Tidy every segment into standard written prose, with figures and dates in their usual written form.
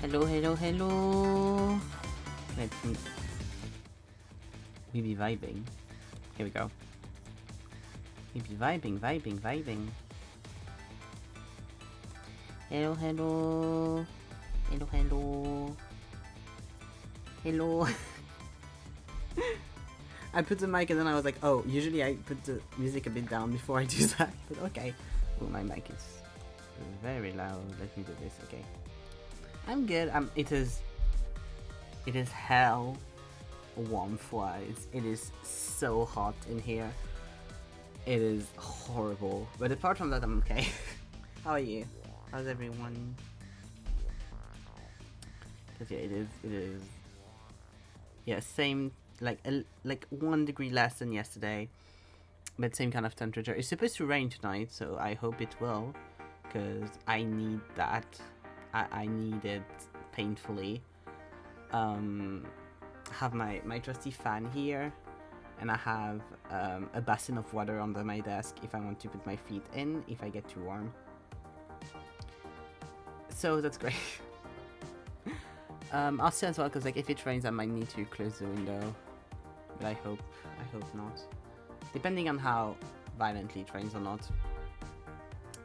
Hello, hello, hello. Let me... We be vibing. Here we go. We be vibing, vibing, vibing. Hello, hello. Hello, hello. Hello. I put the mic and then I was like, oh, usually I put the music a bit down before I do that. But okay. Oh, my mic is very loud. Let me do this, okay. I'm good. It is hell warmth-wise. It is so hot in here. It is horrible. But apart from that, I'm okay. How are you? How's everyone? Cause yeah, it is. Yeah, same. Like 1 degree less than yesterday, but same kind of temperature. It's supposed to rain tonight, so I hope it will, cause I need that. I need it painfully. Have my trusty fan here, and I have a basin of water under my desk if I want to put my feet in if I get too warm. So that's great. I'll say as well, because like if it rains I might need to close the window, but I hope not, depending on how violently it rains or not.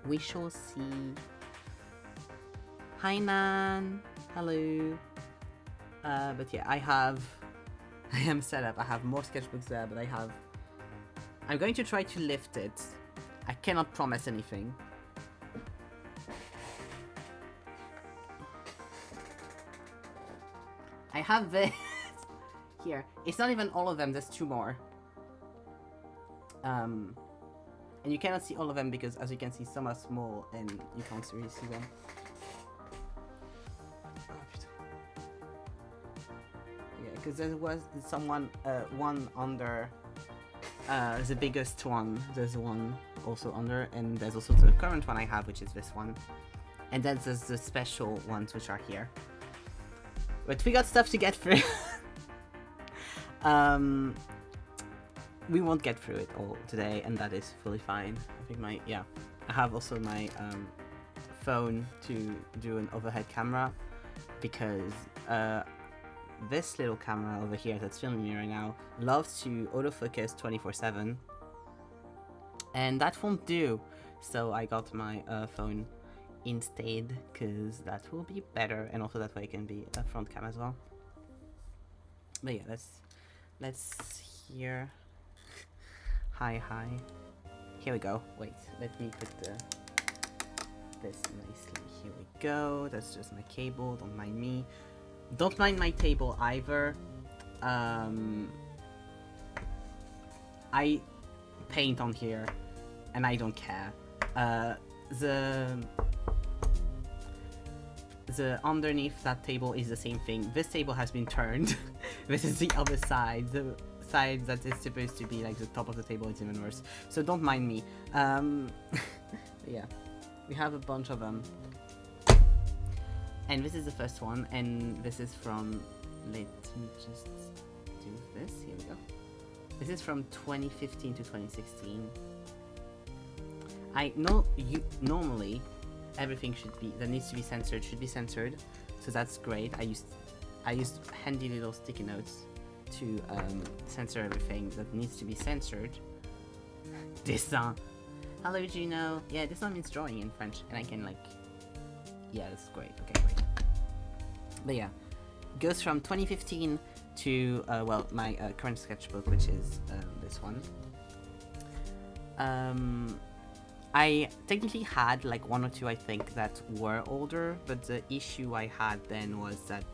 We shall see. Hi Nan, hello. But yeah, I am set up. I have more sketchbooks there, but I'm going to try to lift it. I cannot promise anything. I have this here. It's not even all of them, there's 2 more. And you cannot see all of them because, as you can see, some are small and you can't really see them. Yeah, because there was one under the biggest one. There's one also under, and there's also the current one I have, which is this one. And then there's the special ones which are here. But we got stuff to get through. We won't get through it all today, and that is fully fine. I think I have also my phone to do an overhead camera, because this little camera over here that's filming me right now loves to autofocus 24/7, and that won't do. So I got my phone instead, because that will be better, and also that way it can be a front cam as well. But yeah, let's hear. Hi. Here we go. Wait, let me put this nicely. Here we go. That's just my cable. Don't mind me. Don't mind my table either. I paint on here, and I don't care. The underneath that table is the same thing. This table has been turned. This is the other side. The side that is supposed to be like the top of the table is even worse. So don't mind me. Yeah, we have a bunch of them. And this is the first one, and this is from, let me just do this. Here we go. This is from 2015 to 2016. I know normally everything that needs to be censored should be censored, so that's great. I used handy little sticky notes to censor everything that needs to be censored. Dessin. Hello Juno. Yeah, dessin means drawing in French, and I can yeah, that's great. Okay, great. But yeah, goes from 2015 to my current sketchbook, which is this one. I technically had 1 or 2, I think, that were older, but the issue I had then was that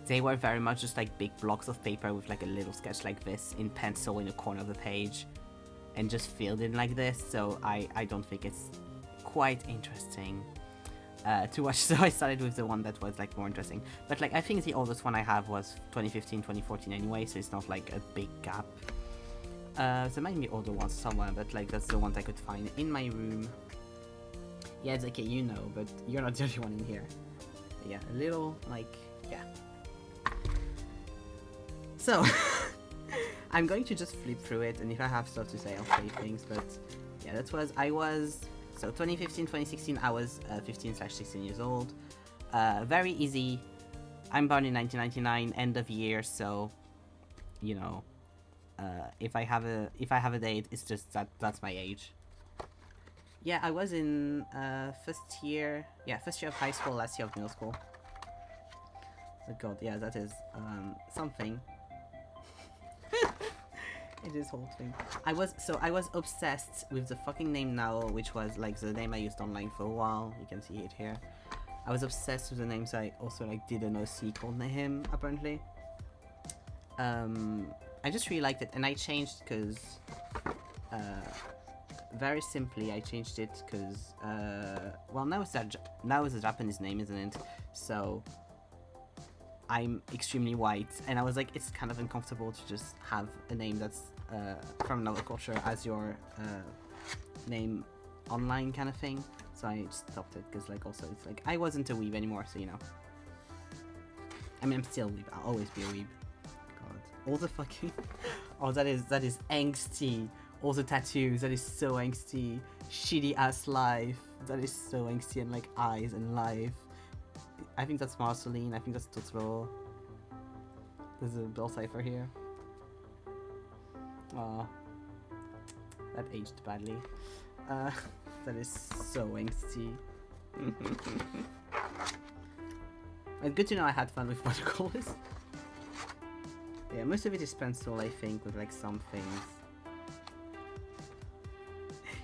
they were very much just big blocks of paper with a little sketch like this in pencil in a corner of the page, and just filled in like this, so I don't think it's quite interesting to watch, so I started with the one that was more interesting. But I think the oldest one I have was 2015, 2014 anyway, so it's not a big gap. There might be older ones somewhere, but that's the ones I could find in my room. Yeah, it's okay, you know, but you're not the only one in here. But yeah, a little yeah. So I'm going to just flip through it, and if I have stuff to say, I'll say things. But yeah, so 2015, 2016, I was 15/16 years old. Very easy. I'm born in 1999, end of year, so you know, if I have a date, it's just that's my age. Yeah, I was in first year of high school, last year of middle school. Oh god, yeah, that is something. It is whole thing. I was obsessed with the fucking name now, which was like the name I used online for a while. You can see it here. I was obsessed with the name, so I also like did an OC called him apparently. I just really liked it, and I changed because very simply I changed it because well, now it's a Japanese name, isn't it? So I'm extremely white, and I was like, it's kind of uncomfortable to just have a name that's from another culture as your name online kind of thing. So I just stopped it because like also it's like I wasn't a weeb anymore, so you know. I mean, I'm still a weeb. I'll always be a weeb. God, all the fucking oh, that is angsty. All the tattoos, that is so angsty. Shitty ass life, that is so angsty, and like eyes and life. I think that's Marceline, I think that's Totoro. There's a Bill Cipher here. Aw. That aged badly. That is so angsty. It's good to know I had fun with watercolors. Yeah, most of it is pencil, I think, with like some things.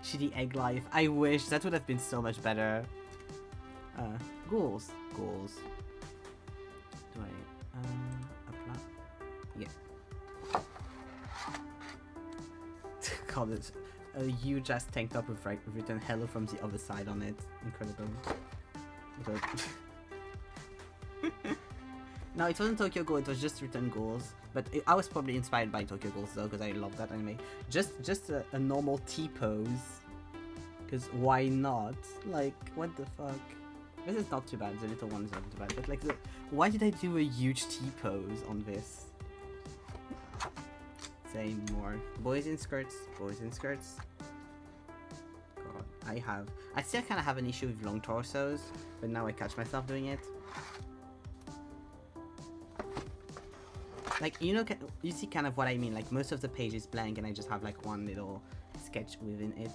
Shitty egg life. I wish that would have been so much better. Goals. Do I apply? Yeah. God, it's a huge ass tank top with written "Hello" from the other side on it. Incredible. But no, it wasn't Tokyo Ghoul. It was just written goals. But I was probably inspired by Tokyo Ghouls though, because I love that anime. Just a normal T pose. Because why not? Like, what the fuck? This is not too bad. The little one is not too bad. But like, why did I do a huge T pose on this? Say more. Boys in skirts. God, I still kind of have an issue with long torsos, but now I catch myself doing it. Like, you know, you see kind of what I mean. Like, most of the page is blank, and I just have like one little sketch within it.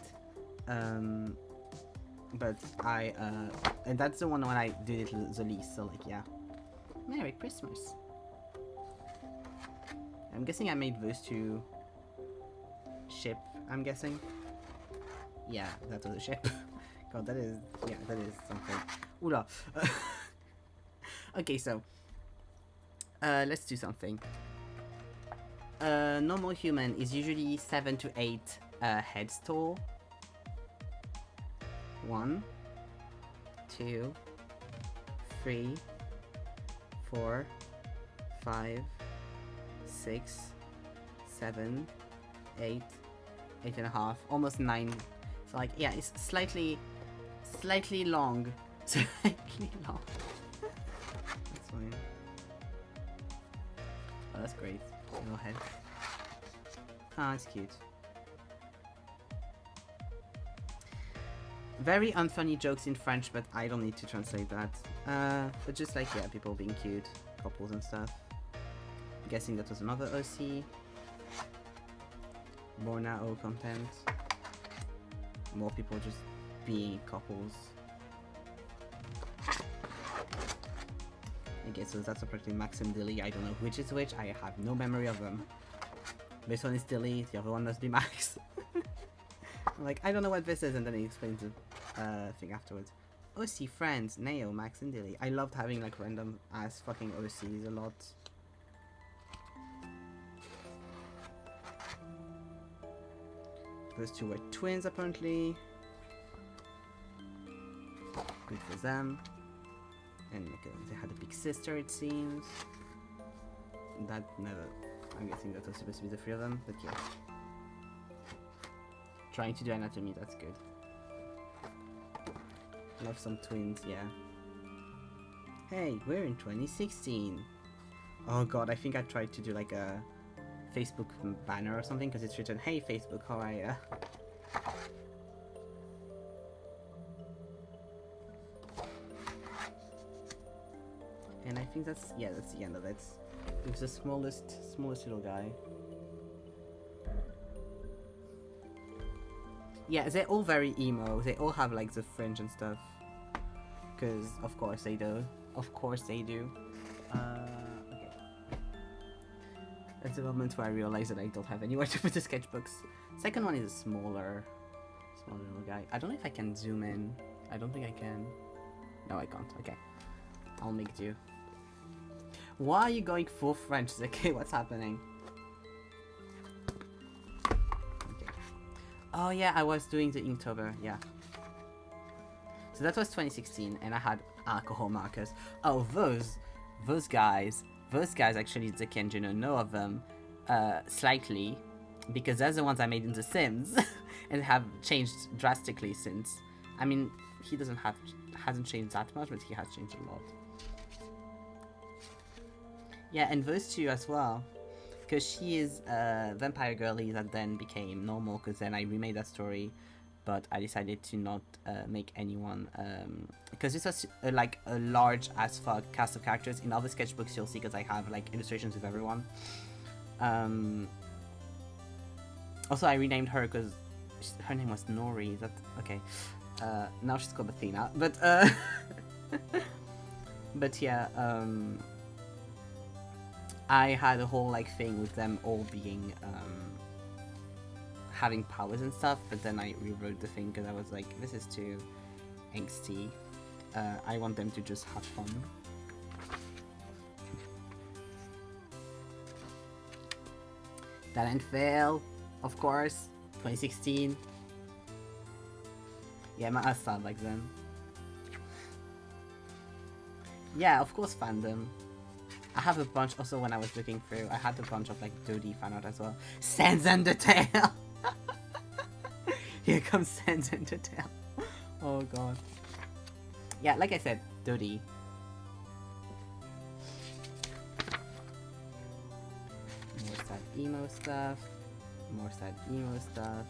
But and that's the one when I did it the least. So like, yeah. Merry Christmas. I'm guessing I made those two ship. I'm guessing. Yeah, that was a ship. God, that is something. Oula. Okay, so let's do something. Normal human is usually 7 to 8 heads tall. 1, 2, 3, 4, 5, 6, 7, 8, 8.5, almost 9. So like, yeah, it's slightly long. Slightly long. That's fine. Oh, that's great. Little head. Ah, it's cute. Very unfunny jokes in French, but I don't need to translate that. But just like, yeah, people being cute, couples and stuff. I'm guessing that was another OC. More now content. More people just being couples. I guess so that's apparently Max and Dilly. I don't know which is which. I have no memory of them. This one is Dilly, the other one must be Max. I'm like, I don't know what this is, and then he explains the thing afterwards. OC friends, Neo, Max and Dilly. I loved having like random ass fucking OCs a lot. Those two were twins apparently. Good for them. And they had a big sister, it seems. That never. I'm guessing that was supposed to be the three of them, but yeah. Trying to do anatomy, that's good. Love some twins, yeah. Hey, we're in 2016. Oh god, I think I tried to do like a Facebook banner or something, because it's written, hey Facebook, how are ya? And I think that's the end of it. It's the smallest little guy. Yeah, they're all very emo. They all have like the fringe and stuff. Cause of course they do. Of course they do. Okay. That's the moment where I realize that I don't have anywhere to put the sketchbooks. Second one is a smaller little guy. I don't know if I can zoom in. I don't think I can. No, I can't. Okay. I'll make do. Why are you going full French? Okay, what's happening? Okay. Oh yeah, I was doing the Inktober, yeah. So that was 2016, and I had alcohol markers. Oh, those guys actually, Zeki and Juno know of them slightly, because they're the ones I made in The Sims, and have changed drastically since. I mean, he hasn't changed that much, but he has changed a lot. Yeah, and those two as well, because she is vampire girly that then became normal, because then I remade that story, but I decided to not make anyone, because this was like a large as fuck cast of characters. In other sketchbooks you'll see, because I have like illustrations with everyone. Also I renamed her because her name was Nori. That okay. Now she's called Athena, but but yeah, I had a whole like thing with them all being having powers and stuff, but then I rewrote the thing because I was like, this is too angsty. I want them to just have fun. Talent fail, of course. 2016. Yeah, my ass started like then. Yeah, of course, fandom. I have a bunch, also when I was looking through, I had a bunch of like Dodie fan art as well. Sans Undertale! Here comes Sans Undertale. Oh god. Yeah, like I said, Dodie. More sad emo stuff. More sad emo stuff.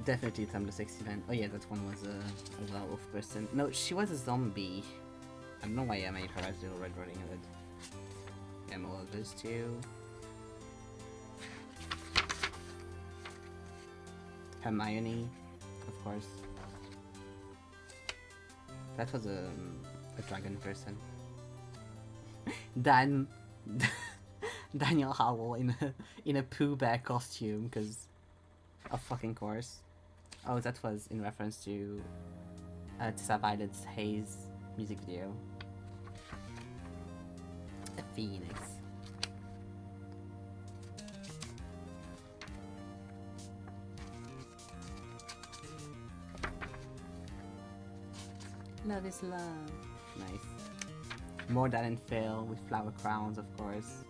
Definitely Tumblr sex event. Oh yeah, that one was a werewolf person. No, she was a zombie. I don't know why I made her as Little Red Riding Hood. Yeah, more of those two. Hermione, of course. That was a dragon person. Daniel Howell in a Pooh Bear costume, because of fucking course. Oh, that was in reference to Tessa Violet's Haze music video. A phoenix. Love is love. Nice. More Than and Fail with flower crowns, of course.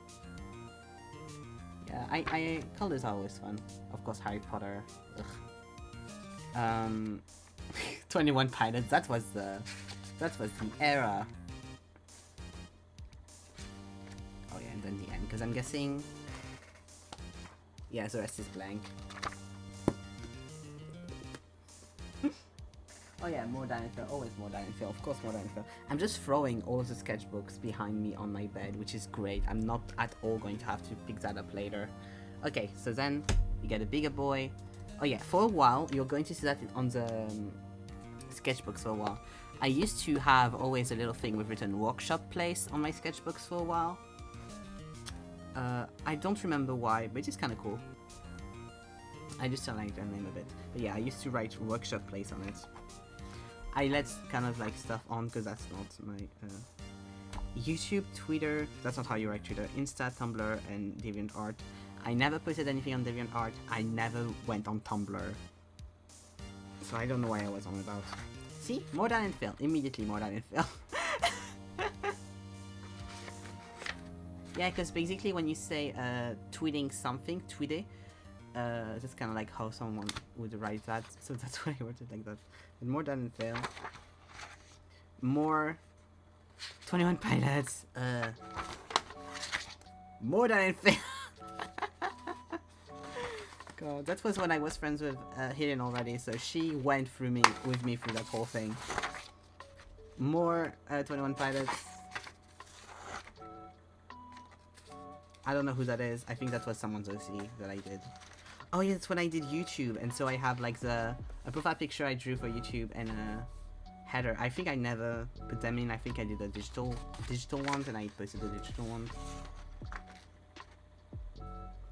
Yeah, I colors are always fun. Of course, Harry Potter. Ugh. 21 Pilots. That was the era. Oh yeah, and then the end, because I'm guessing. Yeah, the rest is blank. Oh yeah, More Than and Fail. Always More Than and Fail. Of course, More Than and Fail. I'm just throwing all of the sketchbooks behind me on my bed, which is great. I'm not at all going to have to pick that up later. Okay, so then you get a bigger boy. Oh yeah, for a while, you're going to see that on the sketchbooks for a while. I used to have always a little thing with written workshop place on my sketchbooks for a while. I don't remember why, but it's kind of cool. I just don't like the name of it. But yeah, I used to write workshop place on it. I let kind of like stuff on because that's not my YouTube, Twitter. That's not how you write Twitter. Insta, Tumblr, and DeviantArt. I never posted anything on DeviantArt. I never went on Tumblr. So I don't know why I was on about. See? More Than and Fail. Immediately More Than and Fail. Yeah, because basically when you say tweeting something, tweete, that's kind of like how someone would write that. So that's why I wrote it like that. But More Than and Fail. More 21 Pilots. More Than and Fail. God, that was when I was friends with Hidden already, so she went through with me through that whole thing. More 21 Pilots. I don't know who that is. I think that was someone's OC that I did. Oh yeah, that's when I did YouTube, and so I have like a profile picture I drew for YouTube and a header. I think I never put them in. I think I did a digital ones, and I posted the digital ones.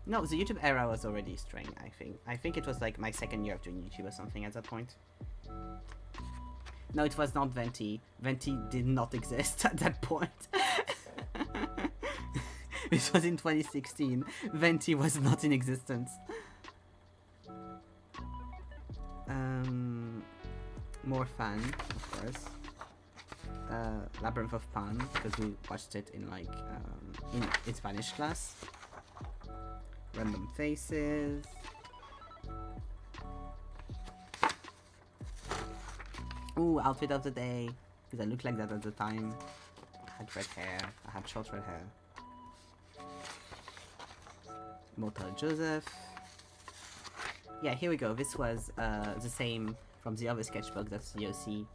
No, the YouTube era was already string, I think. I think it was like my second year of doing YouTube or something at that point. No, it was not Venti. Venti did not exist at that point. This was in 2016. Venti was not in existence. More Fan, of course. Labyrinth of Pan, because we watched it in like in Spanish class. Random Faces. Ooh, outfit of the day, because I looked like that at the time. I had red hair. I had short red hair. Motel Joseph. Yeah, here we go. This was the same from the other sketchbook, that's the OC.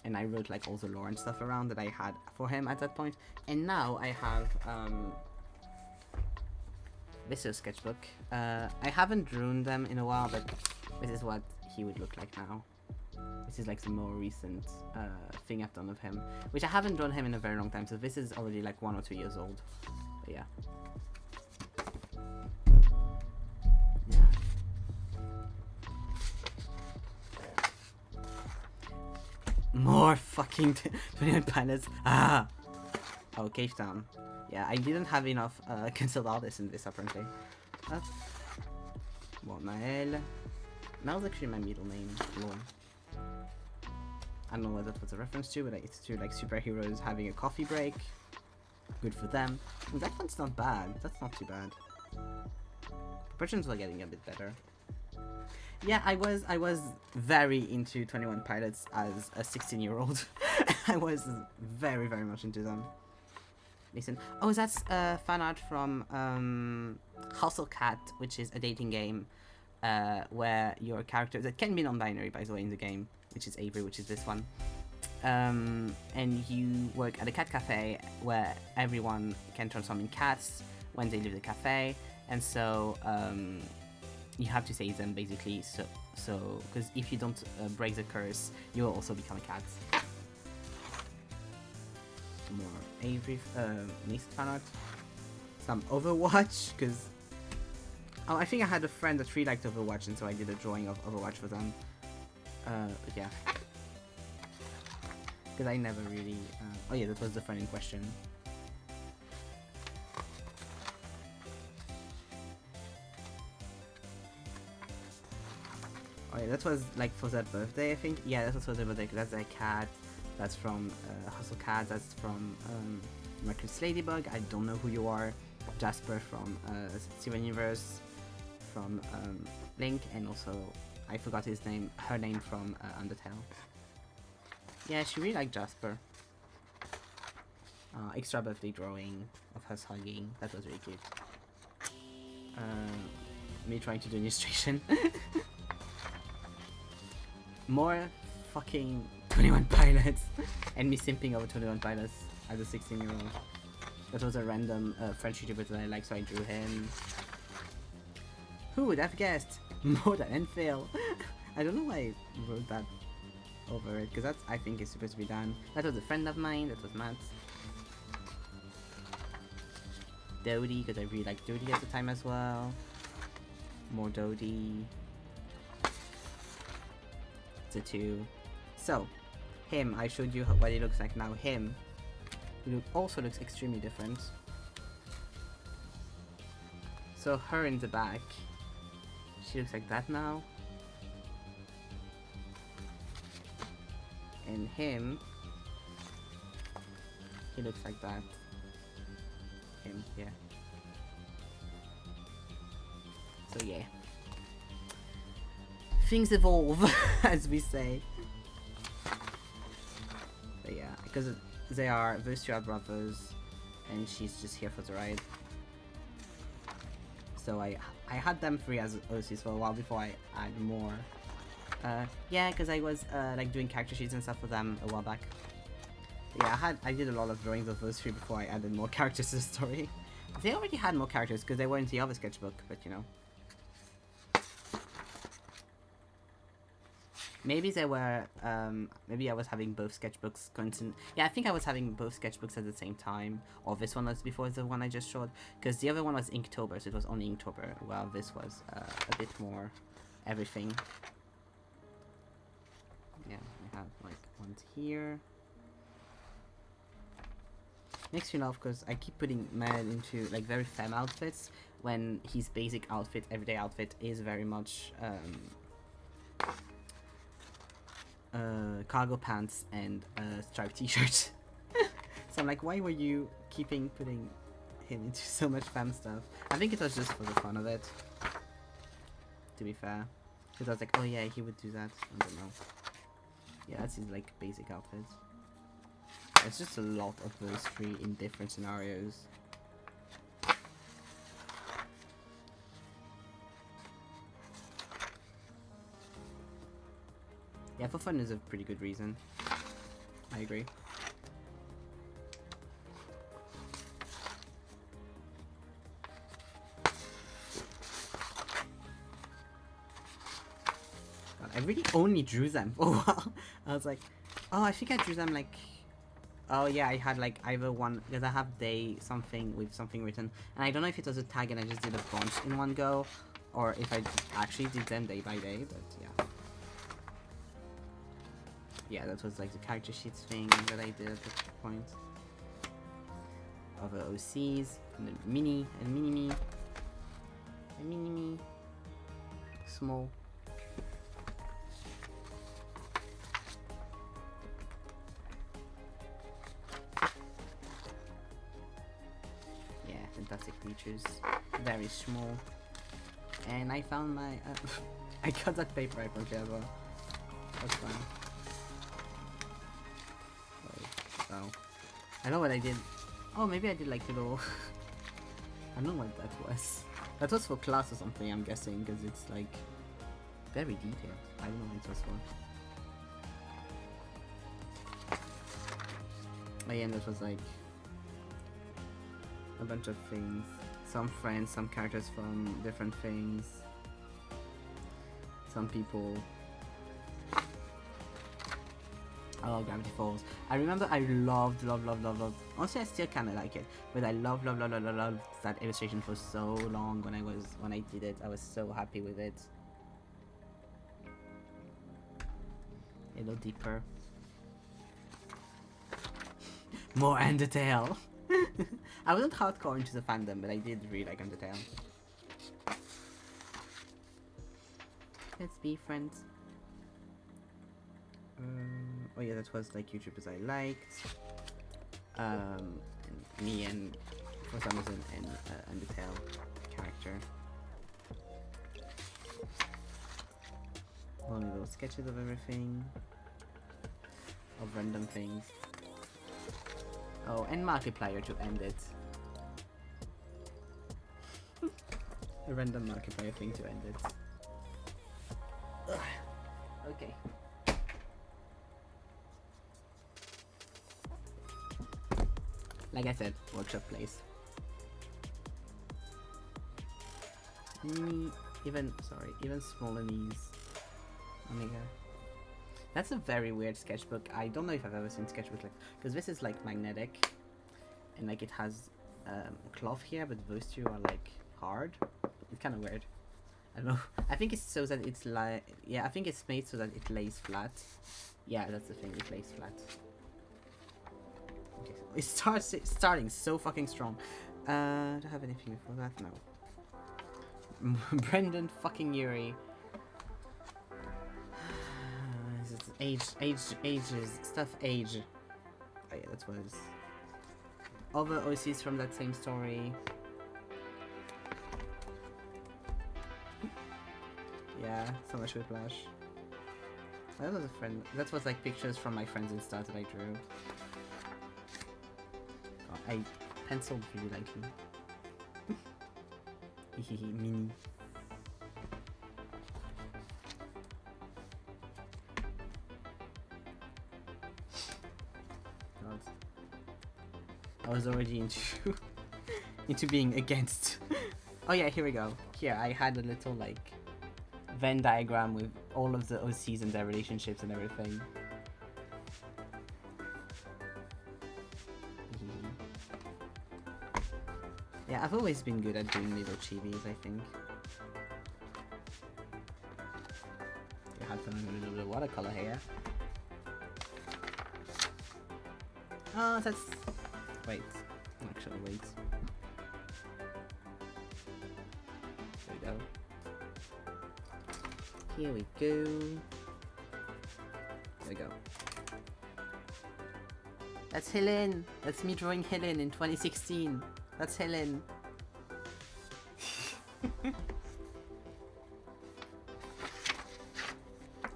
And I wrote like all the lore and stuff around that I had for him at that point. And now I have this is a sketchbook. I haven't drawn them in a while, but this is what he would look like now. This is like the more recent thing I've done of him, which I haven't drawn him in a very long time, so this is already like 1 or 2 years old. But yeah. More fucking 21 Pilots. Ah! Oh, Cave Town. Yeah, I didn't have enough cancelled artists in this, apparently. Well, Nael. Nael's actually my middle name. Lol. I don't know what that was a reference to, but it's to like superheroes having a coffee break. Good for them. And that one's not bad. That's not too bad. Proportions were getting a bit better. Yeah, I was very into 21 Pilots as a 16-year-old. I was very, very much into them. Listen. Oh, that's fan art from Hustle Cat, which is a dating game where your character, that can be non-binary by the way in the game, which is Avery, which is this one. And you work at a cat cafe where everyone can transform in cats when they leave the cafe, and so you have to save them basically. So because if you don't break the curse, you will also become a cat. More Avery Mist fan art. Some Overwatch, because I think I had a friend that really liked Overwatch, and so I did a drawing of Overwatch for them. But yeah, because I never really. Oh yeah, that was the friend in question. Oh yeah, that was like for their birthday, I think. Yeah, that was for their birthday. That's their cat. That's from Hustle Cat. That's from Mercury's Ladybug. I don't know who you are. Jasper from Steven Universe, from Link, and also I forgot his name. Her name from Undertale. Yeah, she really liked Jasper. Extra birthday drawing of us hugging. That was really cute. Me trying to do an illustration. More fucking 21 Pilots and me simping over 21 Pilots as a 16-year-old. That was a random French YouTuber that I like, so I drew him. Who would have guessed? More than Enfield. I don't know why I wrote that over it, because that's, I think, is supposed to be done. That was a friend of mine, that was Matt. Dodie, because I really liked Dodie at the time as well. More Dodie. The two. So, him, I showed you what he looks like now. Him, he also looks extremely different. So her in the back, she looks like that now. And him, he looks like that. Him, yeah. So yeah. Things evolve, as we say. But yeah, because they are, those two are brothers, and she's just here for the ride. So I had them free as OCs for a while before I add more. Yeah, because I was like doing character sheets and stuff for them a while back. Yeah, I did a lot of drawings of those three before I added more characters to the story. They already had more characters because they were in the other sketchbook, but you know. Maybe they were, maybe I was having both sketchbooks yeah, I think I was having both sketchbooks at the same time, or this one was before the one I just showed, because the other one was Inktober, so it was only Inktober, while this was a bit more everything. Yeah, we have like ones here. Makes me laugh because I keep putting Mel into like very femme outfits when his basic outfit, everyday outfit, is very much cargo pants and striped t-shirt. So I'm like, why were you putting him into so much femme stuff? I think it was just for the fun of it, to be fair. Because I was like, oh yeah, he would do that. I don't know. Yeah, that's his like basic outfit. It's just a lot of those three in different scenarios. Yeah, for fun is a pretty good reason. I agree. God, I really only drew them for a while. I was like, oh, I think I drew them like... Oh yeah, I had like either one, because I have day something with something written, and I don't know if it was a tag and I just did a bunch in one go, or if I actually did them day by day, but yeah. Yeah, that was like the character sheets thing that I did at that point. Other OCs, and then mini, and mini-me, and mini-me, small. Fantastic creatures, very small. And I found my I got that paper I broke ever. That's fine. So I know what I did. Oh, maybe I did like little I don't know what that was. That was for class or something, I'm guessing, because it's like very detailed. I don't know what it was for. Oh yeah, and that was like a bunch of things. Some friends, some characters from different things. Some people. Oh, Gravity Falls. I remember I loved. Honestly, I still kind of like it, but I loved that illustration for so long. When I did it, I was so happy with it. A little deeper. More Undertale. I wasn't hardcore into the fandom, but I did really like Undertale. Let's be friends. Oh yeah, that was like YouTubers I liked. And me and for some reason an Undertale character. Only little sketches of everything, of random things. Oh, and Markiplier to end it. A random Markiplier thing to end it. Ugh. Okay. Like I said, workshop place. Even smaller knees. Omega. That's a very weird sketchbook. I don't know if I've ever seen sketchbook like, because this is like magnetic, and like it has cloth here, but those two are like hard. It's kind of weird. I don't know. I think it's so that it's like, yeah, I think it's made so that it lays flat. Yeah, that's the thing. It lays flat. Okay, so it's starting so fucking strong. Do I have anything before that? No. Brendan fucking Urie. Ages, stuff age. Oh yeah, that was other OCs from that same story. Yeah, so much whiplash. That was a friend. That was like pictures from my friends Insta that I drew. Oh, I penciled really lightly. Mini. God. I was already into into being against. Oh yeah, here we go. Here I had a little like Venn diagram with all of the OCs and their relationships and everything. Yeah, I've always been good at doing little chibis, I think. You had some little bit of watercolor here. Oh, that's... Wait. Actually, wait. There we go. Here we go. There we go. That's Helen! That's me drawing Helen in 2016. That's Helen.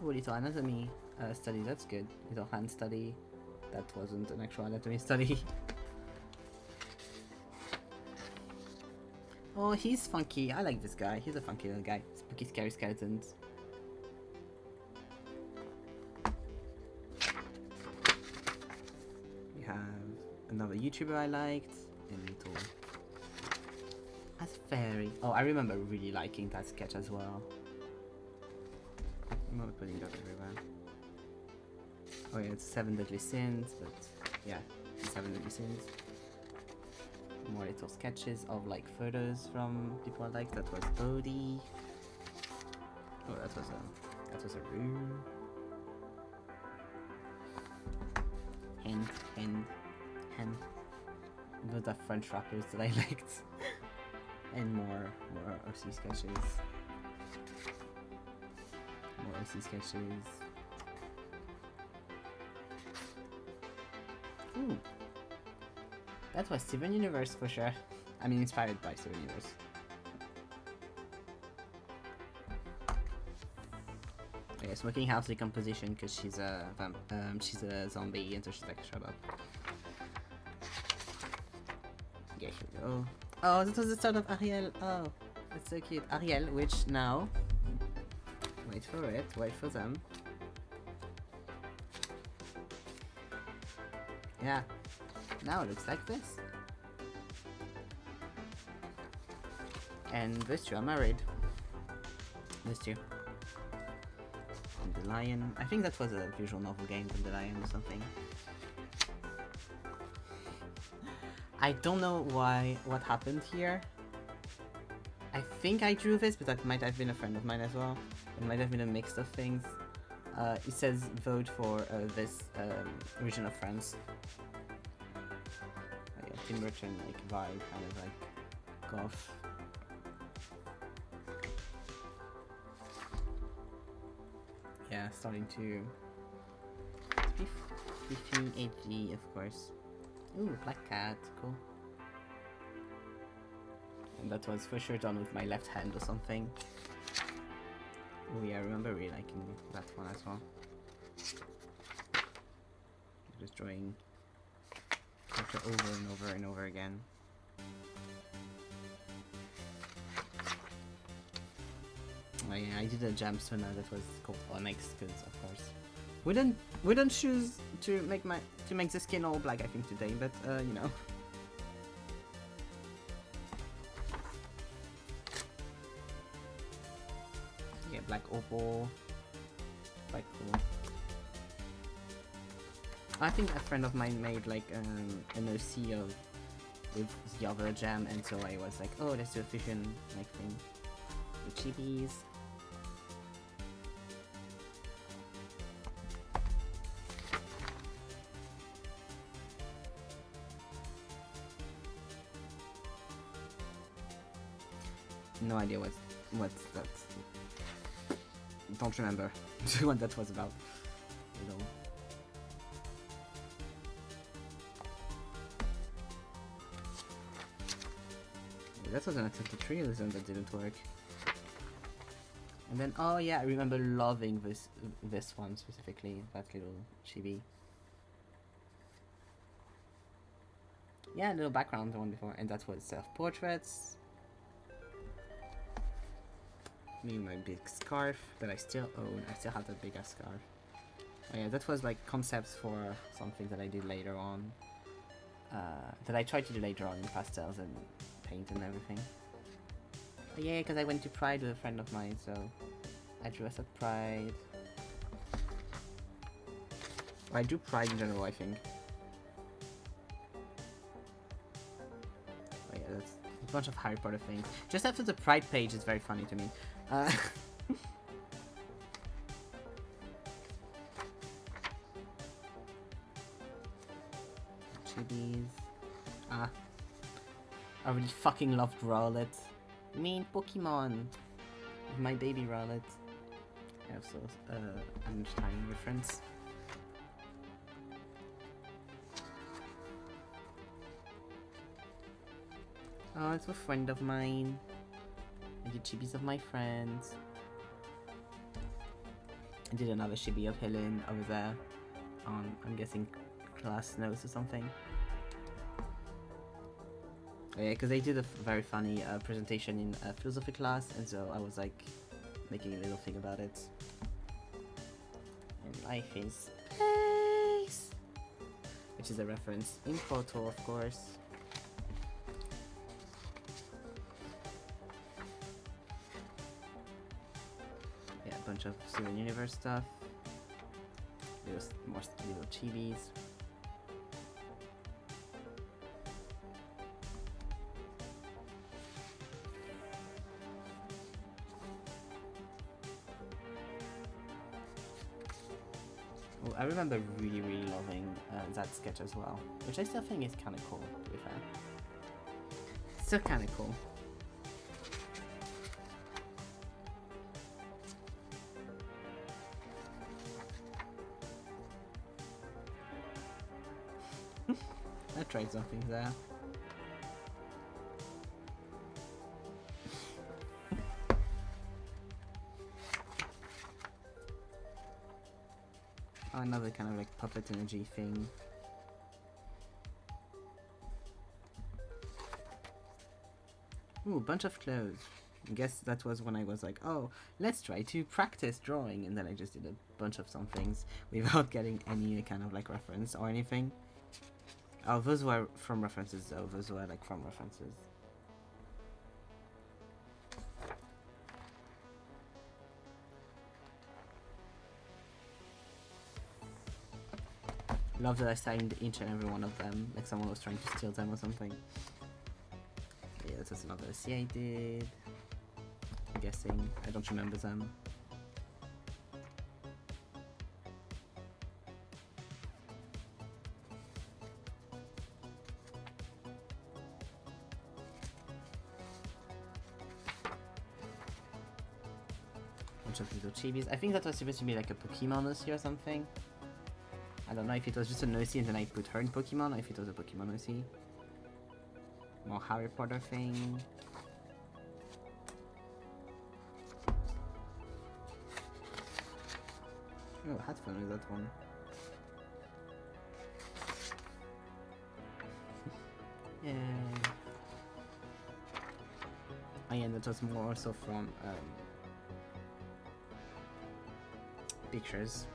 Oh, little anatomy study, that's good. Little hand study. That wasn't an actual anatomy study. Oh, he's funky. I like this guy. He's a funky little guy. Spooky, scary skeletons. We have another YouTuber I liked. And little... That's fairy. Oh, I remember really liking that sketch as well. I'm not putting that everywhere. Oh yeah, it's 7 Deadly Sins, but yeah, it's 7 Deadly Sins. More little sketches of like photos from people I like. That was VOD. Oh, that was a room. Hen. Those are French rappers that I liked. And more OC sketches. More OC sketches. Ooh. That was Steven Universe for sure. I mean, inspired by Steven Universe. Okay, smoking helps decomposition because she's a zombie, and so she's like, shut up. Yeah, here we go. Oh, that was the start of Ariel. Oh, that's so cute. Ariel, which now, wait for it, wait for them. Yeah, now it looks like this. And these two are married. These two. And the lion. I think that was a visual novel game from the lion or something. I don't know what happened here. I think I drew this, but that might have been a friend of mine as well. It might have been a mix of things. It says vote for this region of France. Yeah, Tim Burton like vibe, kind of like goth. Yeah, starting to be 15 HD, of course. Ooh, Black Cat, cool. And that was for sure done with my left hand or something. Oh yeah, I remember really liking that one as well. Just drawing character over and over and over again. Oh yeah, I did a gemstone that was called Onyx, because of course we don't choose to make the skin all black, I think, today, but you know. Yeah, black opal, quite cool. I think a friend of mine made like an OC of with the other gem, and so I was like, oh, let's do a fusion like thing with chibis. No idea what's that. Don't remember what that was about. You know. That was an attempt at realism that didn't work. And then, oh yeah, I remember loving this one specifically, that little chibi. Yeah, little background, the one before, and that was self-portraits. Me my big scarf that I still own. I still have that big ass scarf. Oh yeah, that was like concepts for something that I did later on. That I tried to do later on in pastels and paint and everything. Oh yeah, because I went to Pride with a friend of mine, so I drew us at Pride. I do Pride in general, I think. Oh yeah, that's a bunch of Harry Potter things. Just after the Pride page is very funny to me. Chibis. I really fucking loved Rowlet. I mean Pokemon. My baby Rowlet. I have so Einstein reference. Oh, it's a friend of mine. I did chibis of my friends. I did another chibi of Helen over there on, I'm guessing, class notes or something. Oh yeah, because they did a very funny presentation in philosophy class, and so I was like making a little thing about it. And life is space, which is a reference in photo, of course. Yeah, a bunch of Steven Universe stuff. There's more little chibis. Oh, I remember really loving that sketch as well, which I still think is kind of cool, to be fair. Still kind of cool. I tried something there. Another kind of like puppet energy thing. Ooh, a bunch of clothes. I guess that was when I was like, oh, let's try to practice drawing, and then I just did a bunch of some things without getting any kind of like reference or anything. Oh, those were from references though, those were like from references. Love that I signed each and every one of them, like someone was trying to steal them or something. Yeah, this was another SC I did. I'm guessing. I don't remember them. Bunch of little chibis. I think that was supposed to be like a Pokemon OC or something. I don't know if it was just an OC and then I put her in Pokemon, or if it was a Pokemon OC. More Harry Potter thing. Oh, I had fun with that one. Yay. Oh yeah, and that was more also from pictures.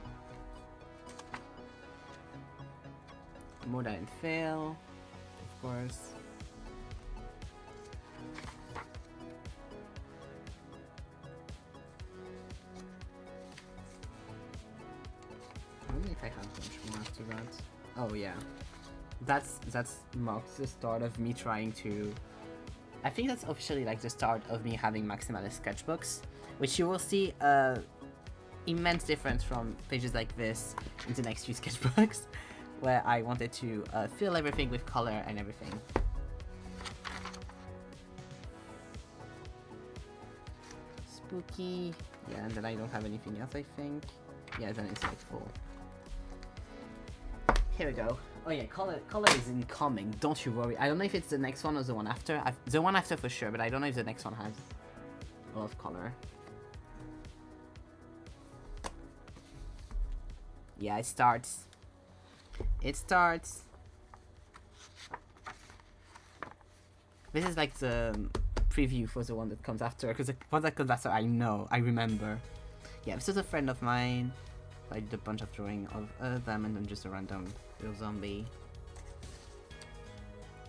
More than fail, of course. I wonder if I have much more after that. Oh yeah, that's marks the start of me trying to. I think that's officially like the start of me having maximalist sketchbooks, which you will see immense difference from pages like this into the next few sketchbooks. Where I wanted to fill everything with color and everything. Spooky. Yeah, and then I don't have anything else, I think. Yeah, then it's like full. Here we go. Oh yeah, color is incoming, don't you worry. I don't know if it's the next one or the one after. The one after for sure, but I don't know if the next one has a lot of color. Yeah, it starts. It starts. This is like the preview for the one that comes after, because the one that comes after I know, I remember. Yeah, this is a friend of mine. I did a bunch of drawing of them and then just a random little zombie.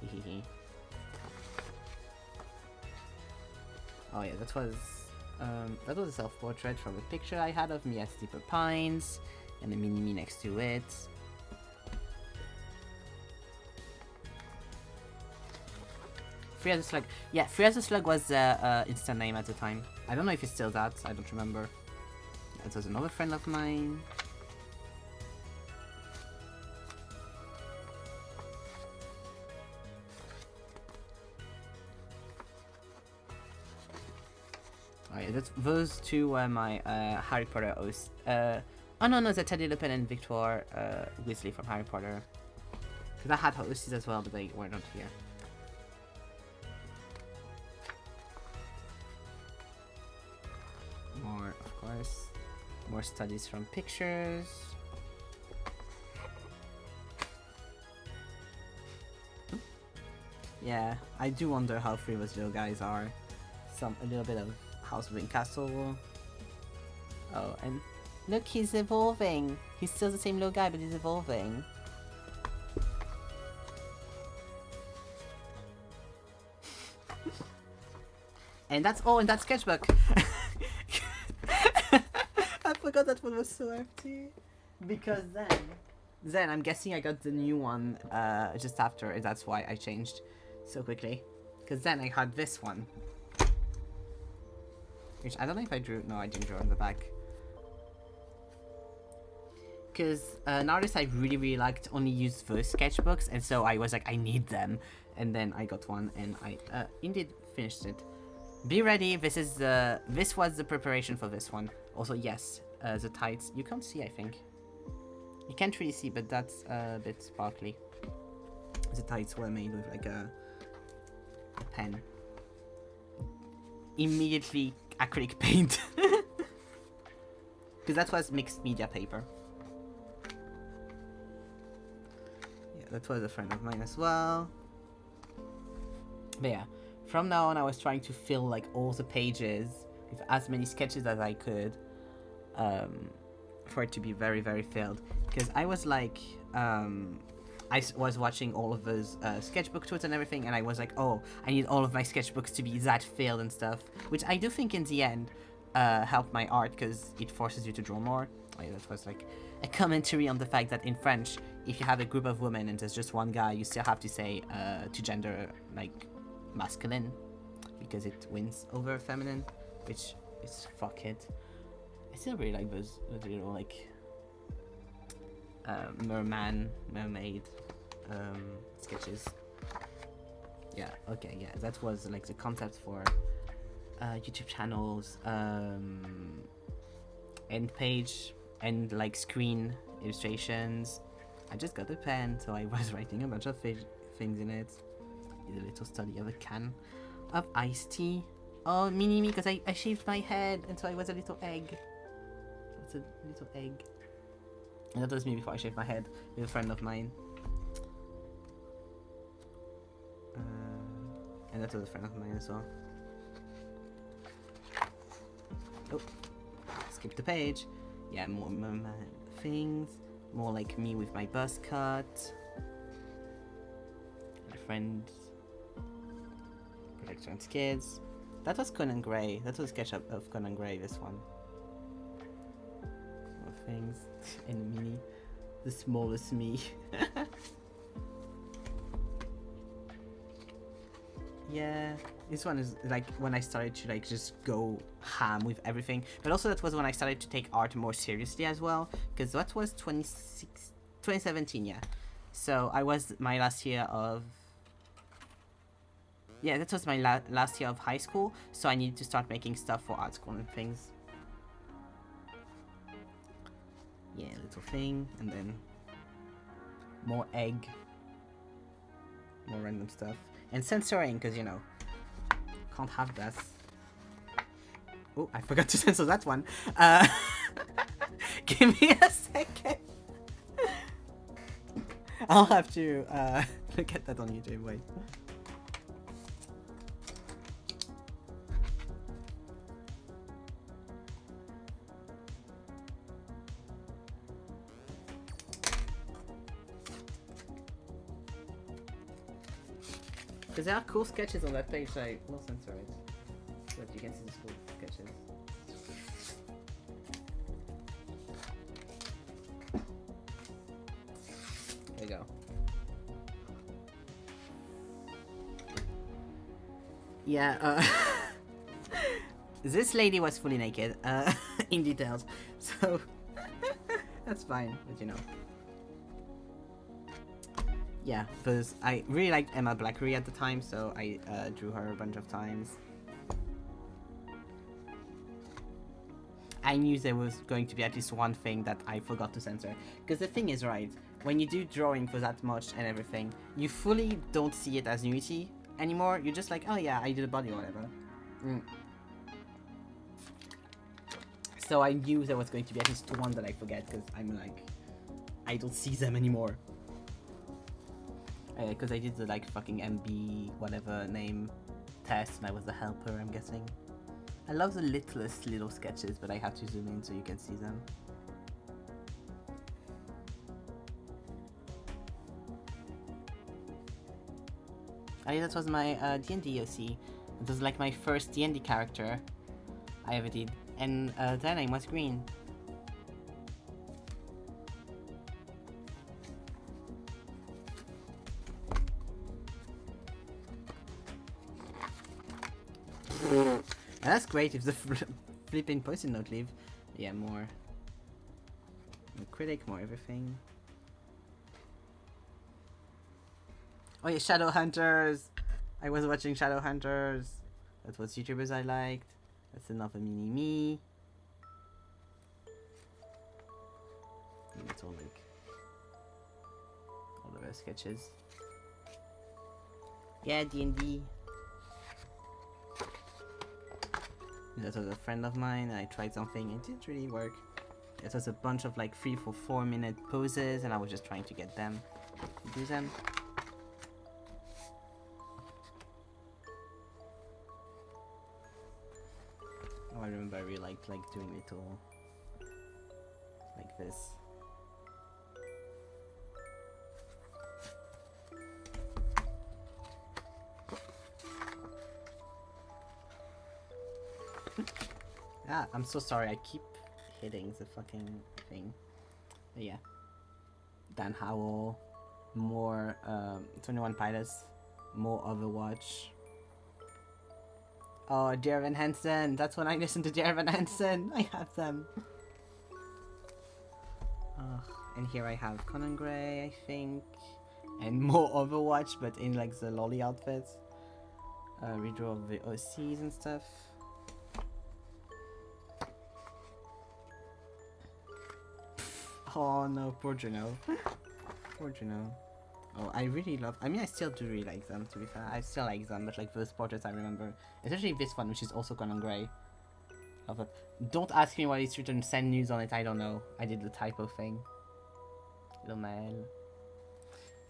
Hehehe. Oh yeah, that was a self-portrait from a picture I had of me at Steeper Pines, and a mini-me next to it. Free as a Slug. Yeah, Free as a Slug was the Insta name at the time. I don't know if it's still that, I don't remember. That was another friend of mine. Oh yeah, those two were my Harry Potter hosts. Oh no, the Teddy Lupin and Victor Weasley from Harry Potter. Because I had hosts as well, but they were not here. More, of course. More studies from pictures. Yeah, I do wonder how free those little guys are. A little bit of House of Castle. Oh, and look, he's evolving. He's still the same little guy, but he's evolving. And that's all in that sketchbook. I forgot that one was so empty. Because then I'm guessing I got the new one just after, and that's why I changed so quickly. Because then I had this one. Which I don't know if I drew. No, I didn't draw on the back. Because an artist I really liked only used those sketchbooks, and so I was like, I need them. And then I got one, and I indeed finished it. Be ready. This was the preparation for this one. Also, yes, the tights. You can't see, I think. You can't really see, but that's a bit sparkly. The tights were made with like a pen. Immediately acrylic paint. Because that was mixed media paper. Yeah, that was a friend of mine as well. But yeah, from now on I was trying to fill like all the pages with as many sketches as I could. For it to be very filled. Because I was like, I was watching all of those sketchbook tours and everything, and I was like, oh, I need all of my sketchbooks to be that filled and stuff, which I do think in the end helped my art because it forces you to draw more. Oh, yeah, that was like a commentary on the fact that in French, if you have a group of women and there's just one guy, you still have to say to gender like masculine because it wins over feminine, which is fuck it. I still really like those little like mermaid sketches. Yeah, okay, yeah, that was like the concept for YouTube channels, end page, and like screen illustrations. I just got a pen, so I was writing a bunch of things in it. Did a little study of a can of iced tea. Oh, mini-me, because I shaved my head, and so I was a little egg. It's a little egg. And that was me before I shaved my head with a friend of mine. And that was a friend of mine as well. Oh, skip the page. Yeah, more things. More like me with my buzz cut. My friend protects one's kids. That was Conan Gray. That was a sketch of Conan Gray, this one. More things. And a mini. The smallest me. Yeah, this one is like when I started to like just go ham with everything. But also that was when I started to take art more seriously as well. Because that was 2017, yeah. So I was my last year of... Yeah, that was my last year of high school. So I needed to start making stuff for art school and things. Yeah, little thing. And then more egg. More random stuff. And censoring, because, you know, can't have that. Oh, I forgot to censor that one. Give me a second. I'll have to look at that on YouTube, wait. Because there are cool sketches on that page, so I will censor it. But you can see the cool sketches. There you go. Yeah, this lady was fully naked, in details, so that's fine, but you know. Yeah, because I really liked Emma Blackery at the time, so I drew her a bunch of times. I knew there was going to be at least one thing that I forgot to censor. Because the thing is, right, when you do drawing for that much and everything, you fully don't see it as nudity anymore. You're just like, oh yeah, I did a body or whatever. So I knew there was going to be at least one that I forget, because I'm like, I don't see them anymore. Because I did the like fucking MB whatever name test and I was the helper, I'm guessing. I love the littlest little sketches, but I have to zoom in so you can see them. That was my D&D OC. It was like my first D&D character I ever did, and their name was Green. And that's great if the flipping post-it note leave. Yeah, more critic, more everything. Oh yeah, Shadowhunters! I was watching Shadowhunters. That was YouTubers I liked. That's another mini-me. It's all like all of our sketches. Yeah, D&D. That was a friend of mine, and I tried something, it didn't really work. It was a bunch of like 3 for 4 minute poses, and I was just trying to get them to do them. Oh, I remember I really liked like doing little like this. Ah, I'm so sorry, I keep hitting the fucking thing. But yeah. Dan Howell, more 21 Pilots, more Overwatch. Oh, Dear Evan Hansen, that's when I listen to Dear Evan Hansen. I have them. And here I have Conan Gray, I think. And more Overwatch, but in like the lolly outfits. Redraw of the OCs and stuff. Oh no, poor Juno. Poor Juno. Oh, I really love... I mean, I still do really like them, to be fair. I still like them, but like those portraits I remember. Especially this one, which is also Conan Gray. Love it. Don't ask me why it's written send news on it, I don't know. I did the typo thing. Little man.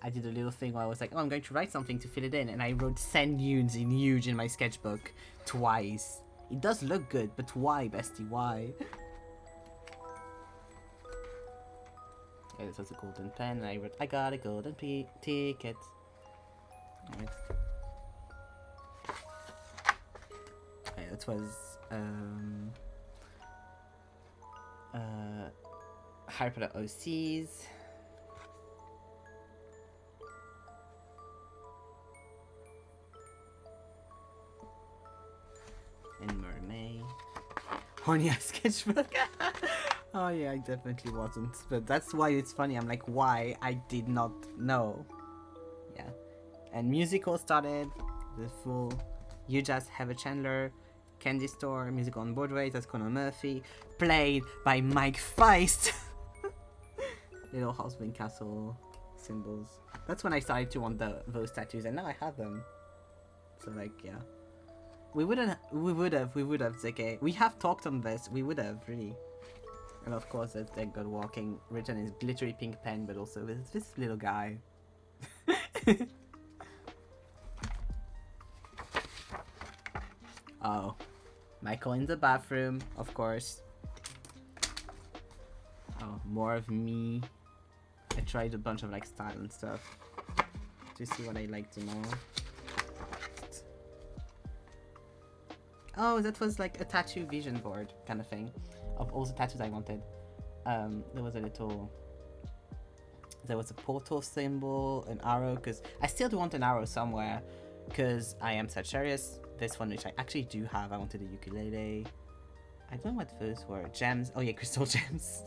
I did a little thing where I was like, oh, I'm going to write something to fill it in. And I wrote send news in huge in my sketchbook. Twice. It does look good, but why, bestie, why? Yeah, this was a golden pen, and I wrote, I got a golden ticket. Right. Okay, that was, Harry Potter OCs. And Mermaid. Horny sketchbook. Oh yeah, I definitely wasn't, but that's why it's funny. I'm like, why? I did not know. Yeah, and musical started the full. You Just Have a Chandler, Candy Store, musical on Broadway. That's Conor Murphy, played by Mike Feist. Little House Wing Castle symbols. That's when I started to want those tattoos, and now I have them. So like, yeah, we would have, ZK. We have talked on this. We would have really. And of course, there's Dead God Walking, written in glittery pink pen, but also with this little guy. Oh, Michael in the bathroom, of course. Oh, more of me. I tried a bunch of like style and stuff to see what I like to know. Oh, that was like a tattoo vision board kind of thing of all the tattoos I wanted. There was a little... There was a portal symbol, an arrow, because I still do want an arrow somewhere, because I am Sagittarius. This one, which I actually do have, I wanted a ukulele. I don't know what those were. Gems. Oh yeah, crystal gems.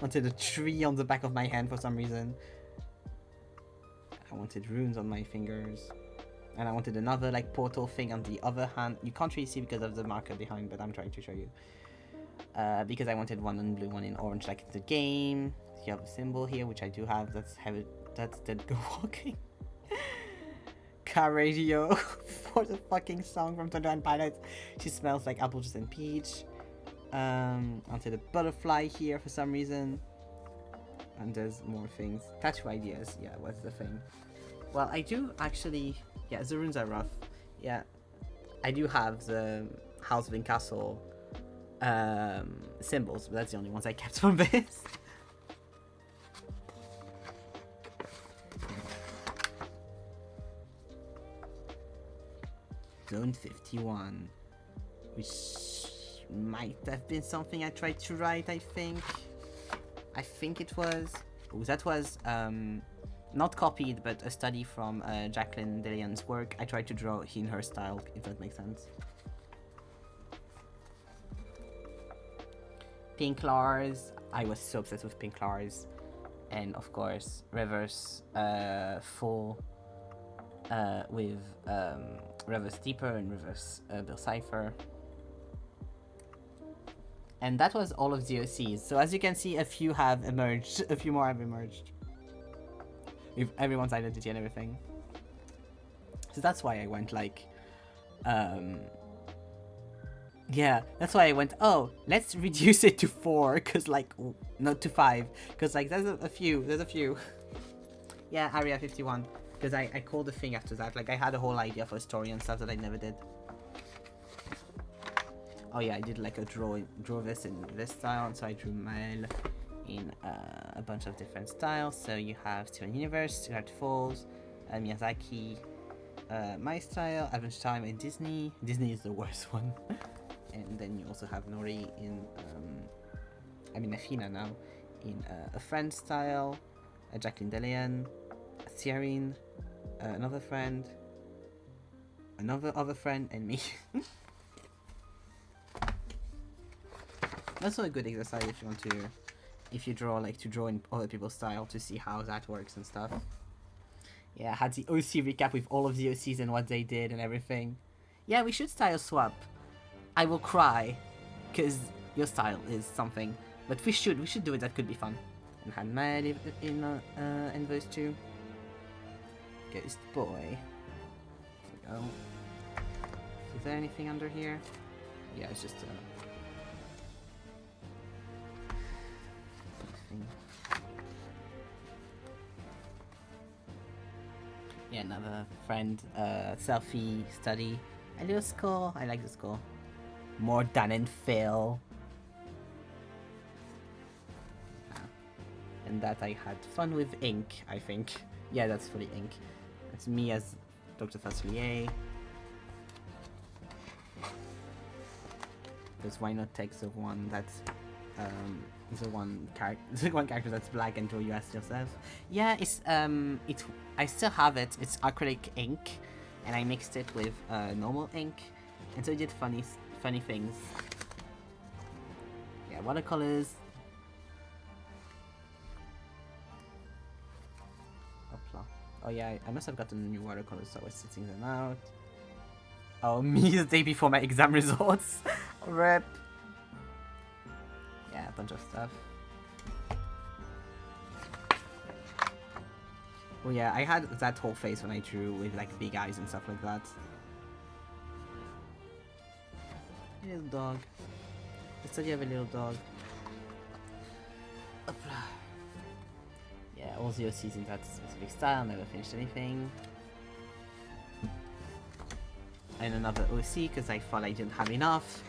Wanted a tree on the back of my hand for some reason. I wanted runes on my fingers. And I wanted another like portal thing on the other hand. You can't really see because of the marker behind, but I'm trying to show you. Because I wanted one in blue, one in orange, like the game. You have a symbol here, which I do have. That's heavy. That's Dead Go Walking. Car radio for the fucking song from 21 Pilots. She smells like apple juice and peach. Onto the butterfly here for some reason. And there's more things. Tattoo ideas. Yeah, what's the thing? Well, I do actually... Yeah, the runes are rough. Yeah. I do have the House of Castle symbols, but that's the only ones I kept from this. Zone 51, which might have been something I tried to write, I think. I think it was. Oh, that was not copied, but a study from Jacqueline Dillion's work. I tried to draw in her style, if that makes sense. Pink Lars. I was so obsessed with Pink Lars. And of course, Reverse Full with Reverse Deeper and Reverse Bill Cipher. And that was all of the OCs. So as you can see, a few have emerged. A few more have emerged. With everyone's identity and everything. So that's why I went like... yeah, that's why I went, oh, let's reduce it to 4. Because like, not to 5. Because like, there's a few. There's a few. Yeah, Area 51. Because I called the thing after that. Like, I had a whole idea for a story and stuff that I never did. Oh yeah, I did like a draw this in this style. So I drew Mel in a bunch of different styles. So you have Steven Universe, Stuart Falls, Miyazaki, my style, Adventure Time, and Disney. Disney is the worst one. And then you also have Nori in, Athena now, in a friend style, Jacqueline Delian, Thierry, another friend, another other friend, and me. Also a good exercise if you want to, if you draw, like to draw in other people's style to see how that works and stuff. Yeah, I had the OC recap with all of the OCs and what they did and everything. Yeah, we should style swap. I will cry, because your style is something. But we should do it, that could be fun. And had Mad in those two. Ghost Boy. There we go. Is there anything under here? Yeah, it's just yeah, another friend, selfie study. A little score, I like the score. More Dan and Phil. And that I had fun with ink, I think. Yeah, that's fully ink. That's me as Dr. Facilier. Because why not take the one that's the one character that's black and draw you as yourself? Yeah, it's I still have it. It's acrylic ink, and I mixed it with normal ink, and so I did funny things. Yeah, watercolors. Hopla. Oh yeah, I must have gotten new watercolors, so I was setting them out. Oh, me the day before my exam results. Rip. Yeah, a bunch of stuff. Well, yeah, I had that whole face when I drew with like big eyes and stuff like that. A little dog. Let's say you have a little dog. Hopla. Yeah, all the OCs in that specific style. Never finished anything. And another OC because I thought I didn't have enough.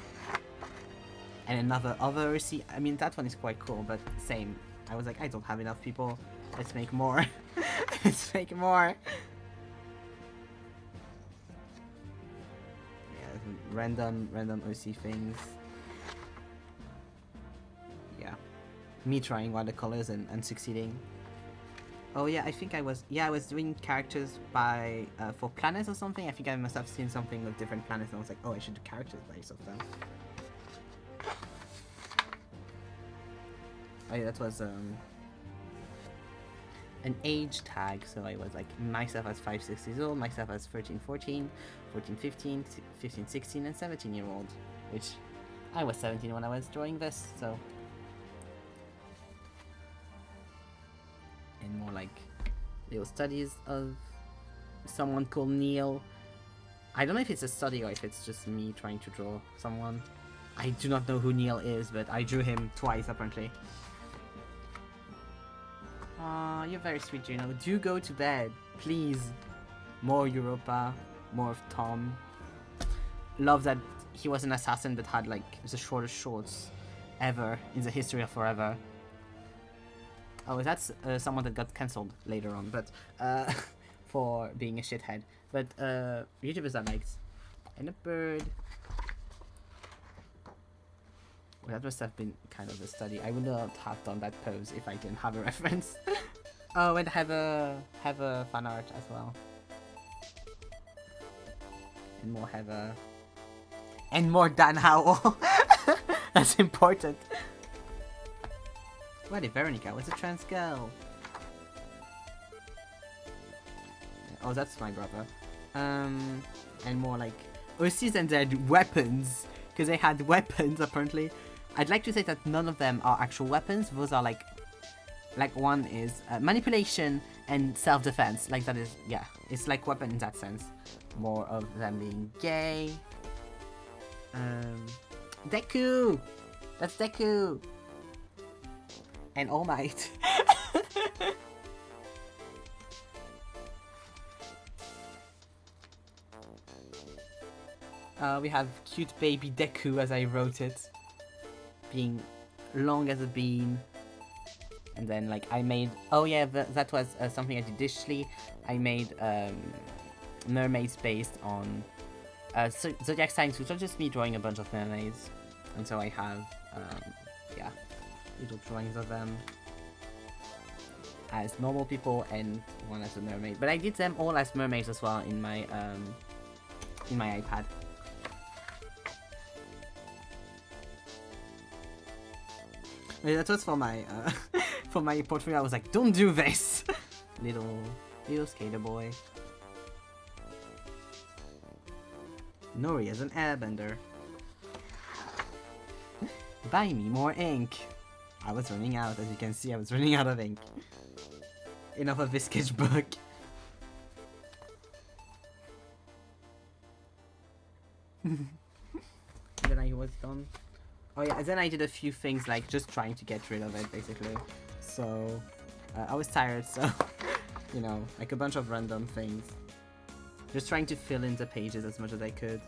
And another other OC. I mean, that one is quite cool, but same. I was like, I don't have enough people. Let's make more. Let's make more. Yeah, random OC things. Yeah, me trying watercolors and succeeding. Oh yeah, I think I was doing characters by for planets or something. I think I must have seen something with different planets and I was like, oh, I should do characters by each of them. Oh yeah, that was an age tag, so I was like myself as 5, 6 years old, myself as 13, 14, 14, 15, 15, 16, and 17-year-old, which I was 17 when I was drawing this, so. And more like little studies of someone called Neil. I don't know if it's a study or if it's just me trying to draw someone. I do not know who Neil is, but I drew him twice apparently. Aw, you're very sweet, Juno. Do go to bed, please. More Europa, more of Tom. Love that he was an assassin that had like the shortest shorts ever in the history of forever. Oh, that's someone that got cancelled later on, but for being a shithead. But YouTubers are liked. And a bird. Well, that must have been kind of a study. I would not have done that pose if I didn't have a reference. Oh, and have a fan art as well. And more and more Dan Howell. That's important. What if Veronica was a trans girl? Oh, that's my brother. And more like OCs and their weapons, because they had weapons apparently. I'd like to say that none of them are actual weapons. Those are like one is manipulation and self-defense. Like that is, yeah, it's like weapon in that sense. More of them being gay. Deku! That's Deku! And All Might. We have cute baby Deku as I wrote it. Being long as a bean. And then like I made, oh yeah, that was something I did digitally. I made mermaids based on zodiac signs, which are just me drawing a bunch of mermaids. And so I have, yeah, little drawings of them as normal people and one as a mermaid. But I did them all as mermaids as well in my iPad. That was for my for my portfolio. I was like, don't do this. little skater boy. Nori as an airbender. Buy me more ink. I was running out, as you can see. I was running out of ink. Enough of this sketchbook. Then I was done. Oh yeah, then I did a few things like just trying to get rid of it basically. So I was tired, so you know, like a bunch of random things. Just trying to fill in the pages as much as I could.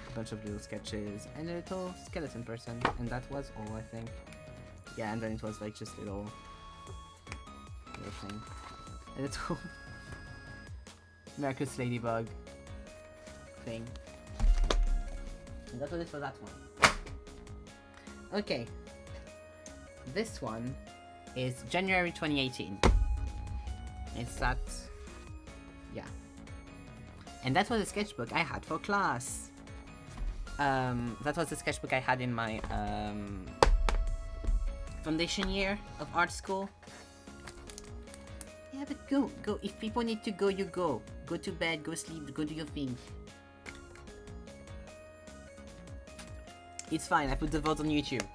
A bunch of little sketches and a little skeleton person, and that was all I think. Yeah, and then it was like just little thing. A little Mercus Ladybug thing. And that's what it is for that one. Okay. This one is January 2018. It's that, yeah. And that was a sketchbook I had for class. That was the sketchbook I had in my foundation year of art school. Yeah, but go. If people need to go, you go. Go to bed, go sleep, go do your thing. It's fine, I put the vote on YouTube.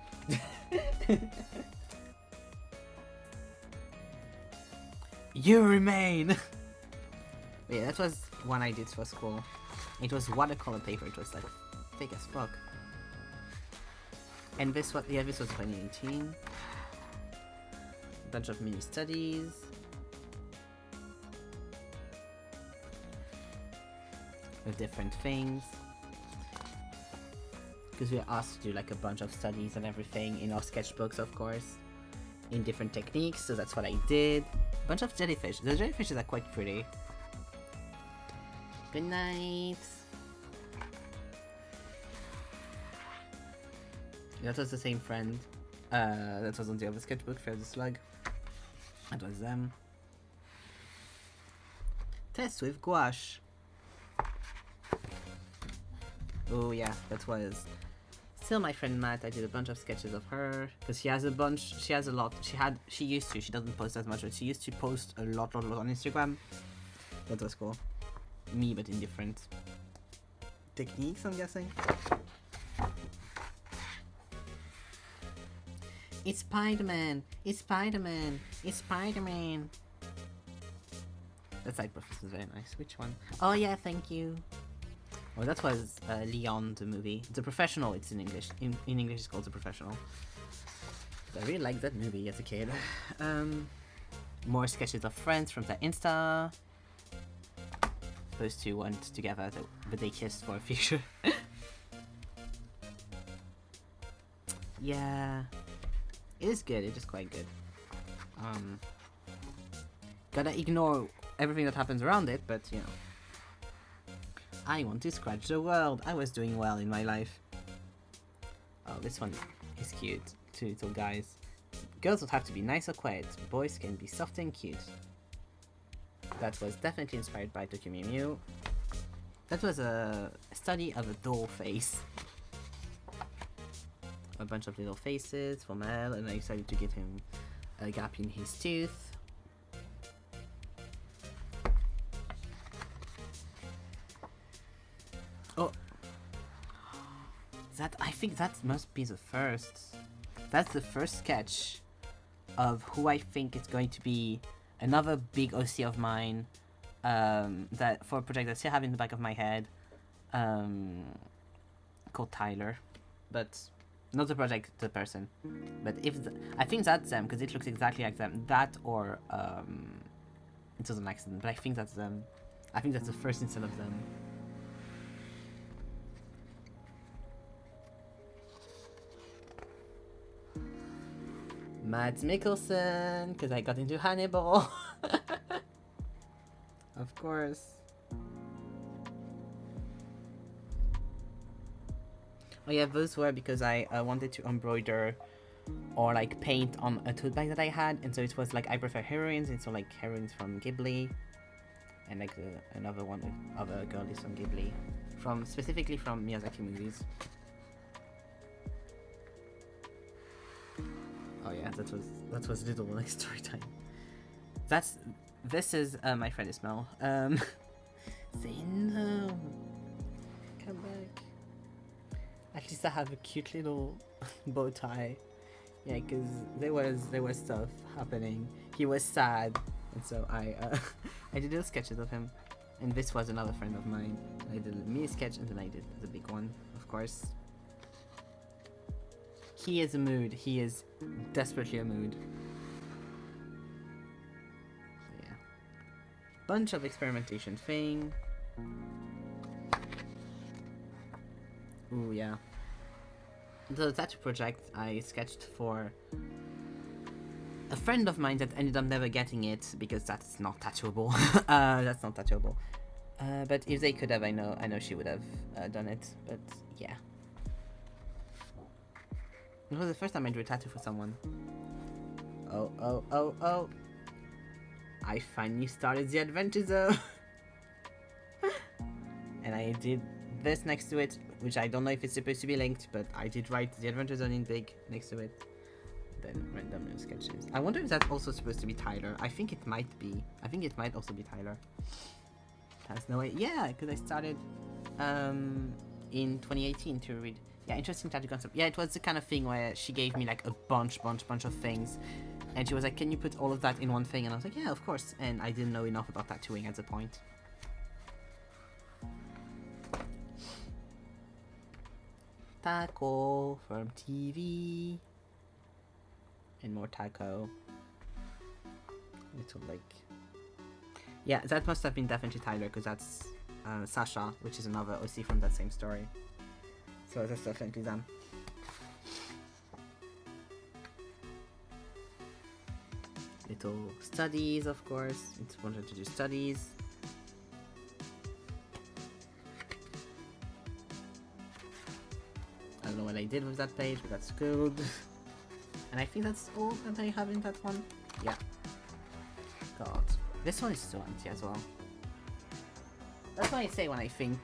You remain! Yeah, that was one I did for school. It was watercolor paper, it was like thick as fuck. And this was, yeah, this was 2018. Bunch of mini studies. With different things. Because we were asked to do like a bunch of studies and everything in our sketchbooks, of course. In different techniques, so that's what I did. A bunch of jellyfish. The jellyfishes are quite pretty. Good night. That was the same friend. That was on the other sketchbook, Fear the Slug. That was them. Test with gouache. Oh yeah, that was still my friend Matt. I did a bunch of sketches of her because she has a bunch. She has a lot. She used to. She doesn't post as much, but she used to post a lot on Instagram. That was cool. Me, but in different techniques, I'm guessing. It's Spider-Man! It's Spider-Man! It's Spider-Man! That side profile is very nice. Which one? Oh yeah, thank you. Oh, that was Leon, the movie. The Professional, it's in English. In English it's called The Professional. I really liked that movie as a kid. More sketches of friends from their Insta. Those two went together, but they kissed for a future. Yeah. It is good, it is quite good. Gotta ignore everything that happens around it, but you know. I want to scratch the world. I was doing well in my life. Oh, this one is cute. Two little guys. Girls would have to be nice or quiet. Boys can be soft and cute. That was definitely inspired by Tokyo Mew Mew. That was a study of a doll face. A bunch of little faces for Mel, and I decided to give him a gap in his tooth. Oh, I think that must be the first. That's the first sketch of who I think is going to be another big OC of mine. That for a project that I still have in the back of my head, called Tyler, but not the project, the person. But I think that's them because it looks exactly like them. That or it was an accident, but I think that's them. I think that's the first instead of them. Mads Mikkelsen, because I got into Hannibal. Of course. Oh yeah, those were because I wanted to embroider or like paint on a tote bag that I had, and so it was like I prefer heroines, and so like heroines from Ghibli, and like another one with other girlies from Ghibli, specifically from Miyazaki movies. Oh yeah, that was little like story time. This is my friend Ismail. Say no. Come back. At least I have a cute little bow tie. Yeah, because there was stuff happening. He was sad, and so I I did little sketches of him. And this was another friend of mine. I did a mini sketch, and then I did the big one, of course. He is a mood. He is desperately a mood. So yeah. Bunch of experimentation thing. Ooh, yeah. The tattoo project I sketched for a friend of mine that ended up never getting it because that's not tattooable. That's not tattooable. But if they could have, I know she would have done it. But yeah. It was the first time I drew a tattoo for someone. Oh. I finally started the adventure zone. And I did this next to it, which I don't know if it's supposed to be linked, but I did write the adventure zone in big next to it. Then random little sketches. I wonder if that's also supposed to be Tyler. I think it might be. I think it might also be Tyler. Has no way. Yeah, because I started in 2018 to read. Yeah, interesting tattoo concept. Yeah, it was the kind of thing where she gave me like a bunch of things, and she was like, "Can you put all of that in one thing?" And I was like, "Yeah, of course." And I didn't know enough about tattooing at the point. Taco from TV, and more taco. Little like. Yeah, that must have been definitely Tyler because that's Sasha, which is another OC from that same story. So that's definitely them. Little studies, of course. It's wanted to do studies. I don't know what I did with that page, but that's good. And I think that's all that I have in that one. Yeah. God. This one is so empty as well. That's why I say when I think,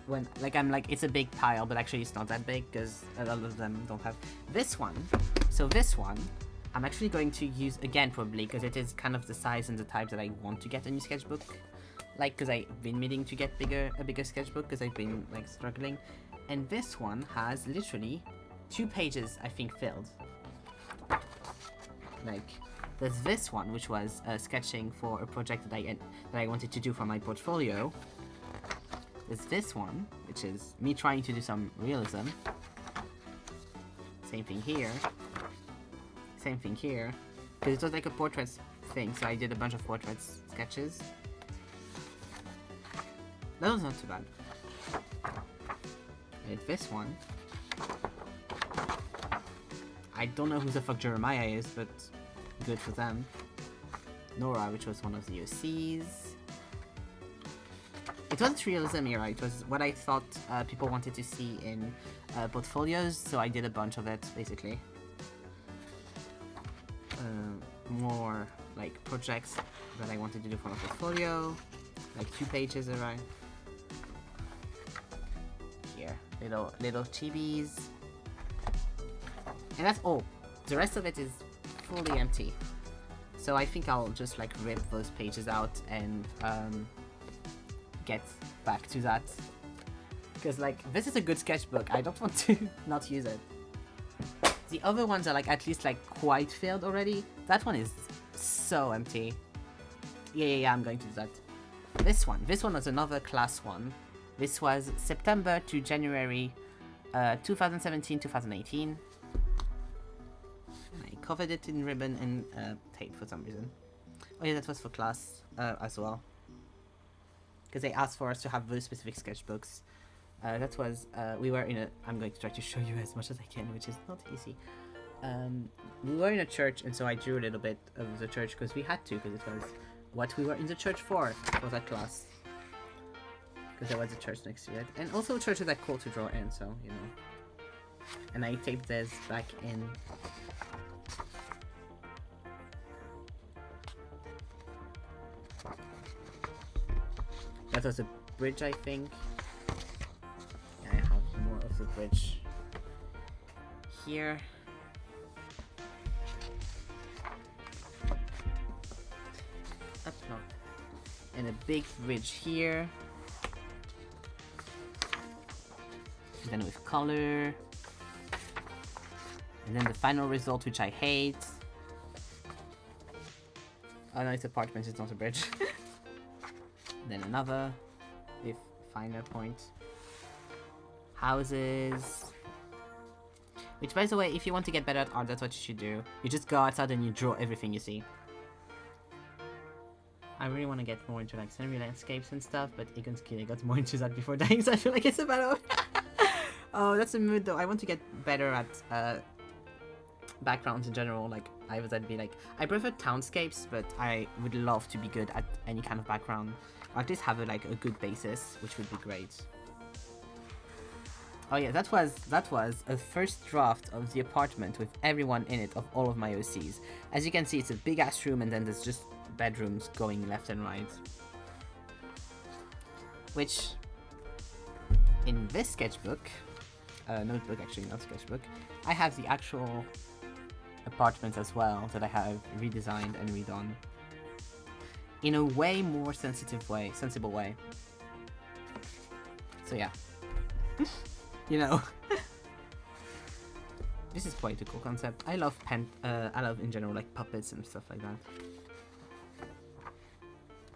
when, like, I'm like, it's a big pile, but actually it's not that big, because a lot of them don't have this one. So this one, I'm actually going to use again, probably, because it is kind of the size and the type that I want to get a new sketchbook. Like, because I've been meaning to get a bigger sketchbook, because I've been, like, struggling. And this one has literally 2 pages, I think, filled. Like, there's this one, which was sketching for a project that I wanted to do for my portfolio. There's this one, which is me trying to do some realism. Same thing here. Same thing here. Because it was like a portraits thing, so I did a bunch of portraits sketches. That was not too bad. And this one. I don't know who the fuck Jeremiah is, but good for them. Nora, which was one of the OCs. It wasn't realism era, it was what I thought people wanted to see in portfolios, so I did a bunch of it, basically. More, like, projects that I wanted to do for my portfolio. Like 2 pages around. Here, little chibis. And that's all. The rest of it is fully empty. So I think I'll just, like, rip those pages out and get back to that. Because, like, this is a good sketchbook. I don't want to not use it. The other ones are, like, at least, like, quite filled already. That one is so empty. Yeah, I'm going to do that. This one was another class one. This was September to January 2017-2018. I covered it in ribbon and tape for some reason. Oh yeah, that was for class as well. Because they asked for us to have those specific sketchbooks. That was, we were in a, I'm going to try to show you as much as I can, which is not easy. We were in a church, and so I drew a little bit of the church because we had to, because it was what we were in the church for that class. Because there was a church next to it. And also churches are cool to draw in, so, you know. And I taped this back in. That was a bridge, I think. Yeah, I have more of the bridge here. Up, no. And a big bridge here. And then with color. And then the final result, which I hate. Oh no, it's apartments, it's not a bridge. Then another with finer point. Houses. Which, by the way, if you want to get better at art, that's what you should do. You just go outside and you draw everything you see. I really want to get more into like scenery landscapes and stuff, but Egon's kid, I got more into that before dying, so I feel like it's about over. Oh, that's a mood though. I want to get better at backgrounds in general. Like, I'd be like, I prefer townscapes, but I would love to be good at any kind of background. Or at least have like a good basis, which would be great. Oh yeah, that was a first draft of the apartment with everyone in it, of all of my OCs. As you can see, it's a big ass room, and then there's just bedrooms going left and right. Which, in this sketchbook, notebook actually, not sketchbook, I have the actual apartments as well that I have redesigned and redone. In a way more sensible way. So yeah. You know. This is quite a cool concept. I love I love in general like puppets and stuff like that.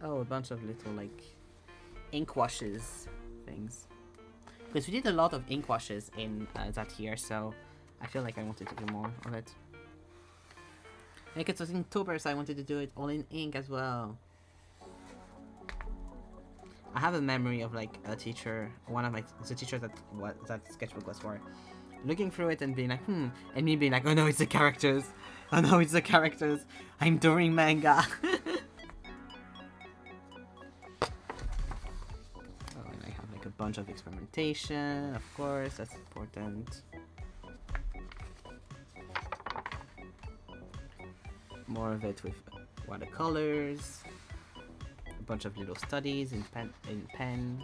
Oh, a bunch of little like ink washes things. Because we did a lot of ink washes in that year, so I feel like I wanted to do more of it. Like it was in October, so I wanted to do it all in ink as well. I have a memory of like a teacher, the teacher that sketchbook was for, looking through it and being like, and me being like, oh no, it's the characters. Oh no, it's the characters. I'm doing manga. Oh, and I have like a bunch of experimentation, of course, that's important. More of it with watercolors, a bunch of little studies in pen.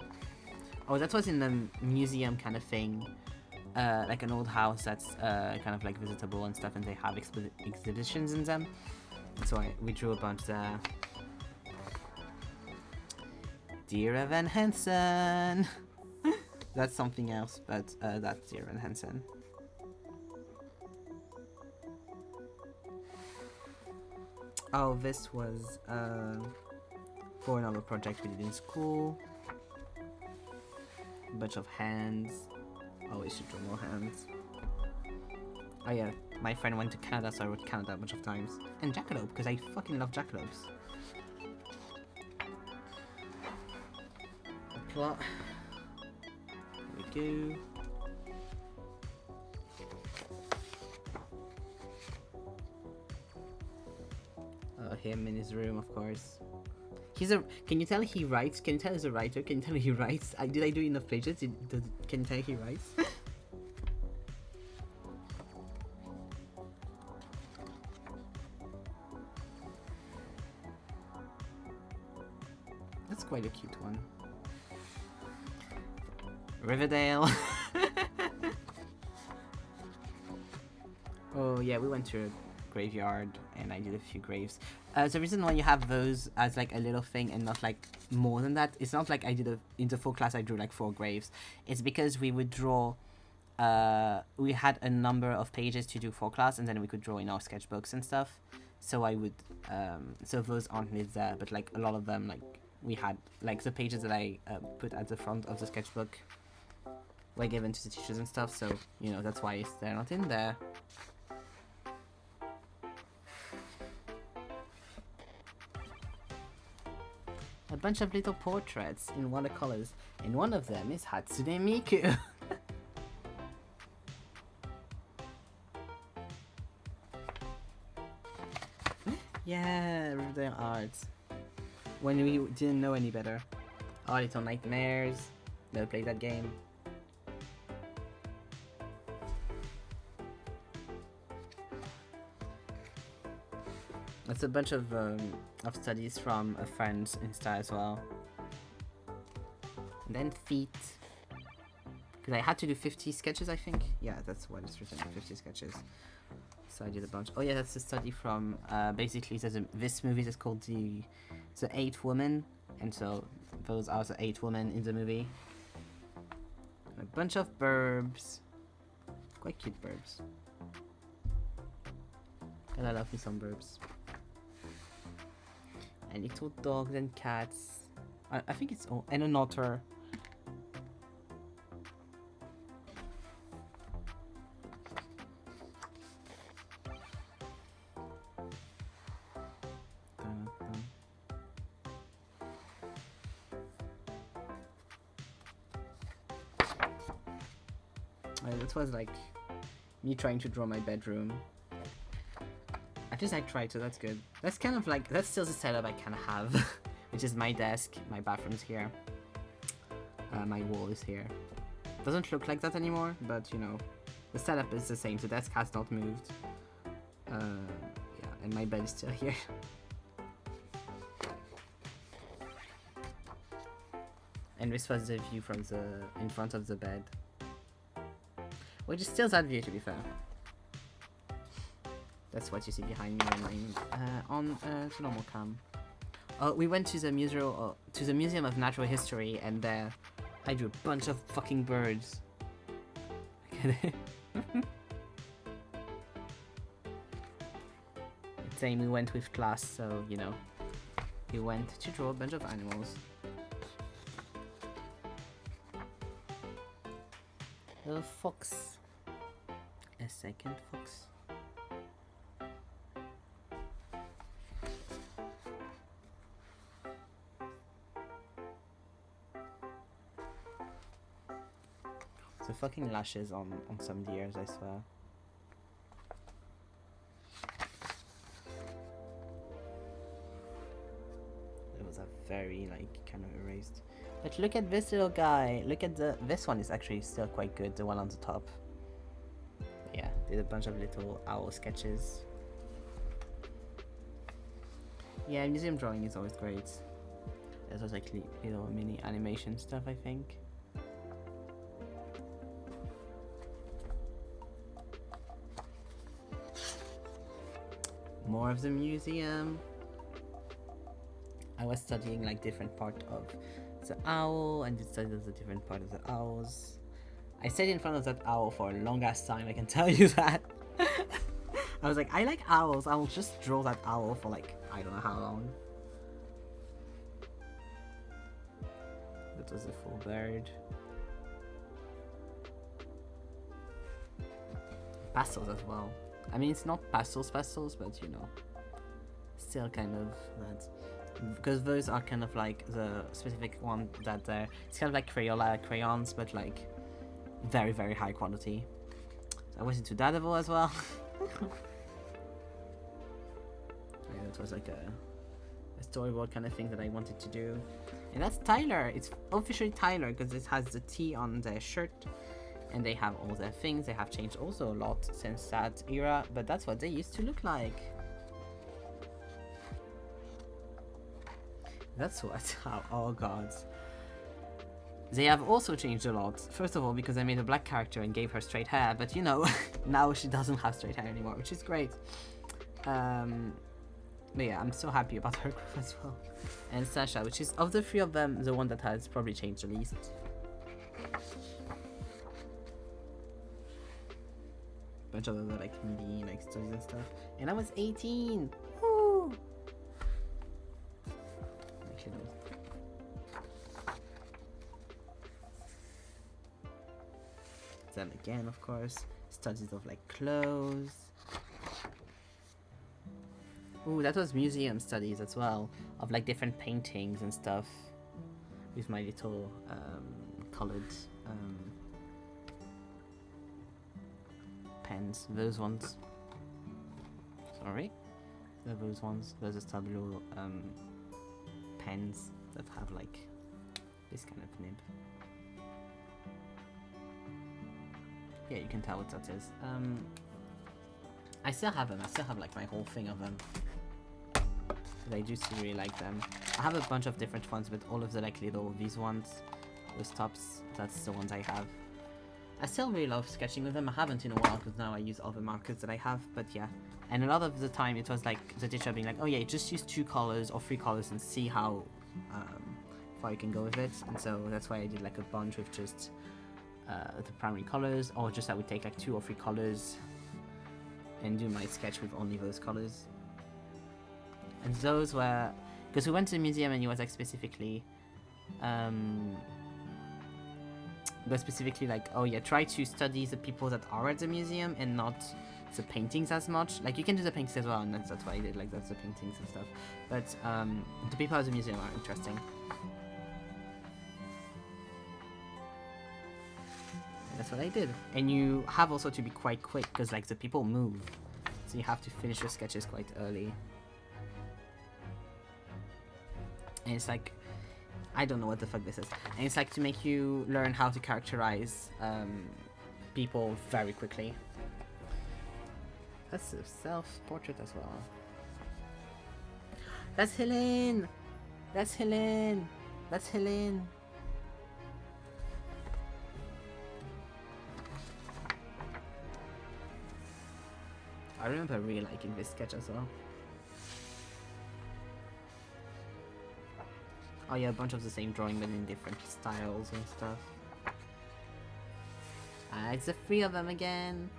Oh, that was in the museum kind of thing, like an old house that's kind of like visitable and stuff, and they have exhibitions in them. So we drew a bunch there. Dear Evan Hansen. That's something else, but that's Dear Evan Hansen. Oh, this was for another project we did in school. A bunch of hands. Oh, we should draw more hands. Oh yeah, my friend went to Canada, so I wrote Canada a bunch of times. And jackalope, because I fucking love jackalopes. Plot. Here we go. Him in his room, of course. He's a. Can you tell he writes? Can you tell he's a writer? Can you tell he writes? Did I do enough pages? Can you tell he writes? That's quite a cute one. Riverdale. Oh yeah, we went to a graveyard and I did a few graves. The reason why you have those as like a little thing and not like more than that, it's not like I did in the full class I drew like 4 graves. It's because we would draw, we had a number of pages to do for class, and then we could draw in our sketchbooks and stuff. So I would, so those aren't needed there, but like a lot of them, like we had, like the pages that I put at the front of the sketchbook were given to the teachers and stuff, so, you know, that's why they're not in there. A bunch of little portraits in watercolors, and one of them is Hatsune Miku. Yeah, Riverdale art. When we didn't know any better. Oh, Little Nightmares. Never played that game. That's a bunch of studies from a friend's Insta as well. And then feet. Because I had to do 50 sketches, I think. Yeah, that's what it's written, 50 sketches. So I did a bunch. Oh yeah, that's a study from, basically this movie is called The 8 Women. And so those are the 8 women in the movie. A bunch of burbs. Quite cute burbs. And I love me some burbs. And little dogs and cats. I think it's all, and an otter. That was like me trying to draw my bedroom. At least I tried, so that's good. That's kind of like, that's still the setup I kind of have, which is my desk, my bathroom's here, my wall is here. Doesn't look like that anymore, but you know, the setup is the same. The desk has not moved. Yeah, and my bed is still here. And this was the view from in front of the bed. Which is still that view, to be fair. That's what you see behind me when I'm on the normal cam. We went to the Museum of Natural History, and there I drew a bunch of fucking birds. Look at it. Same, we went with class, so you know, we went to draw a bunch of animals. A fox. A second fox. The fucking lashes on some deers, I swear. It was a very like kind of erased. But look at this little guy. Look at this one is actually still quite good, the one on the top. Yeah, did a bunch of little owl sketches. Yeah, museum drawing is always great. There's also like little mini animation stuff, I think. More of the museum. I was studying like different part of the owl and studied the different part of the owls. I stayed in front of that owl for a long ass time, I can tell you that. I was like, I like owls, I will just draw that owl for like, I don't know how long. That was a full bird. Pastels as well. I mean, it's not pastels, but you know, still kind of that. Because those are kind of like the specific one that it's kind of like Crayola crayons, but like very, very high quality. So I went into Daredevil as well. Yeah, that was like a storyboard kind of thing that I wanted to do. And that's Tyler. It's officially Tyler because it has the T on their shirt. And they have all their things. They have changed also a lot since that era, but that's what they used to look like. That's what. Oh god. They have also changed a lot. First of all, because I made a black character and gave her straight hair, but you know, now she doesn't have straight hair anymore, which is great. But yeah, I'm so happy about her group as well. And Sasha, which is of the three of them, the one that has probably changed the least. Bunch of other like indie like stories and stuff. And I was 18. Woo! Actually, then again, of course, studies of like clothes. Ooh, that was museum studies as well, of like different paintings and stuff. With my little colored pens, those ones. Sorry, they're those ones. Those are Stabilo pens that have like this kind of nib. Yeah, you can tell what that is. I still have them. I still have like my whole thing of them. But I do still really like them. I have a bunch of different ones, but all of the like little these ones, those tops, that's the ones I have. I still really love sketching with them. I haven't in a while because now I use other markers that I have, but yeah. And a lot of the time it was like the teacher being like, oh yeah, just use 2 colors or 3 colors and see how far you can go with it. And so that's why I did like a bunch with just the primary colors, or just I would take like 2 or 3 colors and do my sketch with only those colors. And those were, because we went to the museum and it was like specifically like, oh yeah, try to study the people that are at the museum and not the paintings as much. Like you can do the paintings as well, and that's why I did like that's the paintings and stuff. But the people at the museum are interesting. And that's what I did. And you have also to be quite quick because like the people move, so you have to finish your sketches quite early. And it's like, I don't know what the fuck this is. And it's like to make you learn how to characterize people very quickly. That's a self-portrait as well. That's Helene! That's Helene! That's Helene! I remember really liking this sketch as well. Oh yeah, a bunch of the same drawing but in different styles and stuff. It's the 3 of them again.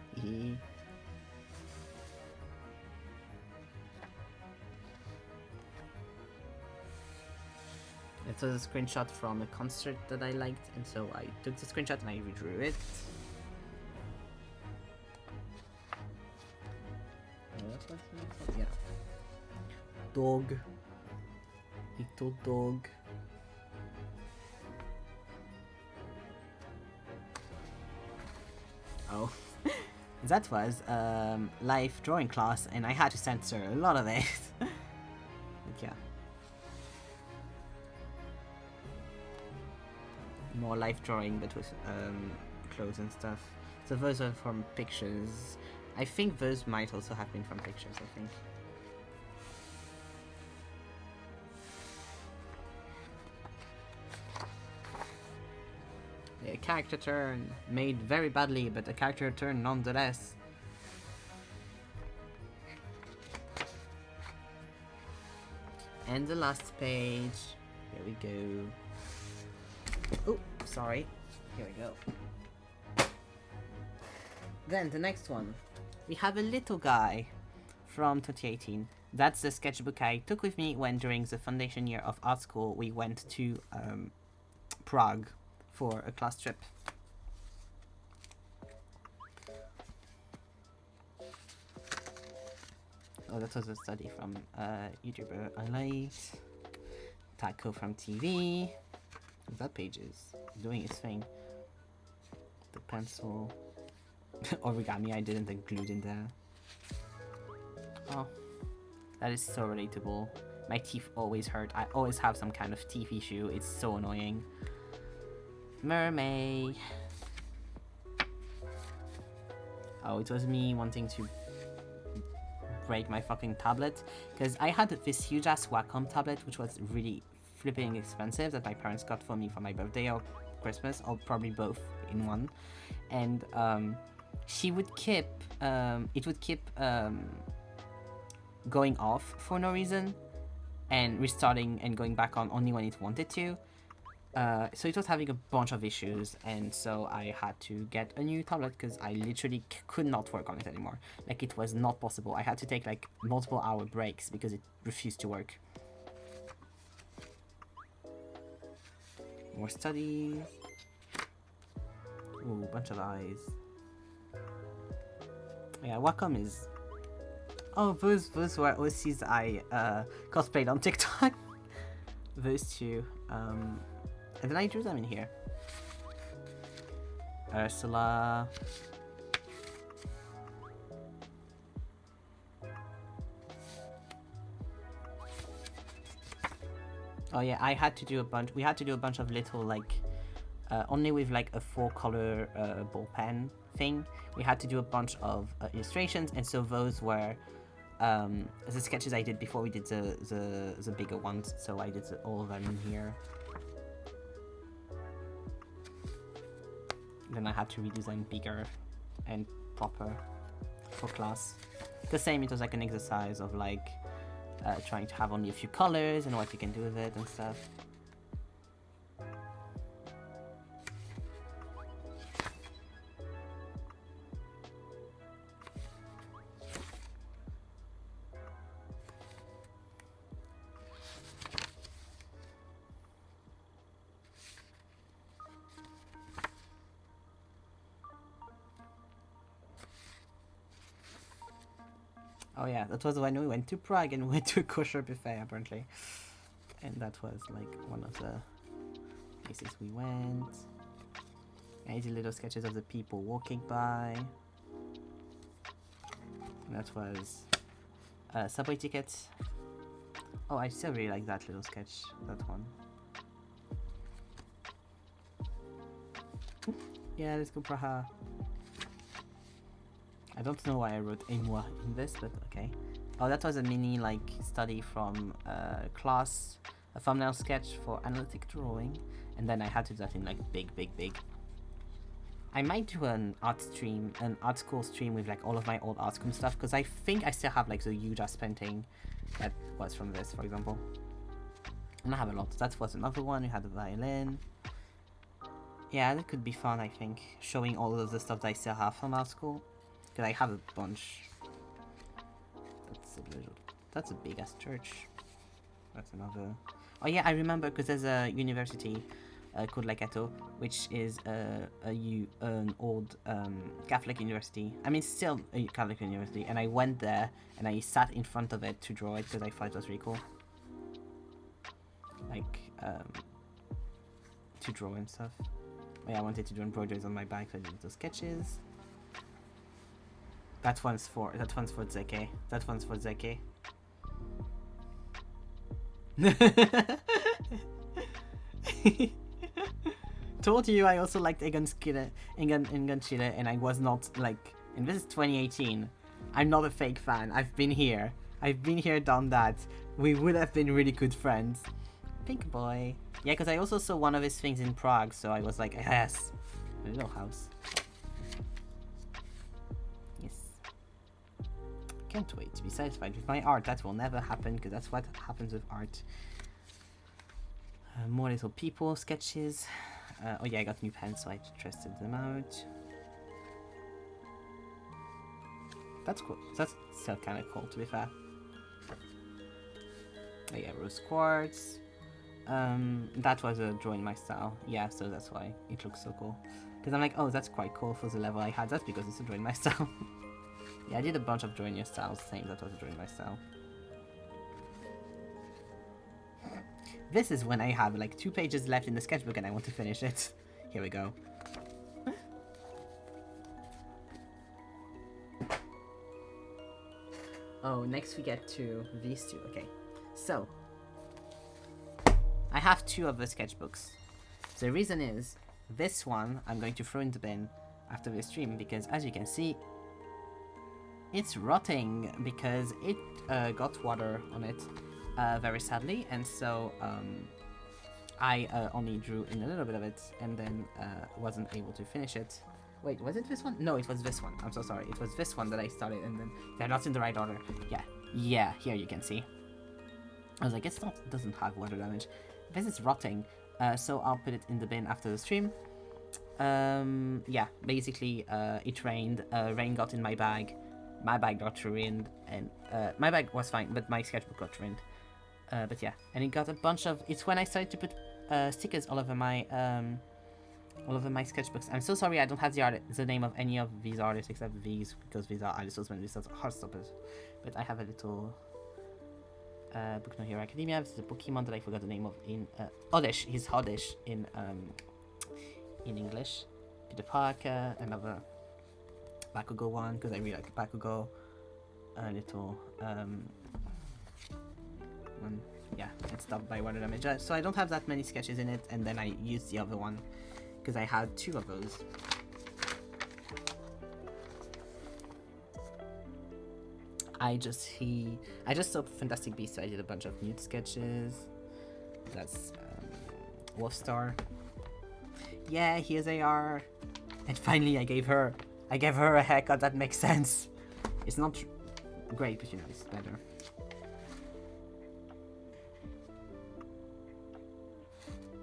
It was a screenshot from a concert that I liked, and so I took the screenshot and I redrew it. Yeah. Dog. Little dog. Oh. That was live drawing class and I had to censor a lot of it. But yeah. more life drawing, but with clothes and stuff. So those are from pictures. I think those might also have been from pictures, I think. A character turn, made very badly, but a character turn nonetheless. And the last page, here we go. Oh, sorry, here we go. Then the next one, we have a little guy from 2018. That's the sketchbook I took with me when during the foundation year of art school we went to Prague for a class trip. Oh, that was a study from YouTuber I liked. Taco from TV. That page is doing its thing. The pencil. Origami I didn't include in there. Oh, that is so relatable. My teeth always hurt. I always have some kind of teeth issue. It's so annoying. Mermaid. Oh, it was me wanting to break my fucking tablet, because I had this huge ass Wacom tablet which was really flipping expensive that my parents got for me for my birthday or Christmas, or probably both in one, and she would keep it would keep going off for no reason and restarting and going back on only when it wanted to. So it was having a bunch of issues, and so I had to get a new tablet because I literally could not work on it anymore. Like, it was not possible. I had to take like multiple hour breaks because it refused to work. More studies. Ooh, bunch of eyes. Yeah, Wacom is... Oh, those were OCs I cosplayed on TikTok. Those two. And then I drew them in here. Ursula. Oh yeah, I had to do a bunch. We had to do a bunch of little like, only with like a 4-color ball pen thing. We had to do a bunch of illustrations, and so those were the sketches I did before we did the bigger ones. So I did all of them in here. Then I had to redo them bigger and proper for class. The same, it was like an exercise of like trying to have only a few colors and what you can do with it and stuff. Oh yeah, that was when we went to Prague and we went to a kosher buffet apparently. And that was like one of the places we went. I did little sketches of the people walking by. And that was subway tickets. Oh, I still really like that little sketch, that one. Yeah, let's go Praha. I don't know why I wrote Emoi in this, but okay. Oh, that was a mini like study from class, a thumbnail sketch for analytic drawing, and then I had to do that in like big. I might do an art school stream with like all of my old art school stuff, because I think I still have like the huge ass painting that was from this, for example. And I have a lot. That was another one. We had a violin. Yeah, that could be fun, I think, showing all of the stuff that I still have from art school. Because I have a bunch. That's a big ass church. That's another. Oh yeah, I remember, because there's a university called Lakato, which is an old Catholic university. I mean, still a Catholic university, and I went there and I sat in front of it to draw it because I thought it was really cool. Like to draw and stuff. Oh, yeah, I wanted to do embroideries on my back, so I did those sketches. That one's for Zeke. That one's for Zeke. told you I also liked Egon Schiele, and I was not like. And this is 2018. I'm not a fake fan. I've been here, done that. We would have been really good friends. Pink boy. Yeah, because I also saw one of his things in Prague, so I was like, yes, a little house. Yes. Can't wait to be satisfied with my art. That will never happen, because that's what happens with art. More little people sketches. Oh yeah, I got new pens, so I tested them out. That's cool. That's still kind of cool, to be fair. Oh yeah, rose quartz. That was a drawing my style. Yeah, so that's why it looks so cool. Because I'm like, oh, that's quite cool for the level I had. That's because it's a drawing my style. Yeah, I did a bunch of drawing your styles, same that was a drawing my style. This is when I have like 2 pages left in the sketchbook and I want to finish it. Here we go. Oh, next we get to these 2. Okay, so I have 2 of the sketchbooks. The reason is, this one I'm going to throw in the bin after the stream because, as you can see, it's rotting because it got water on it very sadly, and so I only drew in a little bit of it and then wasn't able to finish it. Wait, was it this one? No, it was this one. I'm so sorry. It was this one that I started and then they're not in the right order. Yeah, here you can see. I was like, it doesn't have water damage. This is rotting, so I'll put it in the bin after the stream. Yeah, basically, it rained. Rain got in my bag. My bag got ruined, and my bag was fine, but my sketchbook got ruined. But yeah, and it got a bunch of. It's when I started to put stickers all over my sketchbooks. I'm so sorry I don't have the name of any of these artists except these, because these are artists and these are Heartstoppers. But I have a little Book No Hero Academia. This is a Pokemon that I forgot the name of in Oddish. He's Oddish in English. Peter Parker, another Bakugo one, because I really like Bakugo. A little one. Yeah, it's stopped by water damage. So I don't have that many sketches in it, and then I used the other one because I had 2 of those. I just saw Fantastic Beasts, so I did a bunch of nude sketches. That's Wolfstar. Yeah, here's AR. And finally I gave her a haircut that makes sense. It's not great, but you know, it's better.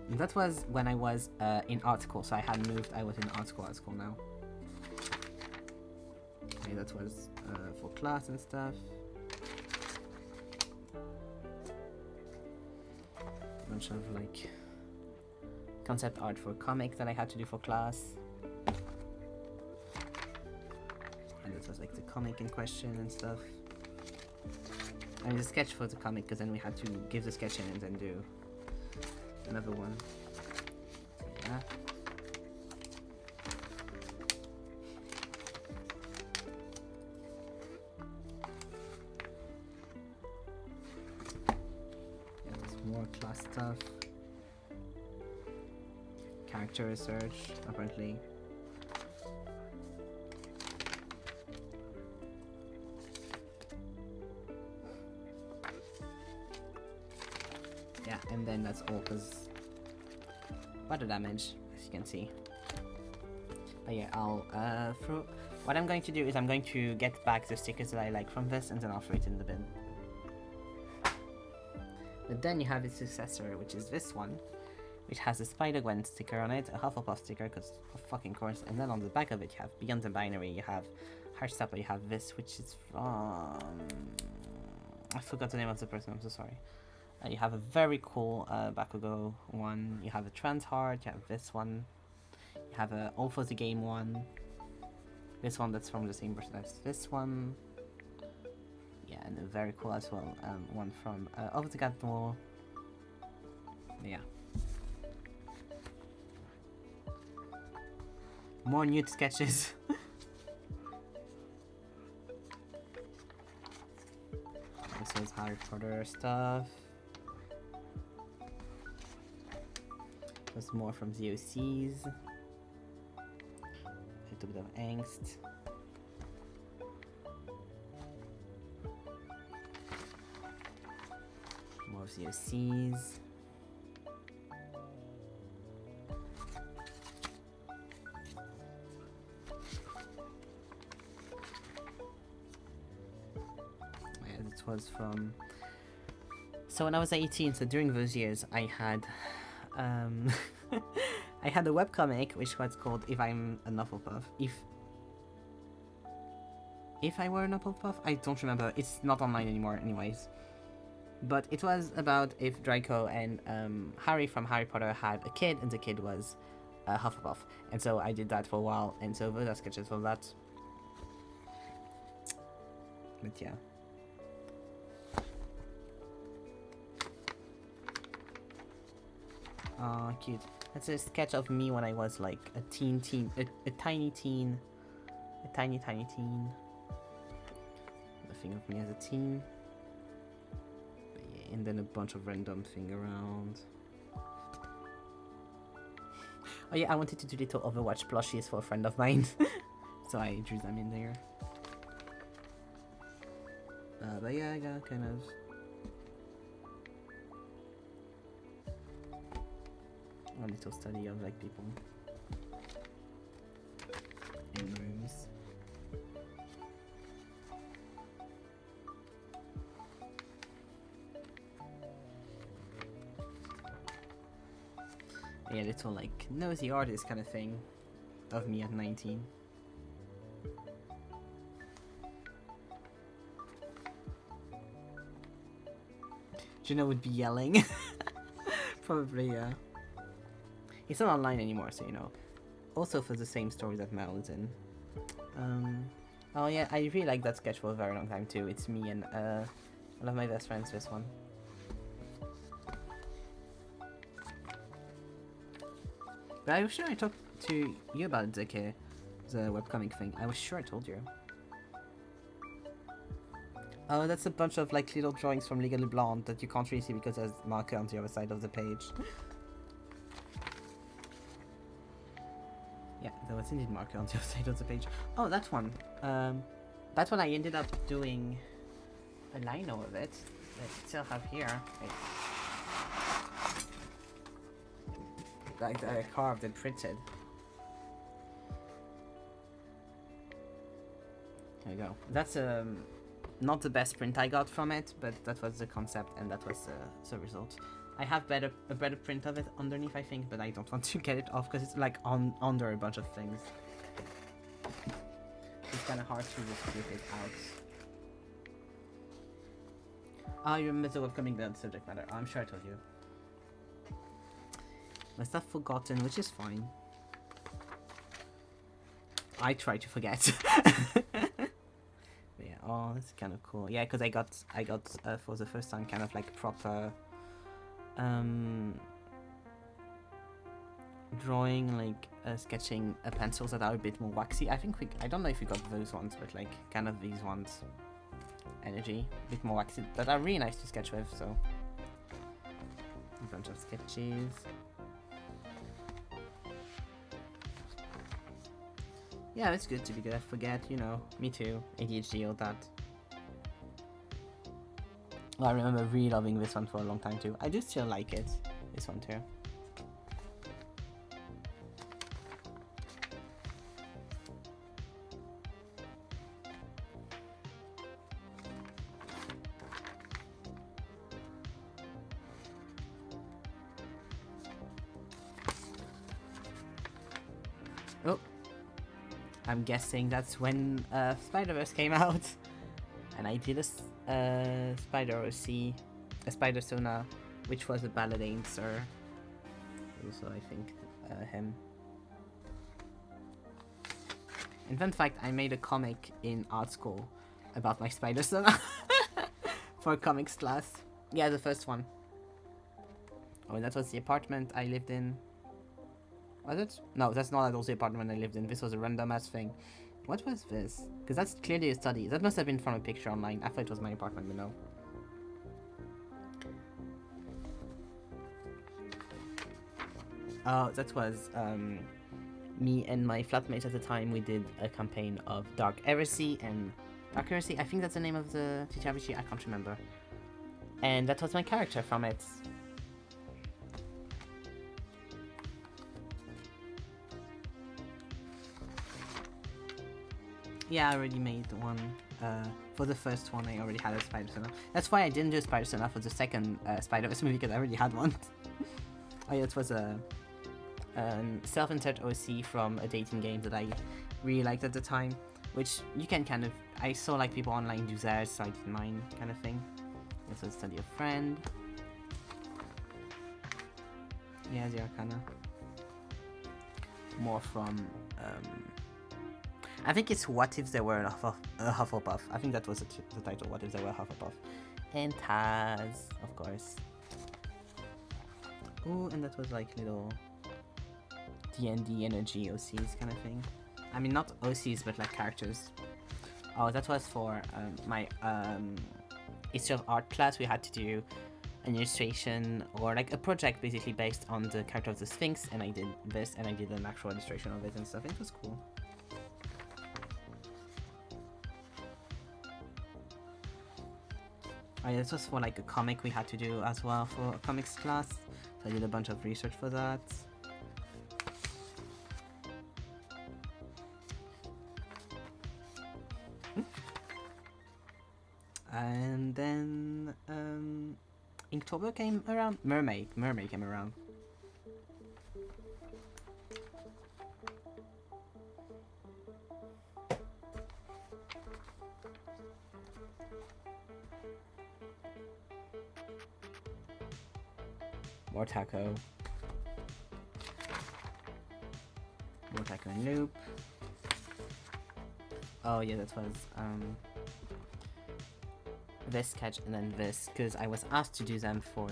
And that was when I was in art school, so I had moved. I was in art school now. Okay, that was for class and stuff. A bunch of like concept art for comic that I had to do for class. And this was like the comic in question and stuff. I mean, the sketch for the comic, because then we had to give the sketch in and then do another one. Yeah. Yeah, there's more class stuff. Character research, apparently. Yeah, and then that's all because water damage, as you can see. But yeah, I'll throw. What I'm going to do is I'm going to get back the stickers that I like from this, and then I'll throw it in the bin. But then you have its successor, which is this one, which has a Spider-Gwen sticker on it, a Hufflepuff sticker, because of fucking course, and then on the back of it you have Beyond the Binary, you have Heartstopper, you have this, which is from... I forgot the name of the person, I'm so sorry. You have a very cool Bakugo one, you have a Trans Heart, you have this one, you have a All for the Game one, this one that's from the same person as this one, yeah, and a very cool as well, one from Over the God War, yeah. More nude sketches. This is Harry Potter stuff. was more from the OCs. A little bit of angst. More of the OCs. It was from... So when I was 18, so during those years, I had I had a webcomic which was called If I'm a Hufflepuff. If I were an Hufflepuff? I don't remember. It's not online anymore anyways. But it was about if Draco and Harry from Harry Potter had a kid, and the kid was Hufflepuff. And so I did that for a while, and so those are sketches for that. But yeah. Aw, cute. That's a sketch of me when I was like a tiny teen. A tiny teen. The thing of me as a teen. But yeah, and then a bunch of random thing around. Oh yeah, I wanted to do little Overwatch plushies for a friend of mine. So I drew them in there. But yeah, I got kind of... a little study of like people in rooms. Yeah, little like nosy artist kind of thing of me at 19. Gina would be yelling. Probably, yeah. It's not online anymore, so you know. Also for the same story that Mel is in. Oh yeah, I really like that sketch for a very long time too. It's me and one of my best friends, this one. But I was sure I talked to you about the webcomic thing. I was sure I told you. Oh, that's a bunch of like little drawings from Legally Blonde that you can't really see because there's marker on the other side of the page. Yeah, there was indeed marker on the other side of the page. Oh, that one. That one I ended up doing a lino of it. I still have here. Wait. Like I carved and printed. There we go. That's not the best print I got from it, but that was the concept and that was the result. I have a better print of it underneath, I think, but I don't want to get it off because it's like under a bunch of things. It's kind of hard to just flip it out. Ah, you remember the webcomic about the subject matter. I'm sure I told you. Must have forgotten, which is fine. I try to forget. But yeah, oh, that's kind of cool. Yeah, because I got for the first time kind of like proper drawing, like sketching pencils that are a bit more waxy. I don't know if we got those ones, but like kind of these ones, energy, a bit more waxy, that are really nice to sketch with. So a bunch of sketches. Yeah, it's good to be good at forget, you know, me too, ADHD, all that. Well, I remember really loving this one for a long time too. I do still like it, this one too. Oh, I'm guessing that's when Spider-Verse came out, and I did a Spider OC, a Spider Sona, which was a Balladine Sir. Also, I think him. In fun fact, I made a comic in art school about my Spider Sona for a comics class. Yeah, the first one. Oh, that was the apartment I lived in. Was it? No, that's not at all the apartment I lived in. This was a random ass thing. What was this? Because that's clearly a study. That must have been from a picture online. I thought it was my apartment, but no. Oh, that was me and my flatmate at the time. We did a campaign of Dark Heresy and Dark Heresy. I think that's the name of the TTRPG. I can't remember. And that was my character from it. Yeah, I already made one. For the first one, I already had a Spider Persona. That's why I didn't do Spider Persona for the second Spider-Verse movie, because I already had one. Oh yeah, it was a self-insert OC from a dating game that I really liked at the time, which you can kind of... I saw like people online do theirs, so I did mine, kind of thing. This was Study a Friend. Yeah, the Arcana. More from... I think it's What If There Were a Hufflepuff. I think that was the title, What If There Were a Hufflepuff. And Taz, of course. Ooh, and that was like little D&D energy OCs kind of thing. I mean, not OCs, but like characters. Oh, that was for my history of art class. We had to do an illustration or like a project basically based on the character of the Sphinx, and I did this, and I did an actual illustration of it and stuff. It was cool. Oh yeah, this was for like a comic we had to do as well for a comics class. So I did a bunch of research for that. And then Inktober came around. Mermaid came around. More taco. More taco and loop. Oh yeah, that was this sketch and then this, because I was asked to do them for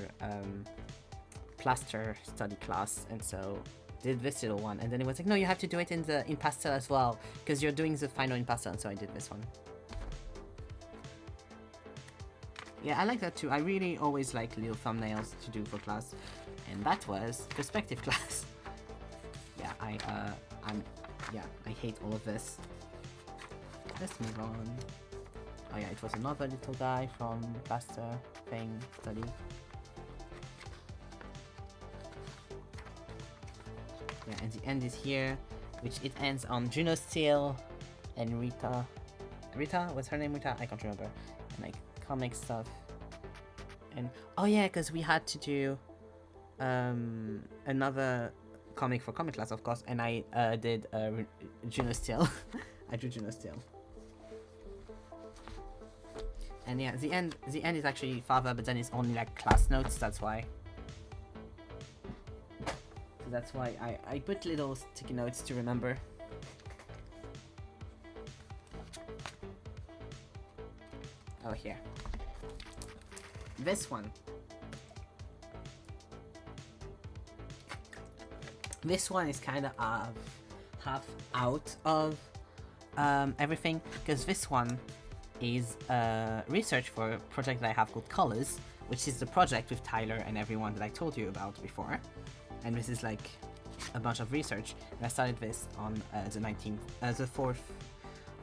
plaster study class, and so did this little one, and then it was like, no, you have to do it in pastel as well, because you're doing the final in pastel, and so I did this one. Yeah, I like that too. I really always like little thumbnails to do for class, and that was perspective class. Yeah, I hate all of this. Let's move on. Oh yeah, it was another little guy from plaster thing study. Yeah, and the end is here, which it ends on Juno Steele and Rita. Rita? What's her name? Rita? I can't remember. And like comic stuff. And oh yeah, because we had to do another comic for comic class, of course, and I did Juno Steele. I drew Juno Steele. And yeah, the end is actually farther, but then it's only like class notes, that's why. So that's why I put little sticky notes to remember. Oh, here. This one. This one is kind of half out of everything, because this one is research for a project that I have called Colors, which is the project with Tyler and everyone that I told you about before. And this is like a bunch of research. And I started this on the 4th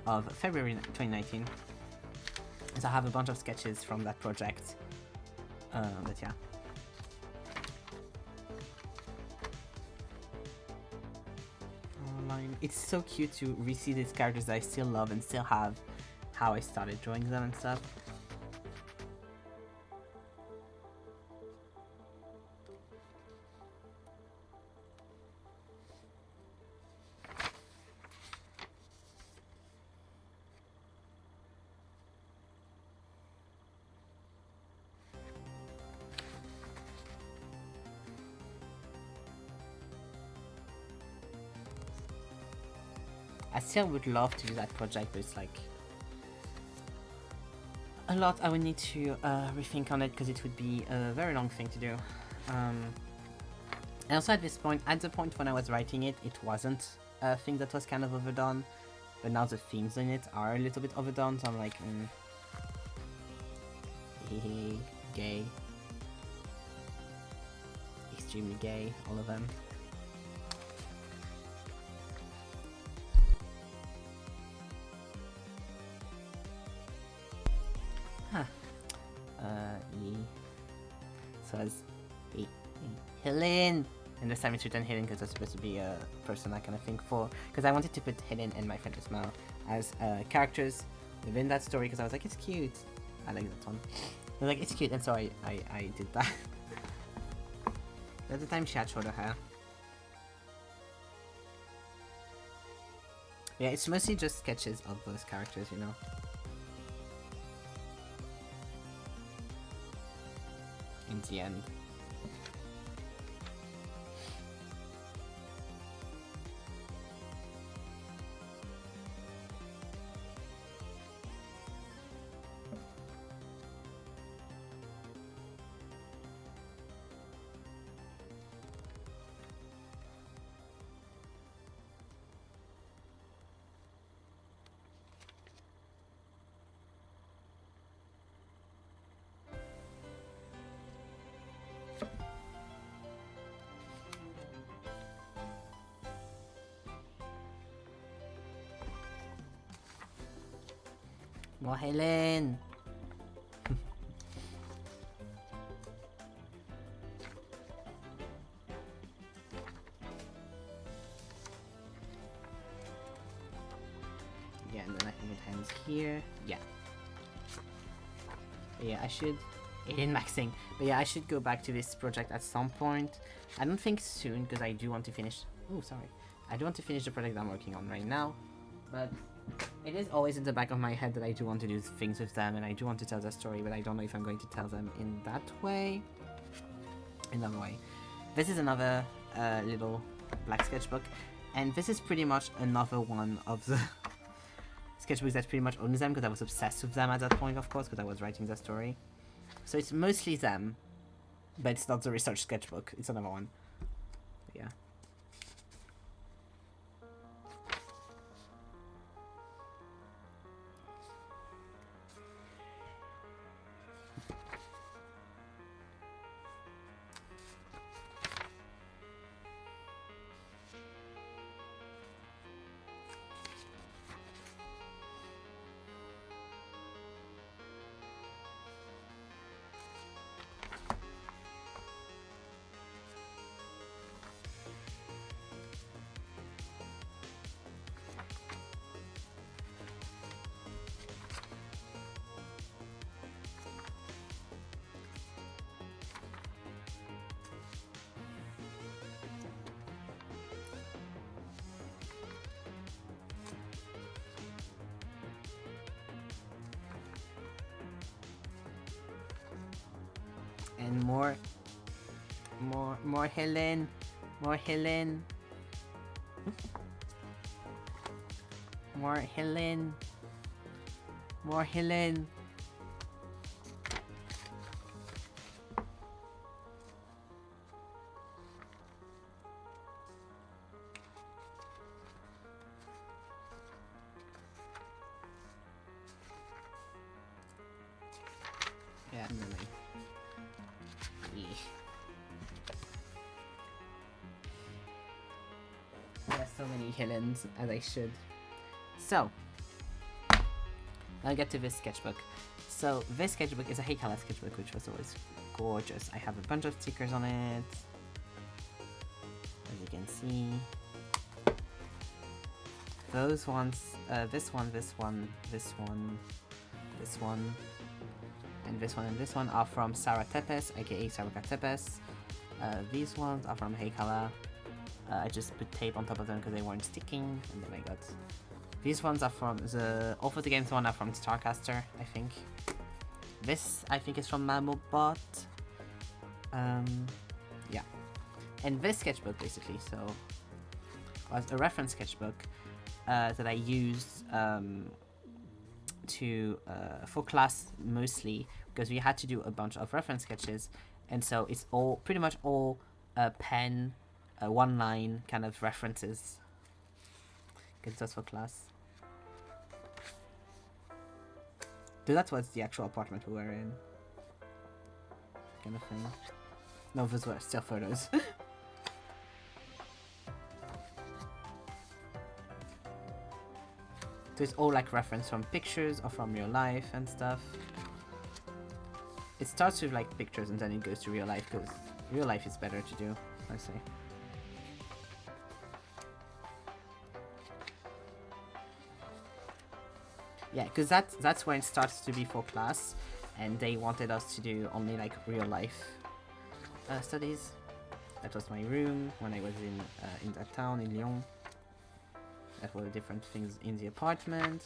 of February 2019. And so I have a bunch of sketches from that project. But yeah. It's so cute to re-see these characters that I still love and still have how I started drawing them and stuff. I still would love to do that project, but it's like a lot. I would need to rethink on it, because it would be a very long thing to do. And also at this point, at the point when I was writing it, it wasn't a thing that was kind of overdone, but now the themes in it are a little bit overdone, so I'm like, gay. Extremely gay, all of them. Huh. E. So as Helen. And this time it's written Helen because it's supposed to be a person I kind of think for. Because I wanted to put Helen and my friend Ismail as characters within that story because I was like, it's cute. I like that one. I was like, it's cute, and so I did that. At the time she had shorter hair. Yeah, it's mostly just sketches of those characters, you know. In the end. More Helen! Yeah, and then I think it ends here. Yeah. But yeah, I should... Alien maxing. But yeah, I should go back to this project at some point. I don't think soon, because I do want to finish... Oh, sorry. I do want to finish the project I'm working on right now. But it is always in the back of my head that I do want to do things with them, and I do want to tell the story, but I don't know if I'm going to tell them in that way. Another way. This is another little black sketchbook, and this is pretty much another one of the sketchbooks that pretty much owns them, because I was obsessed with them at that point, of course, because I was writing the story. So it's mostly them, but it's not the research sketchbook, it's another one. But yeah. And more Helen, more Helen, more Helen, more Helen. Yeah, and then there's so many Helens, as I should. So, I'll get to this sketchbook. So, this sketchbook is a Hey Color sketchbook, which was always gorgeous. I have a bunch of stickers on it, as you can see. Those ones, this one, this one, this one, this one, and this one and this one are from Sarah Tepes, aka Sarah Tepes. These ones are from Hey Color. I just put tape on top of them because they weren't sticking, and then I got... These ones are from the... All of the games one are from Starcaster, I think. This, I think, is from Mamobot. Yeah. And this sketchbook, basically, so... was a reference sketchbook that I used for class, mostly, because we had to do a bunch of reference sketches, and so it's all, pretty much all pen... one-line kind of references. Because that's for class. So that was the actual apartment we were in. Kind of thing. No, those were still photos. So it's all like reference from pictures or from your life and stuff. it starts with like pictures and then it goes to real life, because real life is better to do, I say. Yeah, because that's when it starts to be for class, and they wanted us to do only like real life studies. That was my room when I was in that town in Lyon. That were different things in the apartment.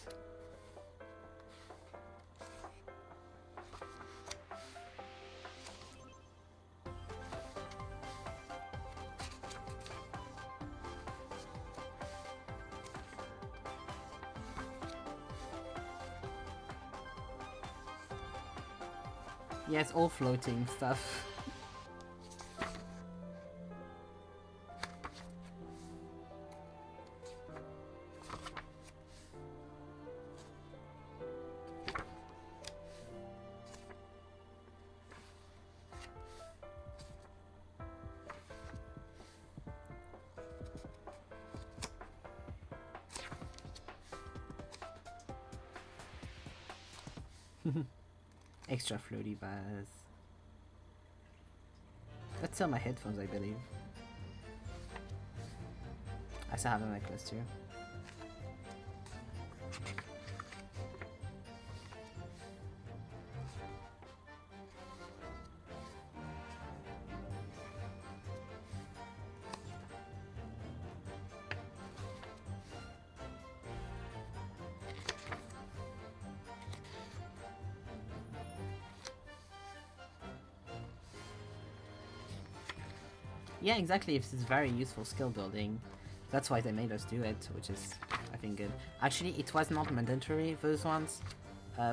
Yeah, it's all floating stuff. Extra floaty bars. That's still my headphones, I believe. I still have a necklace too. Yeah, exactly. This is very useful skill building. That's why they made us do it, which is, I think, good. Actually, it was not mandatory, those ones.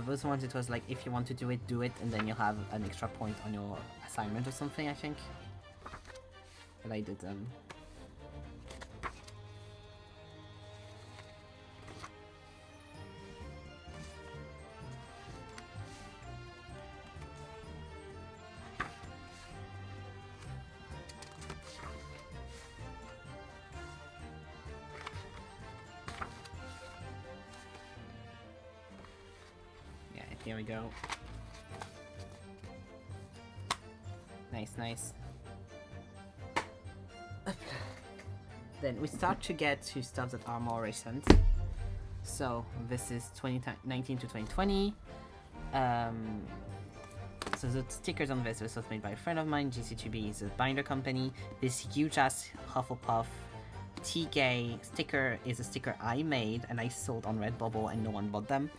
Those ones, it was like, if you want to do it, and then you'll have an extra point on your assignment or something, I think. But I did them. Here we go. Nice, nice. Then we start to get to stuff that are more recent. So this is 2019 to 2020. So the stickers on this was made by a friend of mine. GC2B is a binder company. This huge ass Hufflepuff T-Gay sticker is a sticker I made and I sold on Redbubble and no one bought them.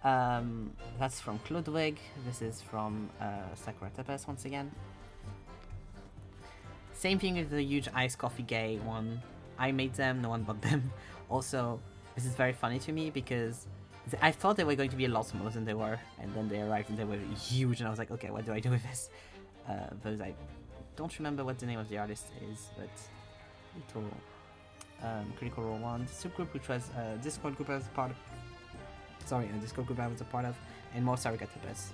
That's from Clodwig. This is from Sakura Tepes once again. Same thing with the huge iced coffee gay one. I made them, no one bought them. Also, this is very funny to me because I thought they were going to be a lot smaller than they were, and then they arrived and they were huge, and I was like, okay, what do I do with this? Those I don't remember what the name of the artist is, but little Critical Role 1 subgroup, which was a Discord group I was part of. Sorry, a Discord group I was a part of, and more Sakura Tepes.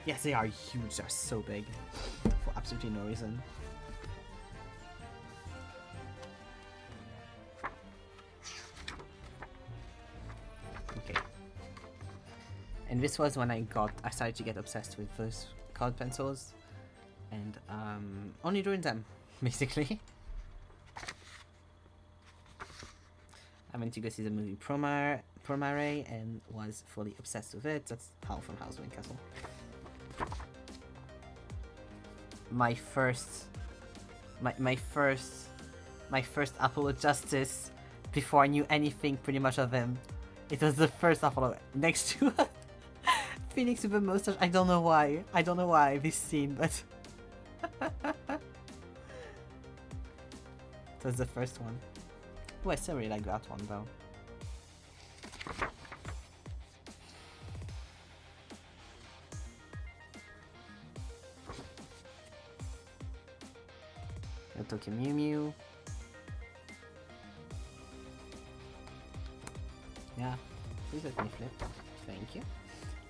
Yes, they are huge, they're so big, for absolutely no reason. Okay. And this was when I started to get obsessed with those colored pencils, and only doing them, basically. I went to go see the movie Promare and was fully obsessed with it. That's Hal from House Wayne Castle. My first Apollo Justice before I knew anything pretty much of him. It was the first Apollo next to Phoenix with a mustache. I don't know why this scene, but it was the first one. Oh, I still really like that one though. Tokyo Mew Mew. Yeah, please let me flip. Thank you.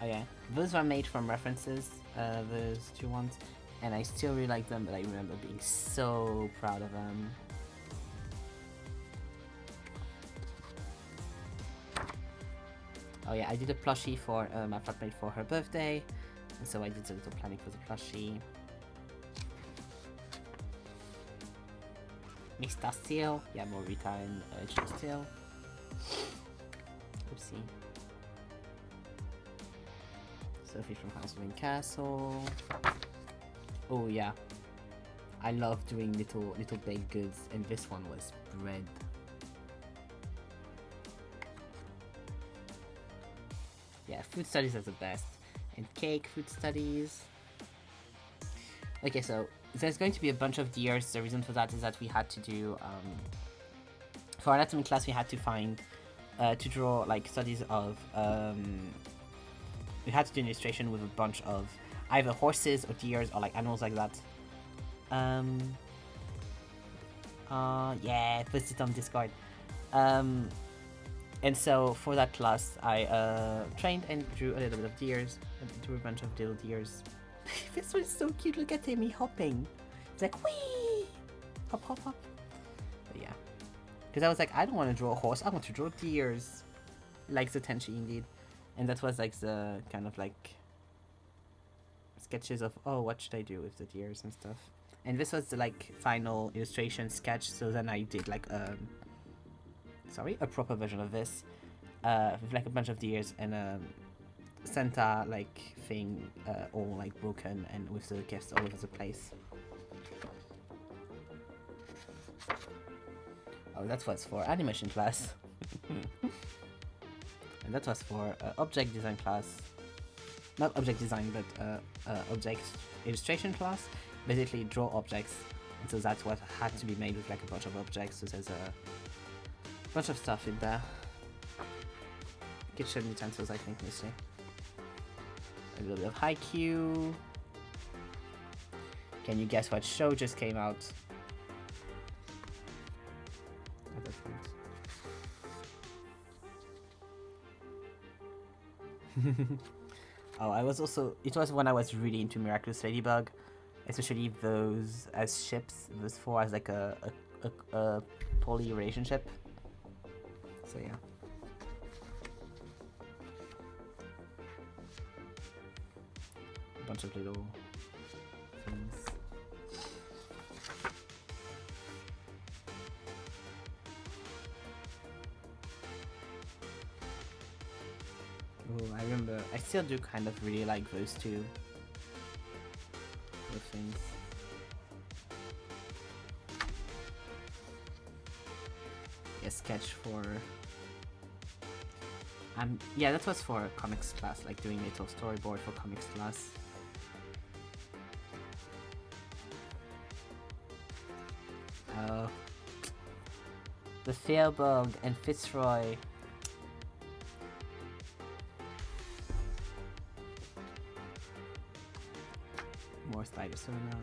Oh yeah, those were made from references, those two ones, and I still really like them, but I remember being so proud of them. Oh yeah, I did a plushie for my flatmate for her birthday. And so I did a little planning for the plushie. Mr. Steel, yeah, more Rita and Jill Steel. Oopsie. Sophie from House of Castle. Oh yeah, I love doing little baked goods, and this one was bread. Yeah, food studies are the best, and cake food studies. Okay, so there's going to be a bunch of deers. The reason for that is that we had to do for anatomy class we had to find to draw like studies of we had to do an illustration with a bunch of either horses or deers or like animals like that. Yeah, post it on Discord. And so for that class I trained and drew a little bit of deers, drew a bunch of little deers. This one is so cute, look at him, he hopping. It's like whee, hop hop hop. But yeah, because I was like, I don't want to draw a horse, I want to draw deers. Like the Tenchi indeed. And that was like the kind of like sketches of, oh, what should I do with the deers and stuff. And this was the like final illustration sketch, so then I did like a proper version of this with like a bunch of deers and Santa like thing all like broken and with the gifts all over the place. Oh, that was for animation class. And that was for object design class. Not object design, but object illustration class. Basically draw objects. And so that's what had to be made with like a bunch of objects. So there's a bunch of stuff in there. Kitchen utensils, I think, mostly. A little bit of Haikyuu. Can you guess what show just came out? Oh, I was also, it was when I was really into Miraculous Ladybug, especially those as ships, those four as like a poly relationship. So yeah. A bunch of little things. Oh, I remember, I still do kind of really like those two things. Yeah, sketch for yeah, that was for comics class, like doing a little storyboard for comics class. Oh, the Failbug and Fitzroy. More Spider now.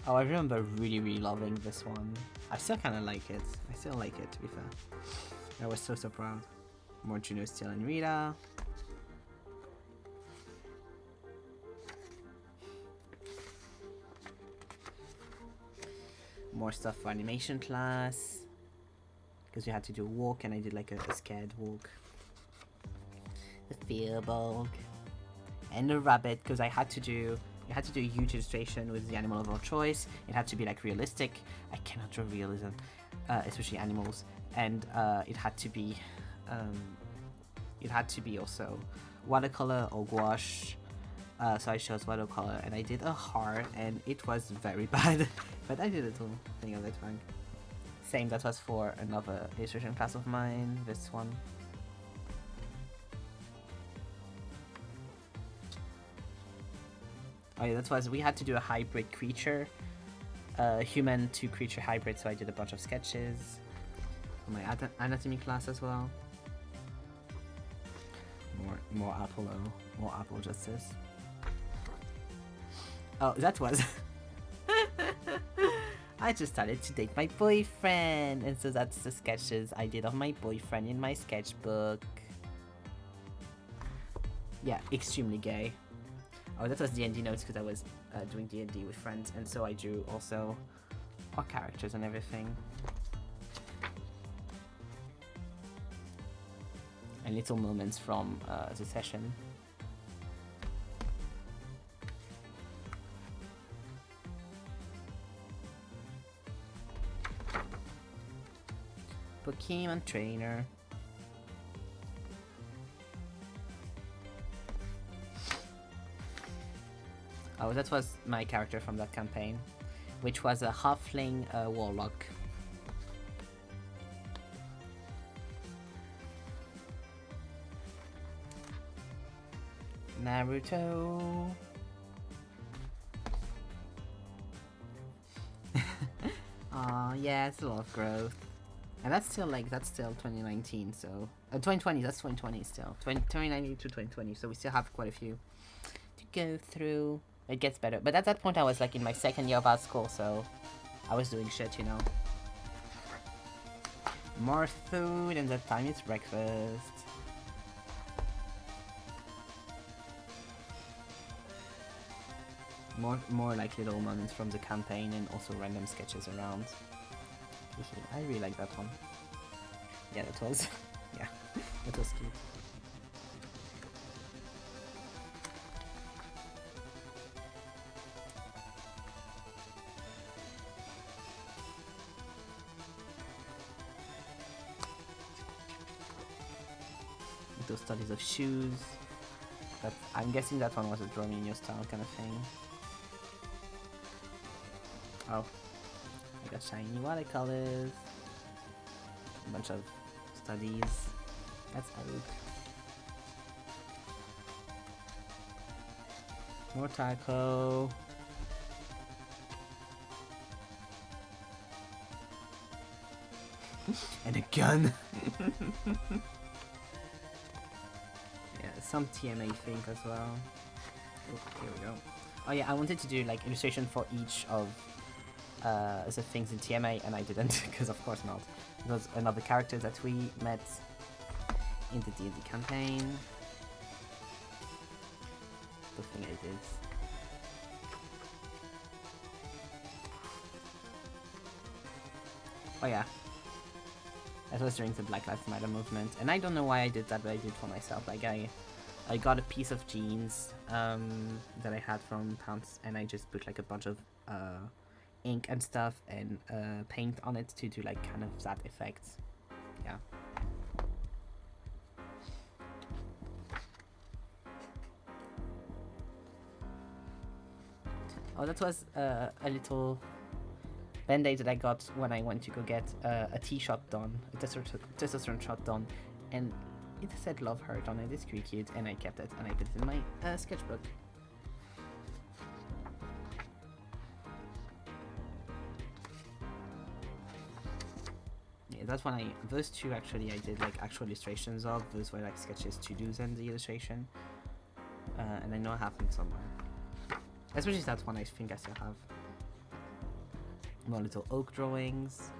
Oh, I remember really loving this one. I still kind of like it. I still like it, to be fair. I was so proud. More Juno, Steel, and Rita. More stuff for animation class. Because we had to do a walk, and I did like a scared walk. The Fearbulk. And a rabbit, because I had to do a huge illustration with the animal of our choice. It had to be like realistic. I cannot draw realism, especially animals, and it had to be also watercolor or gouache. So I chose watercolor, and I did a heart, and it was very bad, but I did a little thing of it fine. Same, that was for another illustration class of mine. This one. Oh yeah, that was, we had to do a hybrid creature, human to creature hybrid, so I did a bunch of sketches for my anatomy class as well. More Apple Justice. Oh, that was I just started to date my boyfriend, and so that's the sketches I did of my boyfriend in my sketchbook. Yeah, extremely gay. Oh, that was D&D notes because I was doing D&D with friends, and so I drew also our characters and everything. And little moments from the session. Pokemon trainer. Oh, that was my character from that campaign, which was a halfling warlock. Naruto. Aw, yeah, it's a lot of growth. And that's still 2019, so 2020, that's 2020 still. 2019 to 2020, so we still have quite a few to go through. It gets better, but at that point I was like in my second year of art school, so I was doing shit, you know. More food, and that time it's breakfast. More like little moments from the campaign and also random sketches around. I really like that one. Yeah, that was, yeah, that was cute. Those studies of shoes. But I'm guessing that one was a Draw Me in Your Style kind of thing. Oh, I got shiny watercolors. A bunch of studies. That's out. More taco. And a gun. Yeah, some TMA thing as well. Oh, here we go. Oh yeah, I wanted to do like illustration for each of the things in TMA, and I didn't, because of course not. It was another character that we met in the D&D campaign. The thing I did. Oh yeah. That was during the Black Lives Matter movement, and I don't know why I did that, but I did for myself. Like I got a piece of jeans that I had from Pants, and I just put like a bunch of ink and stuff and paint on it to do like kind of that effect. Yeah. Oh, that was a little band-aid that I got when I went to go get a T-shot done, a testosterone shot done, and it said Love Heart on it. It's pretty cute, and I kept it and I put it in my sketchbook. Yeah, that's when those two actually I did like actual illustrations of. Those were like sketches to do and the illustration, and I know I have them somewhere. Especially that one, I think I still have. More little oak drawings.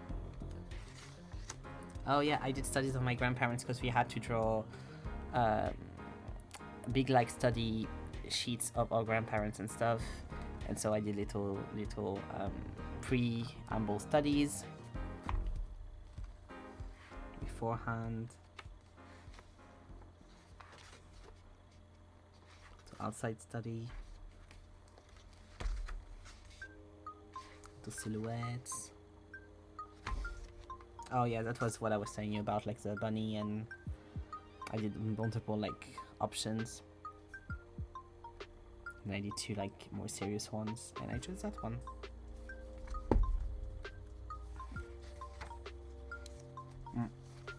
Oh yeah, I did studies of my grandparents because we had to draw big like study sheets of our grandparents and stuff, and so I did little preamble studies beforehand. So outside study. The silhouettes. Oh yeah, that was what I was telling you about, like the bunny, and I did multiple like options, and I did two like more serious ones, and I chose that one.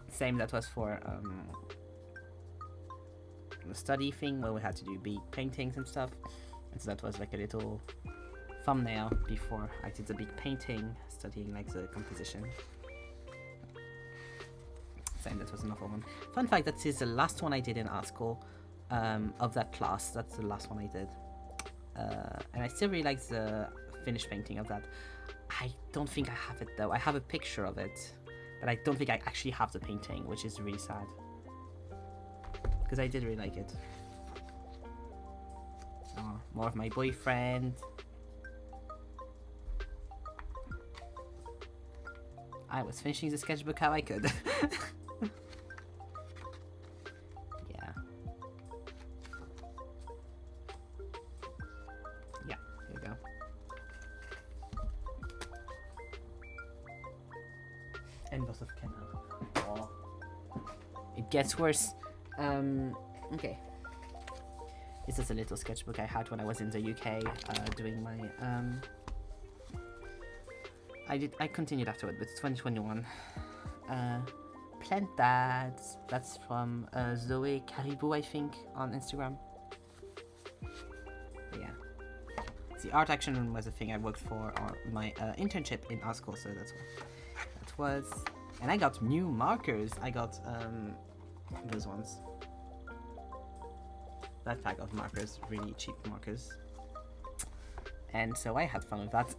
Same, that was for the study thing where we had to do big paintings and stuff, and so that was like a little thumbnail before I did the big painting, studying like the composition. Same, that was another one. Fun fact, that is the last one I did in art school of that class. That's the last one I did. And I still really like the finished painting of that. I don't think I have it though. I have a picture of it, but I don't think I actually have the painting, which is really sad. Because I did really like it. Oh, more of my boyfriend. I was finishing the sketchbook how I could. Yeah. Yeah, here we go. And lots of canal. it gets worse. Okay. This is a little sketchbook I had when I was in the UK doing my I continued afterward, but it's 2021. Plant Dads. That's from Zoe Caribou, I think, on Instagram. But yeah. The art action room was a thing I worked for on my internship in art school, so that's what that was. And I got new markers. I got those ones. That pack of markers, really cheap markers. And so I had fun with that.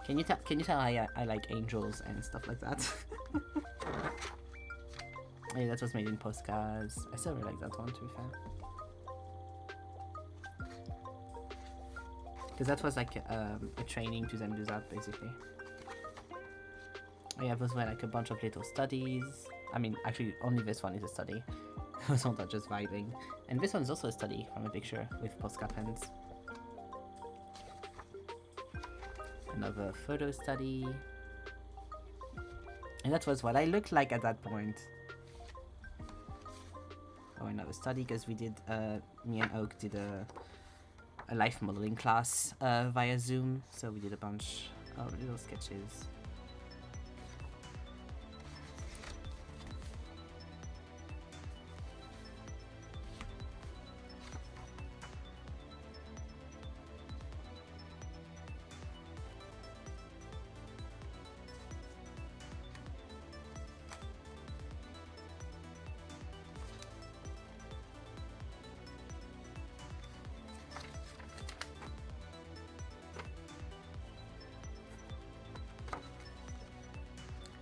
Can you tell I like angels and stuff like that? Yeah, that was made in postcards. I still really like that one, to be fair. Because that was like a training to then do that, basically. Oh yeah, those were like a bunch of little studies. I mean, actually, only this one is a study. Those ones are just vibing. And this one's also a study from a picture with postcard pens. Another photo study. And that was what I looked like at that point. Oh, another study, because we did, me and Oak did a life modeling class via Zoom, so we did a bunch of little sketches.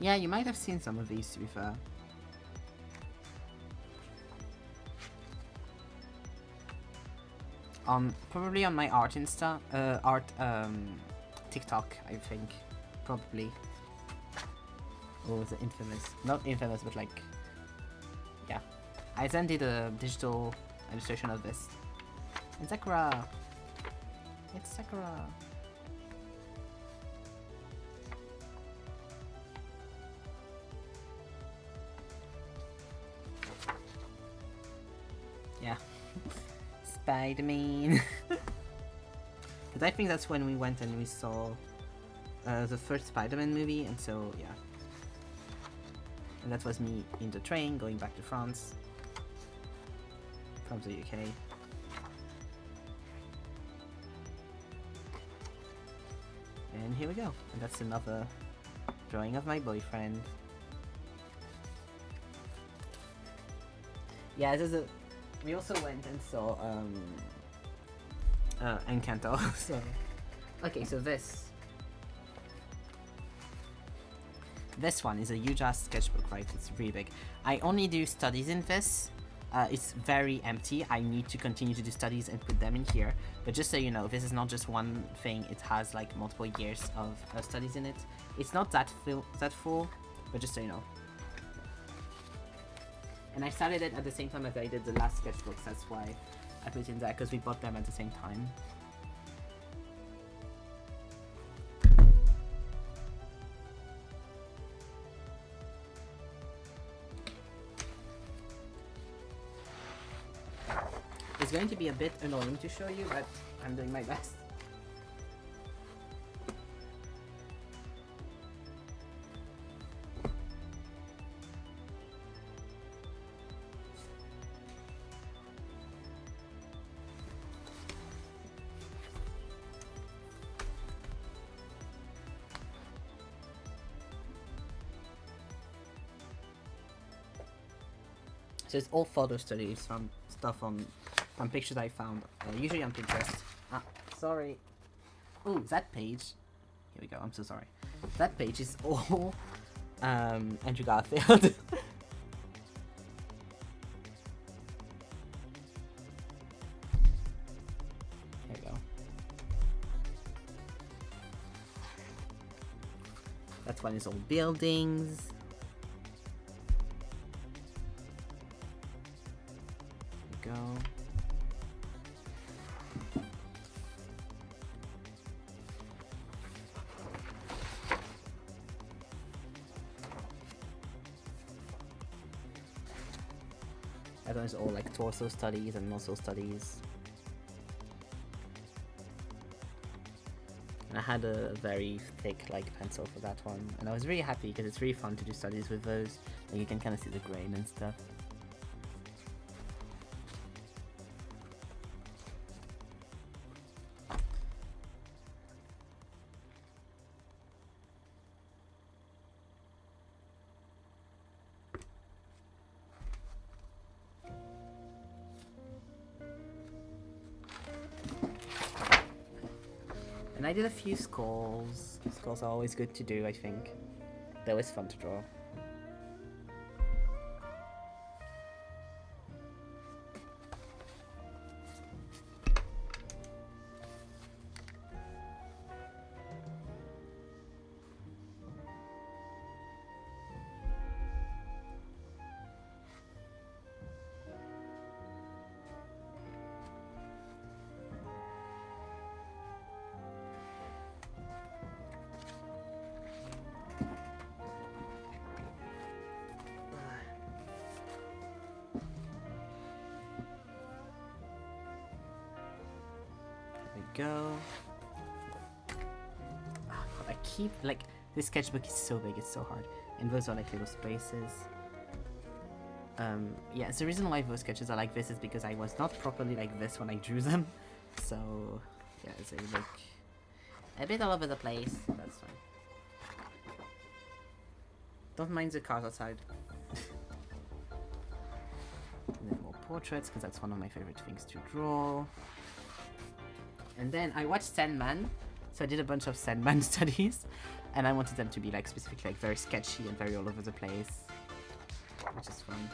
Yeah, you might have seen some of these, to be fair. Probably on my art Insta, TikTok, I think, probably. Oh, the infamous, not infamous, but like, yeah. I then did a digital illustration of this. It's Sakura! It's Sakura! Yeah. Spider-Man. Because I think that's when we went and we saw the first Spider-Man movie, and so, yeah. And that was me in the train going back to France from the UK. And here we go. And that's another drawing of my boyfriend. Yeah, there's a... We also went and saw Encanto. So okay, so this one is a huge ass sketchbook, right? It's really big. I only do studies in this. It's very empty. I need to continue to do studies and put them in here. But just so you know, this is not just one thing. It has like multiple years of studies in it. It's not that full, but just so you know. And I started it at the same time as I did the last sketchbooks, that's why I put it in there, because we bought them at the same time. It's going to be a bit annoying to show you, but I'm doing my best. So it's all photo studies from stuff from pictures I found, usually on Pinterest. Ah, sorry. Ooh, that page. Here we go. I'm so sorry. That page is all Andrew Garfield. There we go. That one is all buildings. Go. That one is all like torso studies and muscle studies. And I had a very thick like pencil for that one, and I was really happy because it's really fun to do studies with those. Like you can kind of see the grain and stuff. And I did a few skulls. Skulls are always good to do, I think. They're always fun to draw. Go. Oh, God, I keep like this sketchbook is so big, it's so hard, and those are like little spaces. Yeah, so the reason why those sketches are like this is because I was not properly like this when I drew them, so yeah, so they look a bit all over the place. That's fine. Don't mind the cars outside. And then more portraits, because that's one of my favorite things to draw. And then I watched Sandman, so I did a bunch of Sandman studies, and I wanted them to be like specifically like very sketchy and very all over the place, which is fun.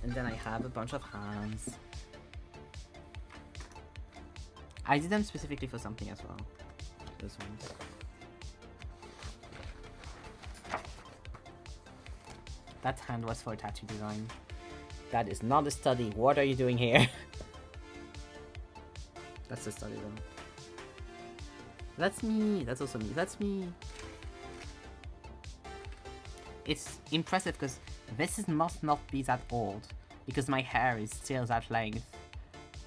And then I have a bunch of hands. I did them specifically for something as well. Those ones. That hand was for a tattoo design. That is not a study. What are you doing here? That's a study though. That's me. That's also me. That's me. It's impressive because this must not be that old because my hair is still that length.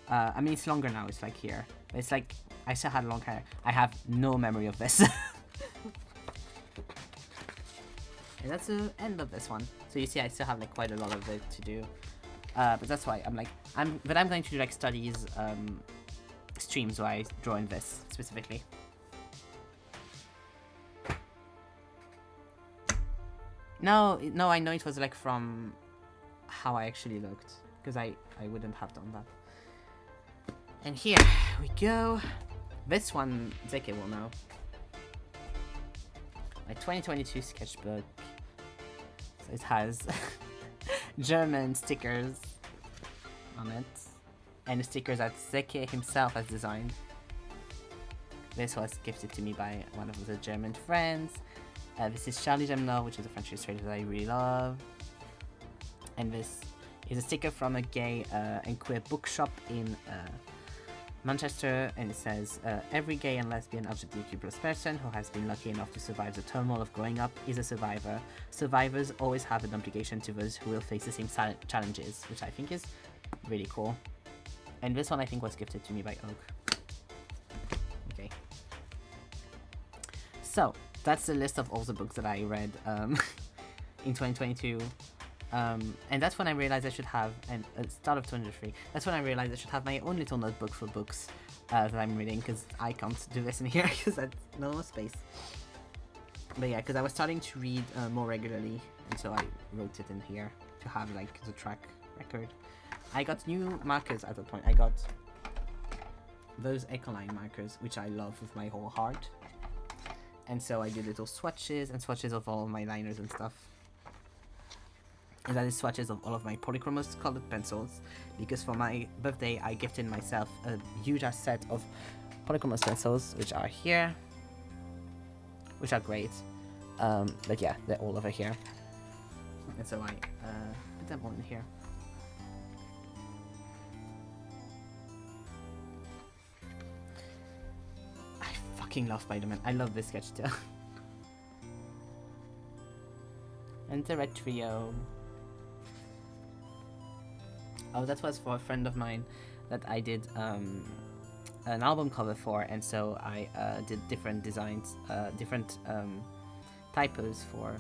I mean, it's longer now. It's like here. But it's like I still had long hair. I have no memory of this. And that's the end of this one. So you see I still have like quite a lot of it to do. But that's why I'm going to do like studies streams where I draw in this specifically. No, I know it was like from how I actually looked, because I wouldn't have done that. And here we go. This one Zeke will know. My 2022 sketchbook. So it has German stickers on it, and stickers that Zeke himself has designed. This was gifted to me by one of the German friends. This is Charlie Gemno, which is a French illustrator that I really love. And this is a sticker from a gay and queer bookshop in Manchester, and it says, every gay and lesbian LGBTQ+ person who has been lucky enough to survive the turmoil of growing up is a survivor. Survivors always have an obligation to those who will face the same challenges, which I think is really cool. And this one I think was gifted to me by Oak. Okay. So, that's the list of all the books that I read in 2022. And that's when I realized I should have, and at the start of 2023, that's when I realized I should have my own little notebook for books that I'm reading, because I can't do this in here because that's no space. But yeah, because I was starting to read more regularly, and so I wrote it in here to have like the track record. I got new markers at that point. I got those Ecoline markers, which I love with my whole heart. And so I did little swatches and swatches of all of my liners and stuff. And that is swatches of all of my polychromos colored pencils, because for my birthday I gifted myself a huge ass set of polychromos pencils, which are here, which are great. But yeah, they're all over here. And so I put them all in here. fucking love Spider-Man. I love this sketch too. And the red trio. Oh, that was for a friend of mine that I did an album cover for, and so I did different designs, different typos for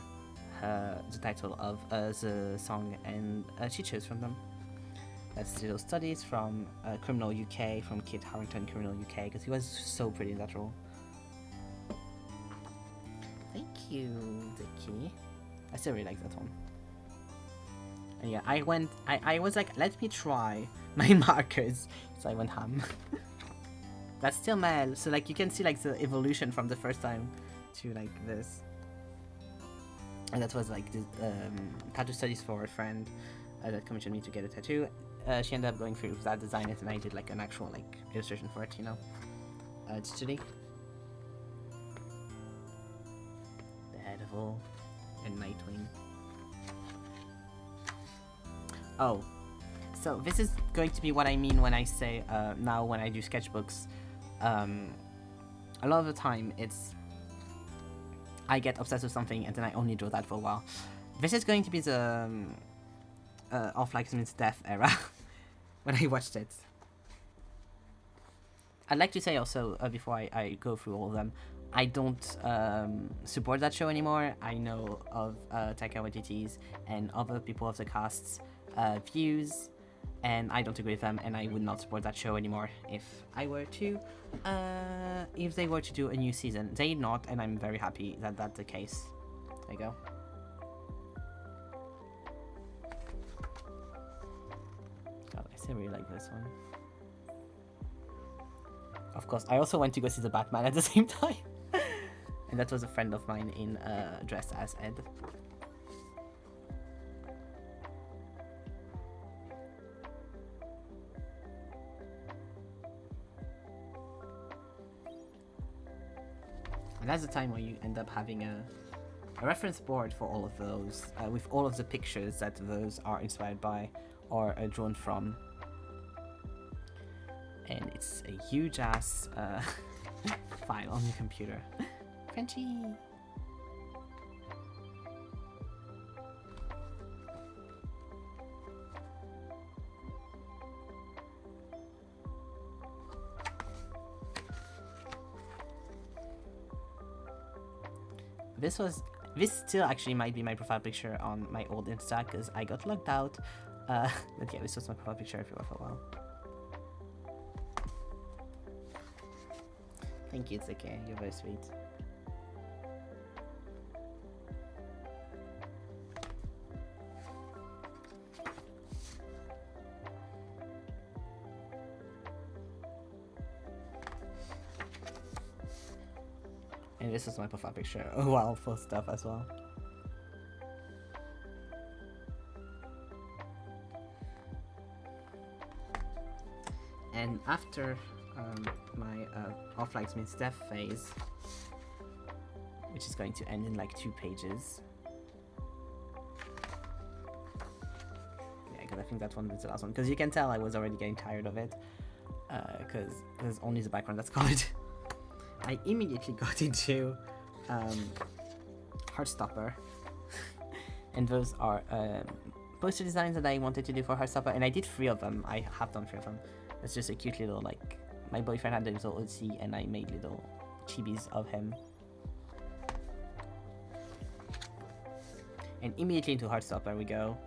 the title of the song, and she chose from them. That's Little Studies from Criminal UK, from Kit Harington, Criminal UK, because he was so pretty in that role. Thank you, Dicky. I still really like that one. And yeah, I was like, let me try my markers, so I went ham. That's still Mel, so like you can see like the evolution from the first time to like this. And that was like the tattoo studies for a friend that commissioned me to get a tattoo. She ended up going through that design it, and I did like an actual like illustration for it, you know. It's Judy. Daredevil and Nightwing. Oh, so this is going to be what I mean when I say now when I do sketchbooks. A lot of the time it's I get obsessed with something and then I only draw that for a while. This is going to be the of like Smith's death era when I watched it. I'd like to say also before I go through all of them, I don't support that show anymore. I know of Taika Waititi's and other people of the cast's views, and I don't agree with them, and I would not support that show anymore if I were to, if they were to do a new season. They're not, and I'm very happy that that's the case. There you go. God, I still really like this one. Of course, I also went to go see the Batman at the same time. And that was a friend of mine in dressed as Ed. And that's the time where you end up having a reference board for all of those, with all of the pictures that those are inspired by or drawn from. And it's a huge ass file on your computer. Frenchie! This still actually might be my profile picture on my old Insta because I got logged out. But yeah, this was my profile picture everywhere for a while. Thank you, it's okay. You're very sweet. And this is my profile picture. Oh wow, full stuff as well. And after my Off Like Smith's death phase, which is going to end in like 2 pages. Yeah, because I think that one was the last one. Because you can tell I was already getting tired of it. Because there's only the background that's colored. I immediately got into Heartstopper. And those are poster designs that I wanted to do for Heartstopper. And I did 3 of them. I have done 3 of them. It's just a cute little, like, my boyfriend had a little Otzi and I made little chibis of him. And immediately into Heartstopper we go.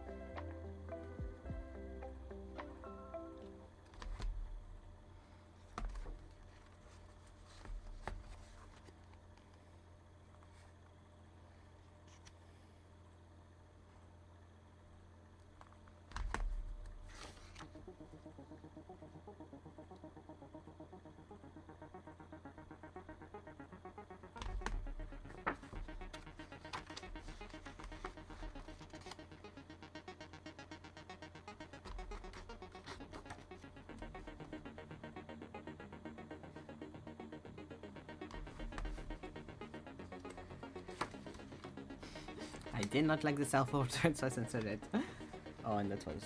I did not like the self-portrait, so I censored it. Oh, and that was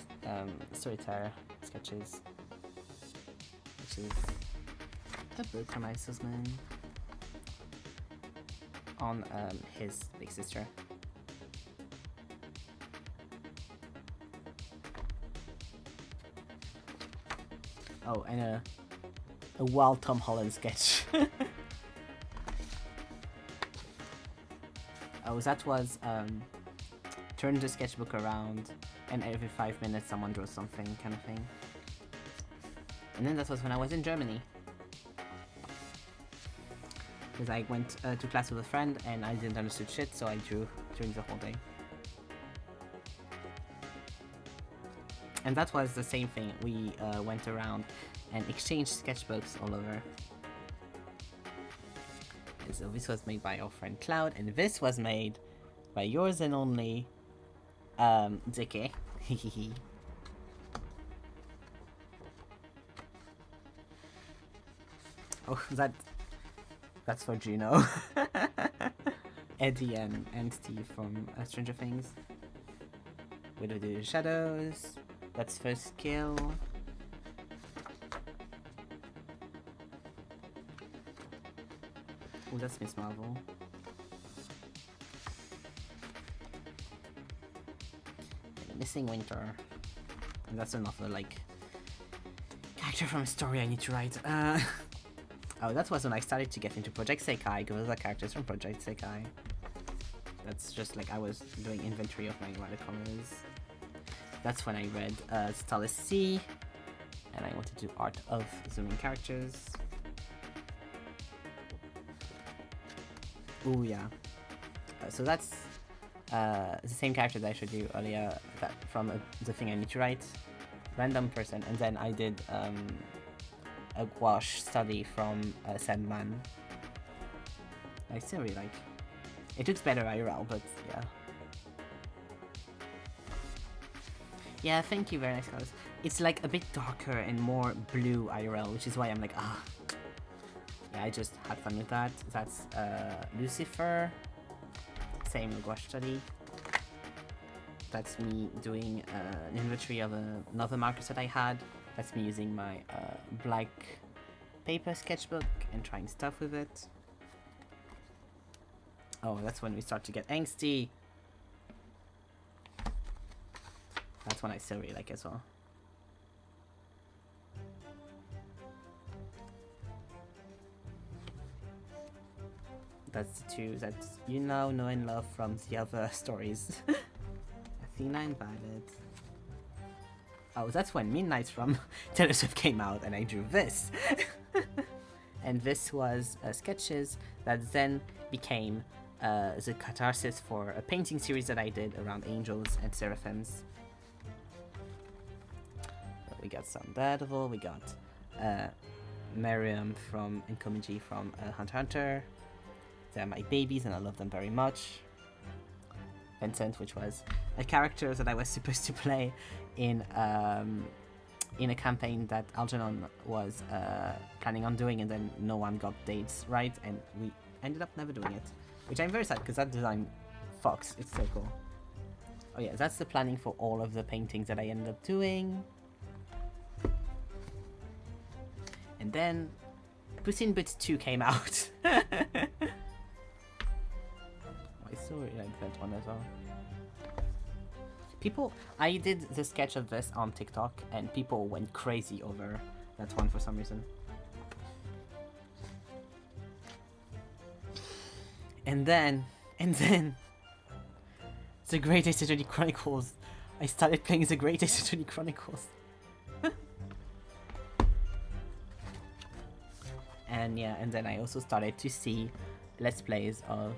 Storyteller Sketches, which is a book from Iceman. on his big sister. Oh, and a wild Tom Holland sketch. Oh, that was turn the sketchbook around, and every 5 minutes someone draws something, kind of thing. And then that was when I was in Germany. Because I went to class with a friend and I didn't understand shit, so I drew during the whole day. And that was the same thing. We went around and exchanged sketchbooks all over. And so this was made by our friend Cloud, and this was made by yours and only Dickie. Oh, that's for Juno. Eddie and Steve from Stranger Things. We do the shadows. That's first skill. Oh, that's Miss Marvel. Missing Winter. And that's another, like, character from a story I need to write. Oh, that was when I started to get into Project Sekai, because those are characters from Project Sekai. That's just like I was doing inventory of my watercolors. That's when I read Starless Sea, and I wanted to do art of the main characters. Oh yeah. So that's the same character that I showed you earlier, that from the thing I need to write. Random person, and then I did a gouache study from Sandman. I still really like. It looks better IRL, but yeah. Yeah, thank you, very nice colors. It's like a bit darker and more blue IRL, which is why I'm like, ah. Yeah, I just had fun with that. That's Lucifer. Same gouache study. That's me doing an inventory of another markers that I had. That's me using my black paper sketchbook and trying stuff with it. Oh, that's when we start to get angsty. That's one I still really like as well. That's the two that you now know and love from the other stories. Athena and Violet. Oh, that's when Midnight from Taylor Swift came out and I drew this. And this was sketches that then became the catharsis for a painting series that I did around angels and seraphims. We got some Daredevil, we got Miriam from and Komiji from Hunter x Hunter. They're my babies and I love them very much. Vincent, which was a character that I was supposed to play in a campaign that Algernon was planning on doing, and then no one got dates right, and we ended up never doing it. Which I'm very sad, because that design fucks, it's so cool. Oh yeah, that's the planning for all of the paintings that I ended up doing. And then Puss in Boots 2 came out. I still really like that one as well. I did the sketch of this on TikTok and people went crazy over that one for some reason. And then the Great Ace Attorney Chronicles. I started playing the Great Ace Attorney Chronicles. And yeah, and then I also started to see Let's Plays of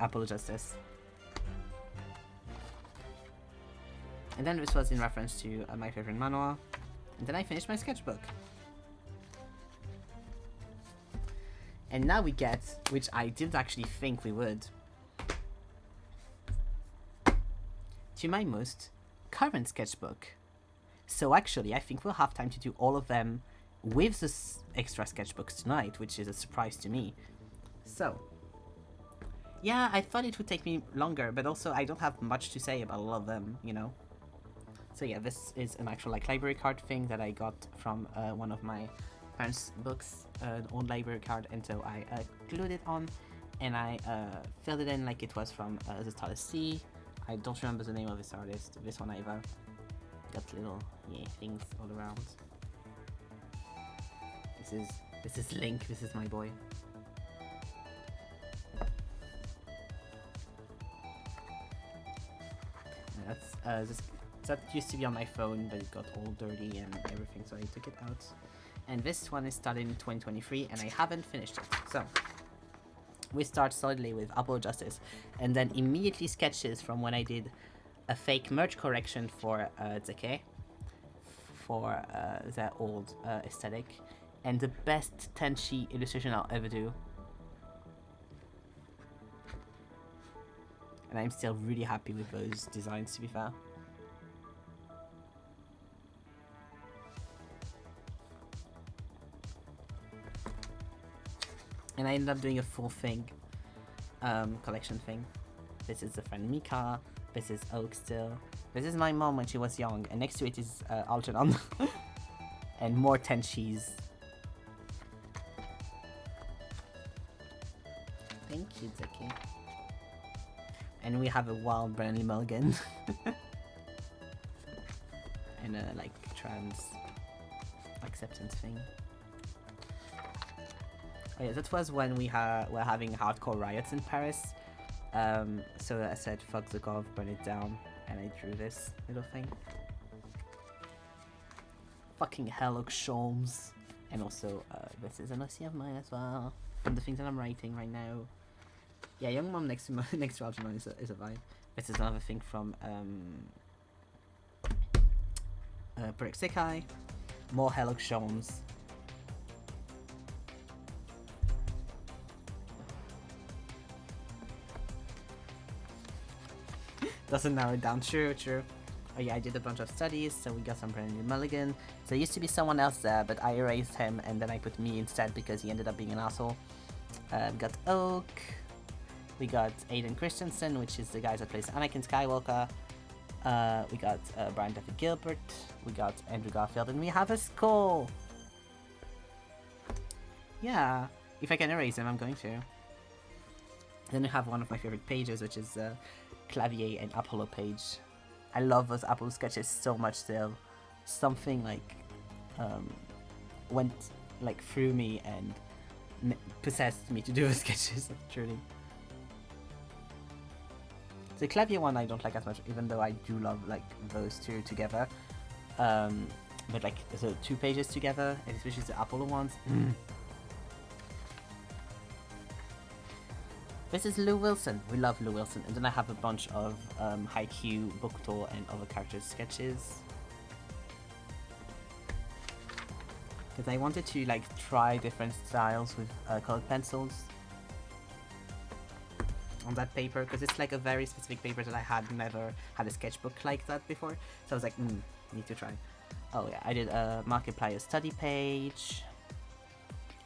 Apollo Justice. And then this was in reference to my favorite manhwa. And then I finished my sketchbook. And now we get, which I didn't actually think we would, to my most current sketchbook. So actually, I think we'll have time to do all of them with the extra sketchbooks tonight, which is a surprise to me. So, yeah, I thought it would take me longer, but also I don't have much to say about all of them, you know? So yeah, this is an actual like library card thing that I got from one of my parents' books, an old library card, and so I glued it on and I filled it in like it was from the Style C. I don't remember the name of this artist, this one either. Got little things all around. This is Link, this is my boy. And that's that used to be on my phone, but it got all dirty and everything, so I took it out. And this one is started in 2023, and I haven't finished it. So we start solidly with Apollo Justice, and then immediately sketches from when I did a fake merge correction for Zeke, for their old aesthetic, and the best Tenchi illustration I'll ever do. And I'm still really happy with those designs, to be fair. And I ended up doing a full thing, collection thing. This is the friend Mika, this is Oak still. This is my mom when she was young, and next to it is Algernon. And more Tenchis. Thank you, Zeki. And we have a wild Brandley Mulligan. And a like trans acceptance thing. Oh yeah, that was when we were having hardcore riots in Paris. So I said, fuck the gov, burn it down, and I drew this little thing. Fucking hell, Sholmes. And also, this is an OC of mine as well. And the things that I'm writing right now. Yeah, Young Mom next to Algernon is a vibe. This is another thing from Project Sekai. More Hello Sholmes. Doesn't narrow it down. True. Oh yeah, I did a bunch of studies, so we got some Brandon Mulligan. So there used to be someone else there, but I erased him, and then I put me instead because he ended up being an asshole. We got Oak. We got Aiden Christensen, which is the guy that plays Anakin Skywalker. We got Brian Duffy Gilbert. We got Andrew Garfield, and we have a skull. Yeah, if I can erase him, I'm going to. Then we have one of my favorite pages, which is Clavier and Apollo page. I love those Apollo sketches so much still. Something like went like through me and possessed me to do those sketches, truly. The Clavier one I don't like as much, even though I do love like those two together. But like the 2 pages together, and especially the Apollo ones. This is Lou Wilson. We love Lou Wilson. And then I have a bunch of Haikyuu, Book Tour, and other characters' sketches. Because I wanted to like try different styles with colored pencils on that paper. Because it's like a very specific paper that I had never had a sketchbook like that before. So I was like, need to try. Oh yeah, I did a Markiplier study page.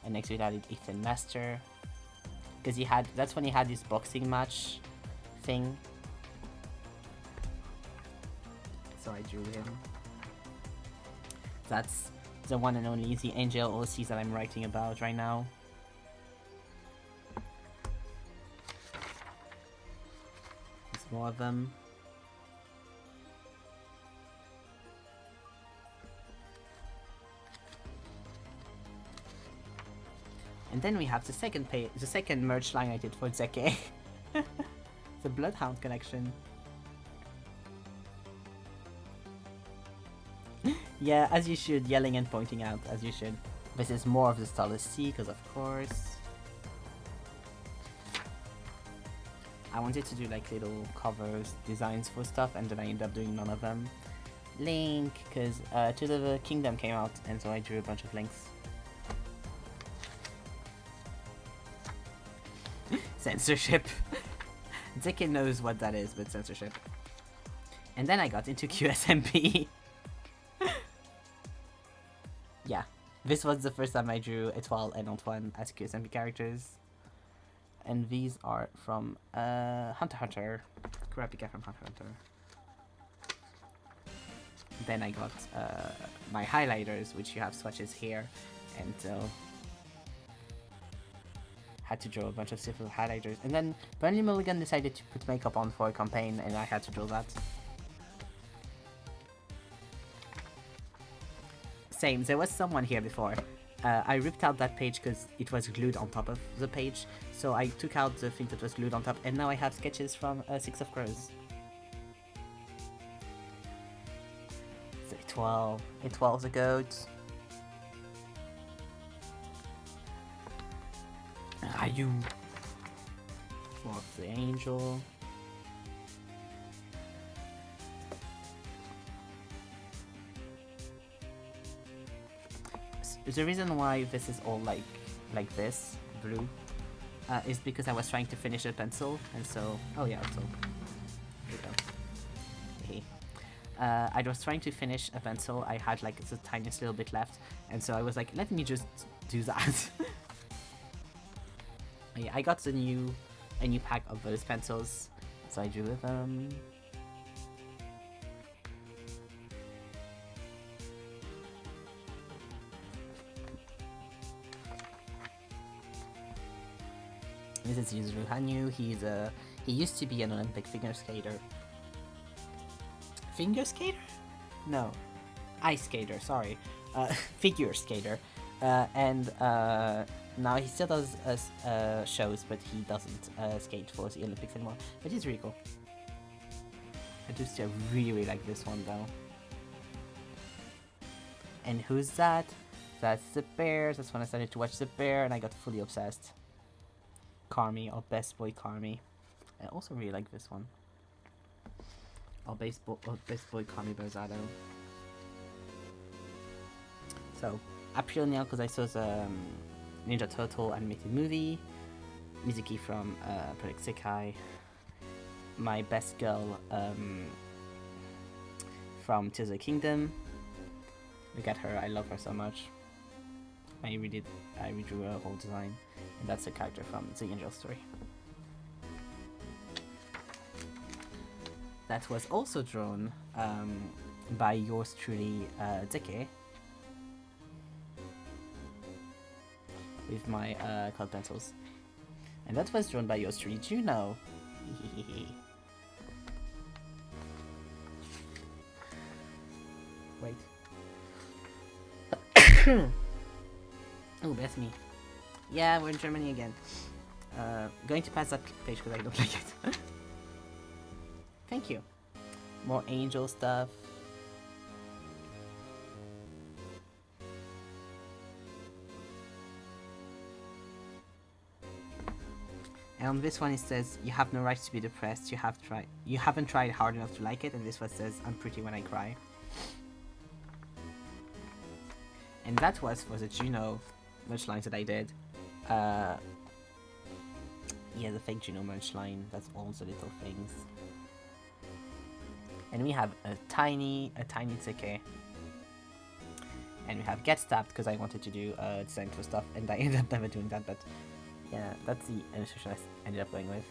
And next to it I did Ethan Master. Because that's when he had this boxing match thing. So I drew him. That's the one and only the Angel OCs that I'm writing about right now. There's more of them. And then we have the second merch line I did for Zeke. The Bloodhound collection. Yeah, as you should, yelling and pointing out, as you should. This is more of the Starless Sea, because of course. I wanted to do like little covers, designs for stuff, and then I ended up doing none of them. Link, because To the Kingdom came out, and so I drew a bunch of links. Censorship. Zeke knows what that is, but censorship. And then I got into QSMP. Yeah, this was the first time I drew Etoile and Antoine as QSMP characters. And these are from Hunter x Hunter. Kurapika from Hunter x Hunter. Then I got my highlighters, which you have swatches here. And so had to draw a bunch of simple highlighters. And then Bernie Mulligan decided to put makeup on for a campaign, and I had to draw that. Same, there was someone here before. I ripped out that page because it was glued on top of the page, so I took out the thing that was glued on top, and now I have sketches from Six of Crows. So it was the goat. Are you? What's the angel? The reason why this is all like this, blue, is because I was trying to finish a pencil, and so, oh yeah, so, here we go. I was trying to finish a pencil, I had like the tiniest little bit left, and so I was like, let me just do that. Yeah, I got a new pack of those pencils, so I drew with them. This is Yuzuru Hanyu. He used to be an Olympic figure skater. Finger skater? No, ice skater. Sorry, figure skater. And now he still does shows, but he doesn't skate for the Olympics anymore. But he's really cool. I do still really like this one though. And who's that? That's the bear. That's when I started to watch the bear, and I got fully obsessed. Carmi, or Best Boy Carmi. I also really like this one. Or Best Boy Carmi Bozado. So, April Neil, because I saw the Ninja Turtle animated movie. Mizuki from Project Sekai. My best girl from Tears of the Kingdom. Look at her, I love her so much. I redrew her whole design. And that's a character from the Angel story. That was also drawn by yours truly, Deke, with my colored pencils. And that was drawn by yours truly, Juno. Wait. Oh, bless me. Yeah, we're in Germany again. Going to pass that page because I don't like it. Thank you. More angel stuff. And on this one it says, you have no right to be depressed, you haven't tried hard enough to like it, and this one says, I'm pretty when I cry. And that was for the Juno merch lines that I did. Yeah, the fake Juno merch line, that's all the little things. And we have a tiny Tseke. And we have Get Stabbed, because I wanted to do design for stuff, and I ended up never doing that, but yeah, that's the illustration I ended up going with.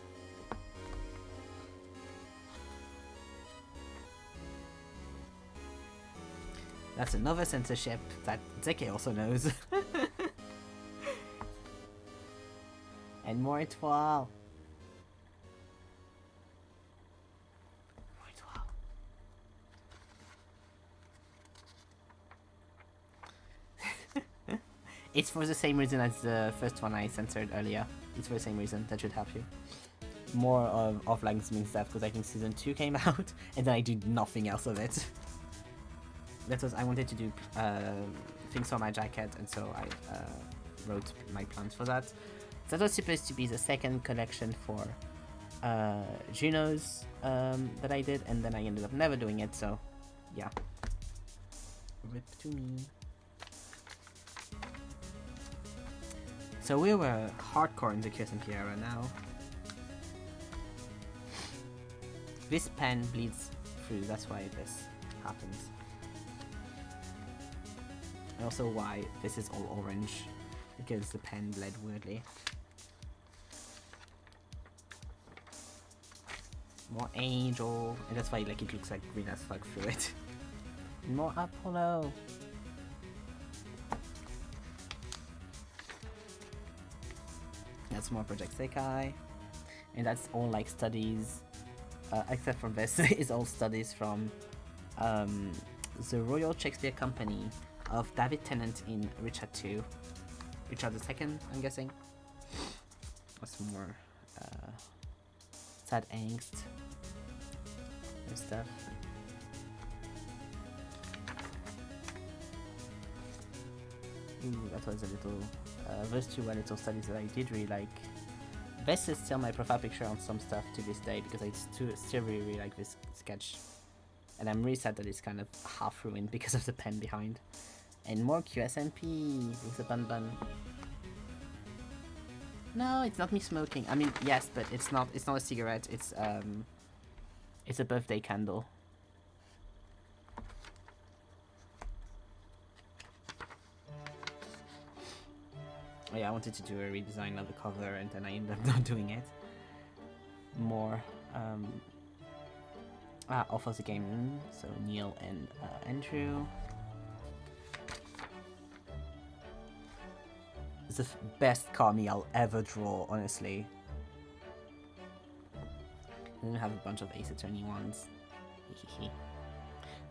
That's another censorship that Zeke also knows. And more étoiles. It's for the same reason as the first one I censored earlier. It's for the same reason. That should help you. More of offline gaming stuff, because I think season 2 came out and then I did nothing else of it. That was, I wanted to do things for my jacket, and so I wrote my plans for that. That was supposed to be the second collection for Juno's that I did, and then I ended up never doing it, so yeah. Rip to me. So we were hardcore in the Kirsten era now. This pen bleeds through, that's why this happens. And also why this is all orange, because the pen bled weirdly. More angel, and that's why like it looks like green as fuck through it. More Apollo. That's more Project Sekai. And that's all like studies, except for this, is all studies from the Royal Shakespeare Company of David Tennant in Richard II. Richard II, I'm guessing. What's more sad angst and stuff. Ooh, that was a little. Those two were little studies that I did really like. This is still my profile picture on some stuff to this day because I still really like this sketch. And I'm really sad that it's kind of half ruined because of the pen behind. And more QSMP with the bun bun. No, it's not me smoking. I mean, yes, but it's not a cigarette. It's a birthday candle. Oh yeah, I wanted to do a redesign of the cover and then I ended up not doing it. More off of the game, so Neil and Andrew. It's the best Kami I'll ever draw, honestly. And then we have a bunch of Ace Attorney ones.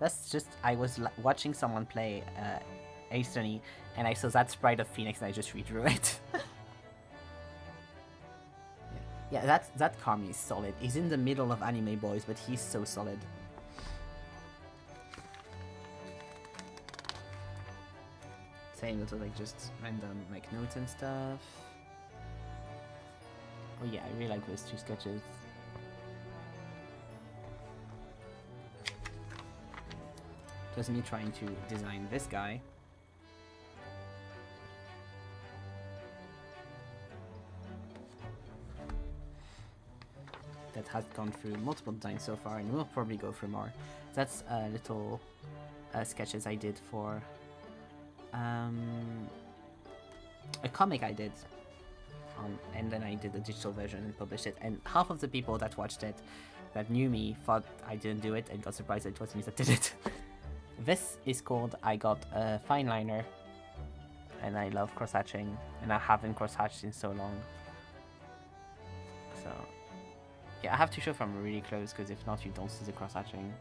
That's just, I was watching someone play Ace Attorney and I saw that sprite of Phoenix and I just redrew it. Yeah, that Kami is solid. He's in the middle of Anime Boys, but he's so solid. Same, that was like just random like notes and stuff. Oh yeah, I really like those two sketches. Just me trying to design this guy. That has gone through multiple designs so far and will probably go through more. That's little sketches I did for a comic I did. And then I did a digital version and published it. And half of the people that watched it, that knew me, thought I didn't do it and got surprised that it was me that did it. This is called I Got a Fine Liner. And I love cross-hatching. And I haven't cross-hatched in so long. So yeah, I have to show from really close because if not you don't see the cross-hatching.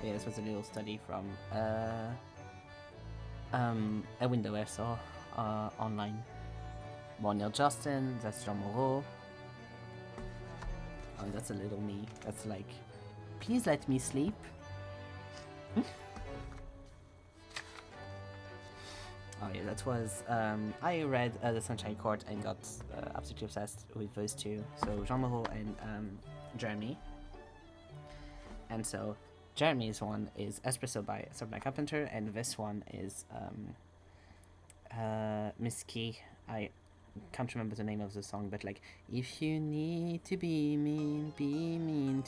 Yeah, this was a little study from a window I saw online. More Neil Justin, that's Jean Moreau. Oh, that's a little me. That's like, please let me sleep. Oh yeah, that was, I read The Sunshine Court and got absolutely obsessed with those two. So Jean Moreau and Jeremy. And so Jeremy's one is Espresso by Sabrina Carpenter, and this one is Miss Key. I can't remember the name of the song, but like, if you need to be mean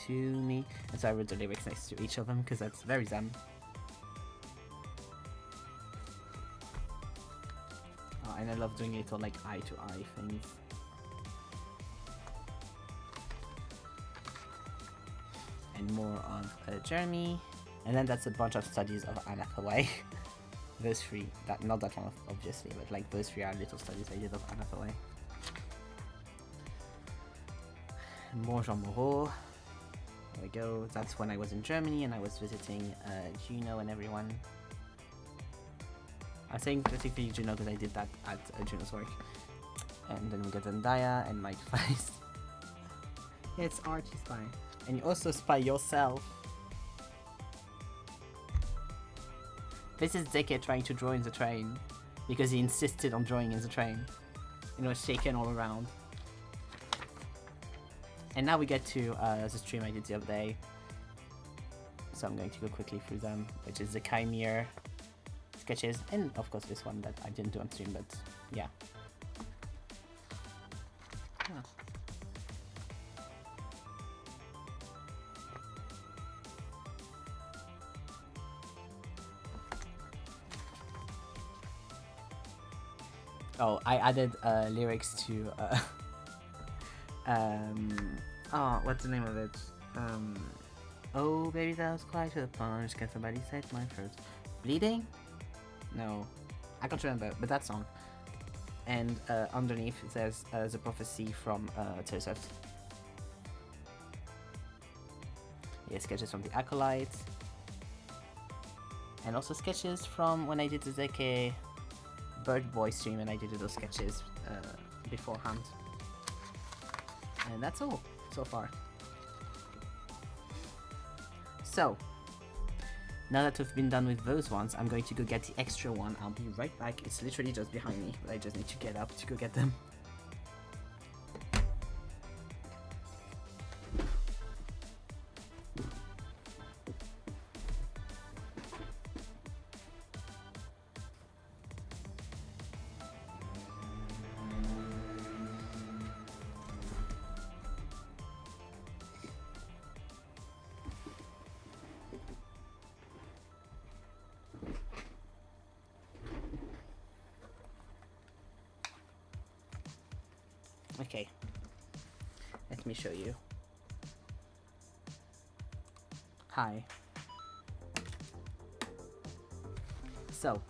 to me. And so I wrote the lyrics next to each of them because that's very Zen. Oh, and I love doing little like eye to eye things. And more of Jeremy, and then that's a bunch of studies of Anna Hathaway. Those three, not that one obviously, but like those three are little studies I did of Anna Hathaway. More Jean Moreau. There we go. That's when I was in Germany and I was visiting Juno and everyone. I think particularly Juno because I did that at Juno's work. And then we got Zendaya and Mike Feist. Yeah, it's art, you spy. And you also spy yourself. This is Deke trying to draw in the train because he insisted on drawing in the train. And it was shaken all around. And now we get to the stream I did the other day. So I'm going to go quickly through them, which is the Chimere sketches, and of course this one that I didn't do on stream, but yeah. Huh. Oh, I added lyrics to oh, what's the name of it? Oh, baby, that was quite a punch. Can somebody set my first bleeding? No, I can't remember, but that song. And underneath it says the prophecy from Taylor Swift. Yeah, sketches from the Acolyte. And also sketches from when I did the Zeke Bird Boy stream, and I did those sketches beforehand. And that's all so far. So, now that we've been done with those ones, I'm going to go get the extra one. I'll be right back. It's literally just behind me, but I just need to get up to go get them. Okay, let me show you. Hi. So,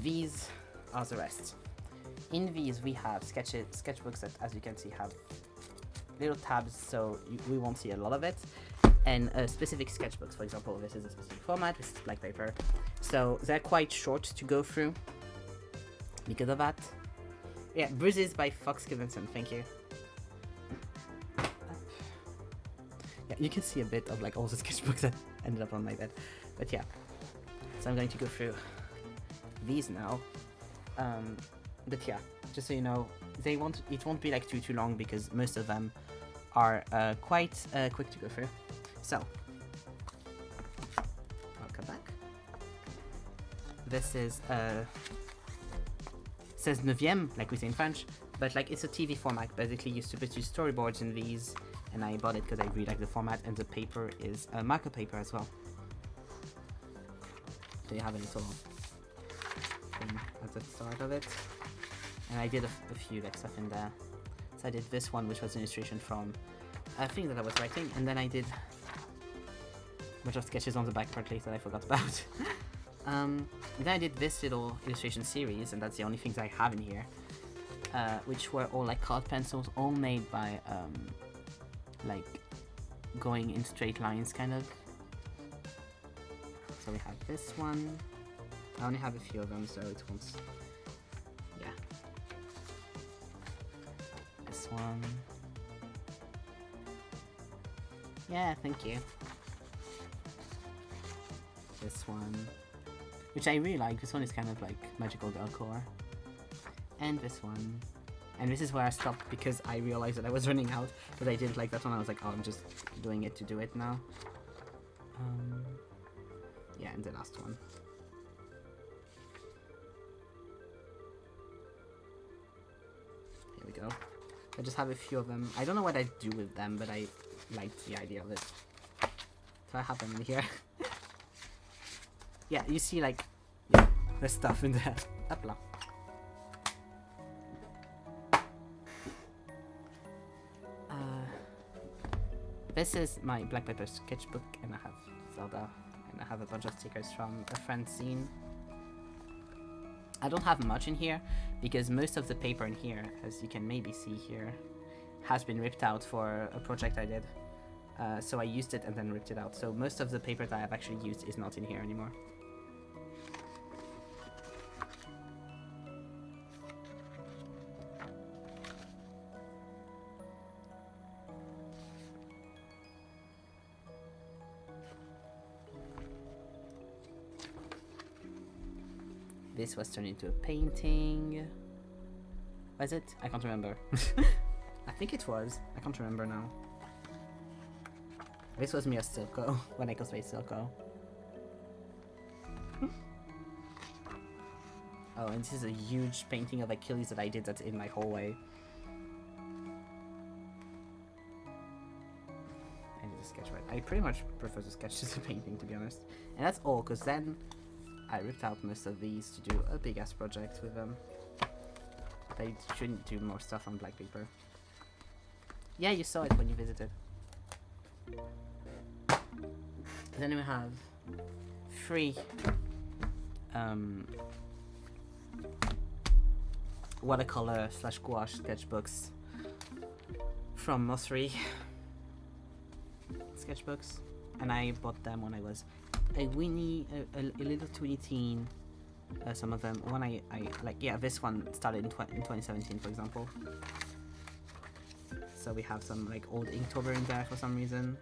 these are the rest. In these we have sketchbooks that, as you can see, have little tabs, so we won't see a lot of it. And specific sketchbooks, for example, this is a specific format, this is black paper. So they're quite short to go through because of that. Yeah, Bruises by Fox Givenson, thank you. Yeah, you can see a bit of like all the sketchbooks that ended up on my bed. But yeah, so I'm going to go through these now. But yeah, just so you know, it won't be like too long because most of them are quite quick to go through. So, I'll come back. This is says 9e, like we say in French, but like it's a TV format. Basically, you're supposed to use storyboards in these, and I bought it because I really like the format, and the paper is marker paper as well. So you have a little thing at the start of it, and I did a few like stuff in there. So I did this one, which was an illustration from a thing that I was writing, and then I did a bunch of sketches on the back partly that I forgot about. Then I did this little illustration series, and that's the only things I have in here, which were all like colored pencils, all made by like going in straight lines kind of. So we have this one. I only have a few of them, so it won't. Yeah. This one. Yeah, thank you. This one, which I really like. This one is kind of like magical girl core. And this one. And this is where I stopped because I realized that I was running out, because I didn't like that one. I was like, oh, I'm just doing it to do it now. Yeah, and the last one. Here we go. I just have a few of them. I don't know what I do with them, but I liked the idea of it. So I have them in here. Yeah, you see like, yeah, there's stuff in there. Hopla. This is my black paper sketchbook, and I have Zelda, and I have a bunch of stickers from a friend's scene. I don't have much in here, because most of the paper in here, as you can maybe see here, has been ripped out for a project I did. So I used it and then ripped it out. So most of the paper that I've actually used is not in here anymore. This was turned into a painting. Was it? I can't remember. I think it was. I can't remember now. This was me as Silco, when I cosplayed Silco. Oh, and this is a huge painting of Achilles that I did that's in my hallway. I did a sketch, right? I pretty much prefer to sketch to the painting, to be honest. And that's all, because then I ripped out most of these to do a big ass project with them. But I shouldn't do more stuff on black paper. Yeah, you saw it when you visited. Then we have 3 watercolor / gouache sketchbooks from Mosseri sketchbooks, and I bought them when I was a little tweeny teen. Some of them, one I like, yeah, this one started in 2017, for example. So we have some like old Inktober in there for some reason.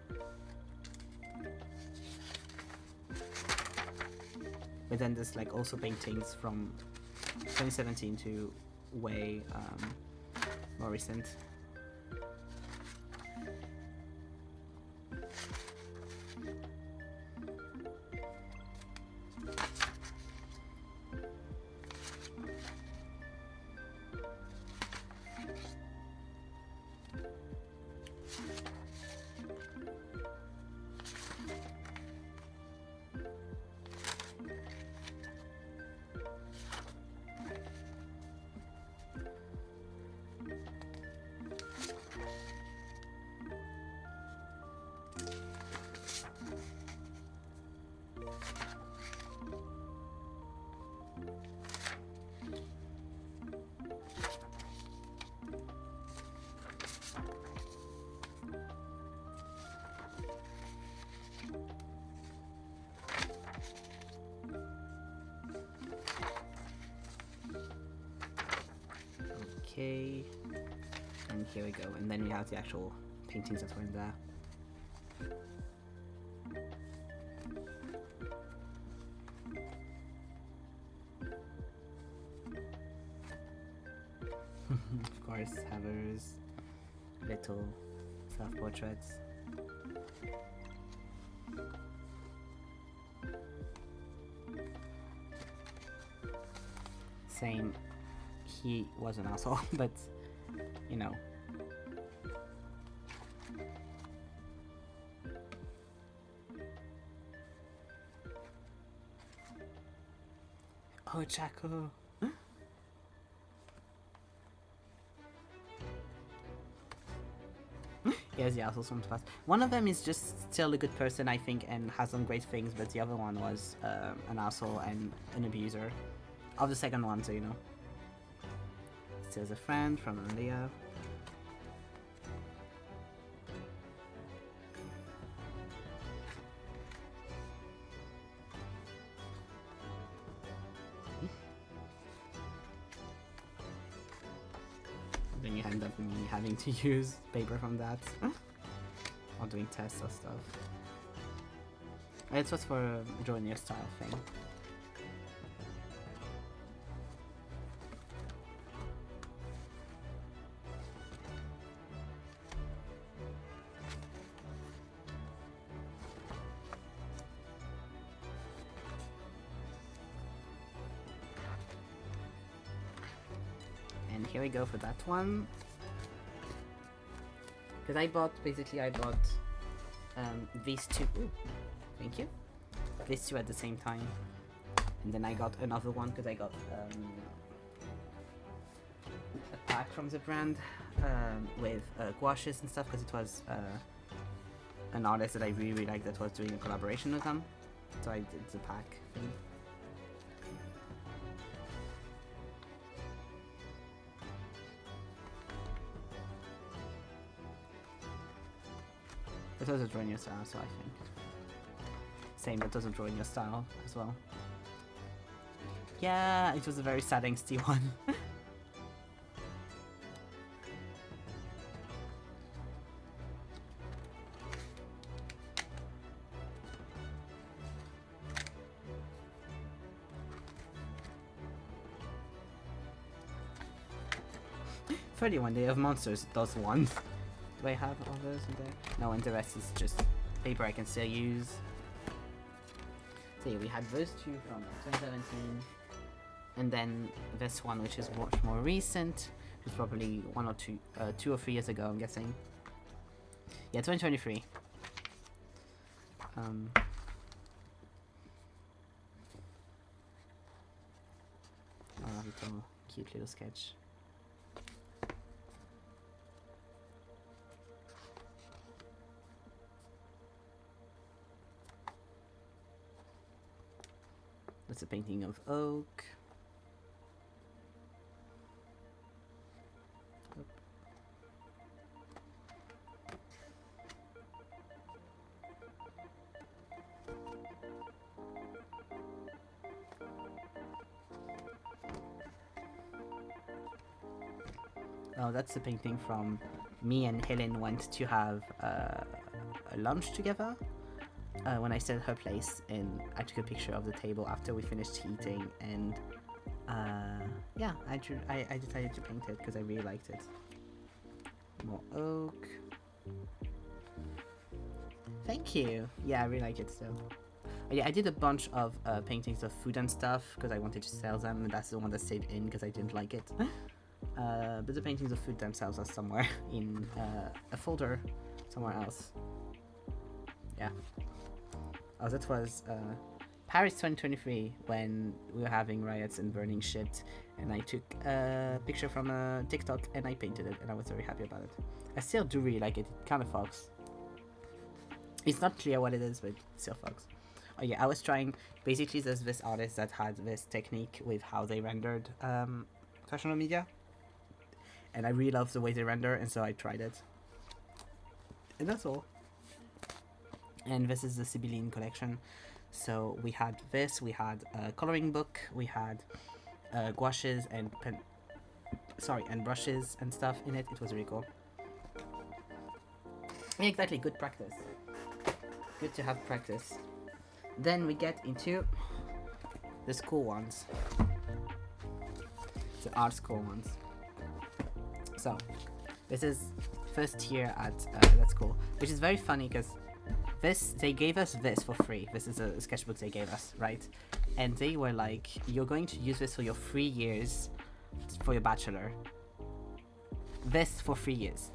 But then there's like also paintings from 2017 to way more recent. Okay, and here we go, and then we have the actual paintings that were in there. Of course, Havers, little self-portraits. Same. He was an asshole, but you know. Oh, Chaco. Yes, the assholes from the past. One of them is just still a good person, I think, and has done great things, but the other one was an asshole and an abuser. Of the second one, so you know. There's a friend from India. Then you end up me having to use paper from that. Or doing tests or stuff. It's just for a drawing your style thing. Here we go for that one. Because I bought these two. Ooh, thank you. These two at the same time. And then I got another one because I got a pack from the brand with gouaches and stuff, because it was an artist that I really liked that was doing a collaboration with them. So I did the pack thing. It doesn't draw in your style, so I think. Same, that doesn't draw in your style as well. Yeah, it was a very sad angsty one. "31 Day of Monsters" does one. Do I have all those in there? No, and the rest is just paper I can still use. So yeah, we had those two from 2017, and then this one, which is much more recent, which is probably 2 or 3 years ago, I'm guessing. Yeah, 2023. Oh, little cute little sketch. that's a painting of oak. Oh, that's a painting from me and Helen went to have a lunch together when I stayed at her place, and I took a picture of the table after we finished eating, and yeah, I decided to paint it because I really liked it. More oak. Thank you. Yeah, I really like it still. Yeah, I did a bunch of paintings of food and stuff because I wanted to sell them, and that's the one that stayed in because I didn't like it. But the paintings of food themselves are somewhere in a folder somewhere else. Yeah. Oh, that was Paris 2023 when we were having riots and burning shit, and I took a picture from a TikTok and I painted it, and I was very happy about it. I still do really like it. It kind of fogs. It's not clear what it is, but it still fogs. Oh yeah, I was trying. Basically, there's this artist that had this technique with how they rendered professional media, and I really love the way they render, and so I tried it. And that's all. And this is the Sibylline collection. So we had this, we had a coloring book, we had gouaches and and brushes and stuff in it. It was really cool. Yeah, exactly, good practice. Good to have practice. Then we get into the school ones. The art school ones. So, this is first year at that school, which is very funny because they gave us this for free. This is a sketchbook they gave us, right? And they were like, you're going to use this for your 3 years for your bachelor. This for 3 years.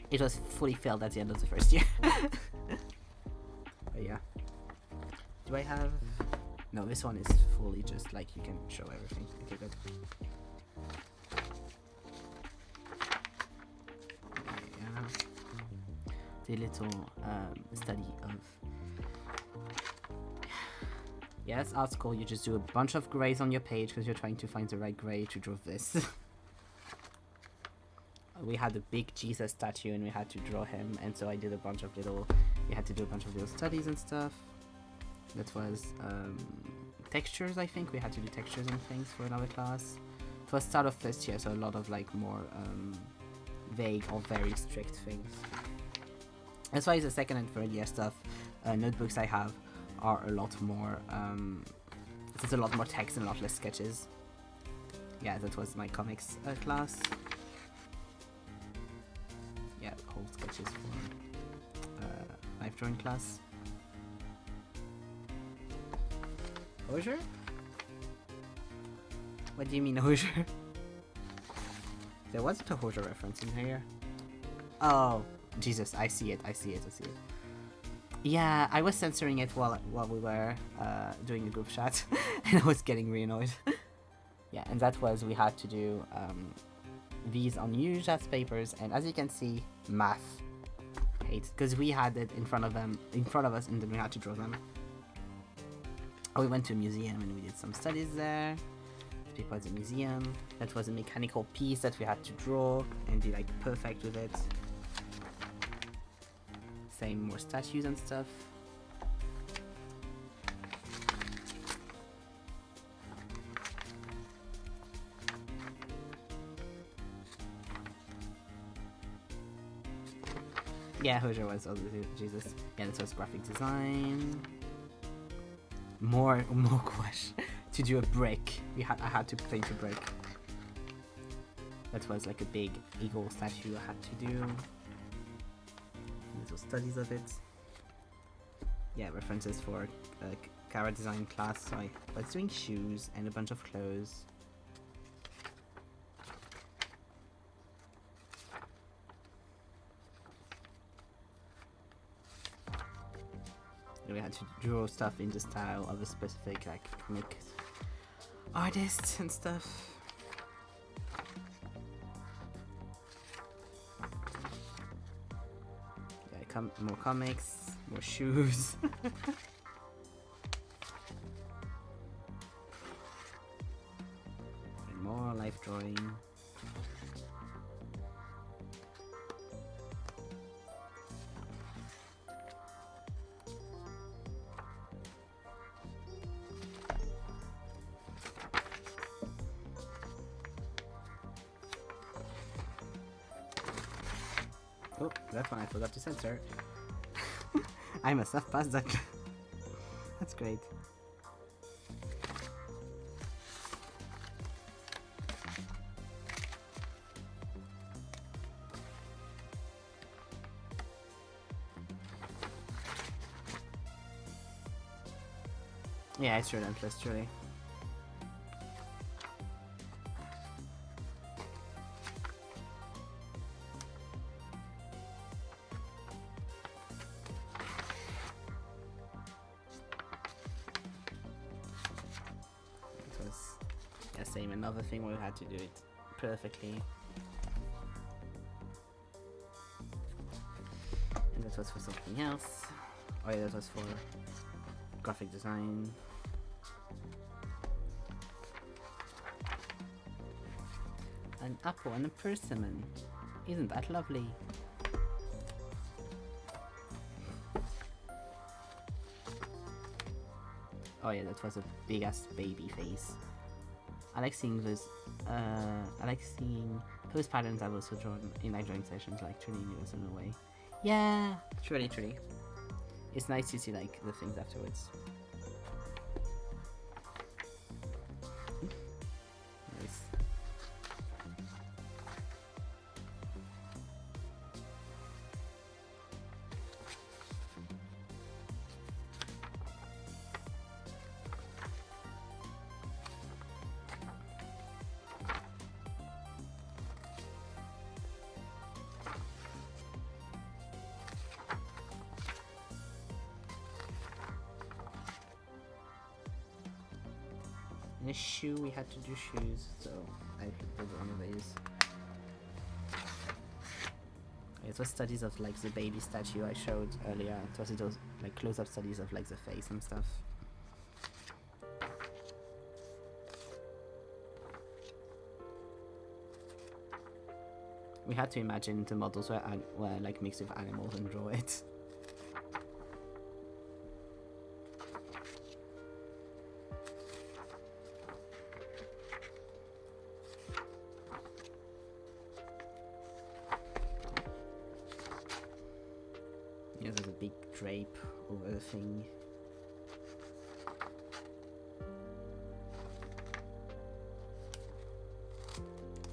It was fully filled at the end of the first year. But yeah. Do I have... No, this one is fully just like you can show everything. Okay, good. Yeah. The little study of... Yes, art school, you just do a bunch of grays on your page because you're trying to find the right gray to draw this. We had a big Jesus statue and we had to draw him, and so I did a bunch of little... We had to do a bunch of little studies and stuff. That was textures, I think. We had to do textures and things for another class. It was start of first year, so a lot of like more vague or very strict things. As far as the second and third year stuff, notebooks I have are a lot more... there's a lot more text and a lot less sketches. Yeah, that was my comics class. Yeah, whole sketches for life drawing class. Hosier? What do you mean Hosier? There wasn't a Hosier reference in here. Oh, Jesus, I see it. Yeah, I was censoring it while we were doing a group chat, and I was getting really annoyed. Yeah, and that was, we had to do these on huge ass papers, and as you can see, math. Hate, because we had it in front of us, and then we had to draw them. We went to a museum and we did some studies there. The paper was a museum. That was a mechanical piece that we had to draw and be like perfect with it. Same, more statues and stuff. Yeah, Hosier was Jesus. Yeah, this was graphic design. More gouache to do a brick. I had to paint a brick. That was like a big eagle statue I had to do. Little studies of it. Yeah, references for Cara design class. So I was doing shoes and a bunch of clothes. We had to draw stuff in the style of a specific like comic artist and stuff. Yeah, more comics, more shoes. drawing. Oh, that one I forgot to censor. I must have passed that. That's great. Yeah, it's relentless, truly. It was, yeah, same, another thing where we had to do it perfectly. And that was for something else. Oh yeah, that was for graphic design. An apple and a persimmon. Isn't that lovely? Oh yeah, that was a big ass baby face. I like seeing those. I like seeing those patterns I've also drawn in my drawing sessions, like truly universal in a way. Yeah, truly. It's nice to see like the things afterwards. Nice. In a shoe, we had to do shoes, so I did one of these. It was studies of like the baby statue I showed earlier. It was those like close-up studies of like the face and stuff. We had to imagine the models were like mixed with animals and draw it. Yeah, there's a big drape over the thing.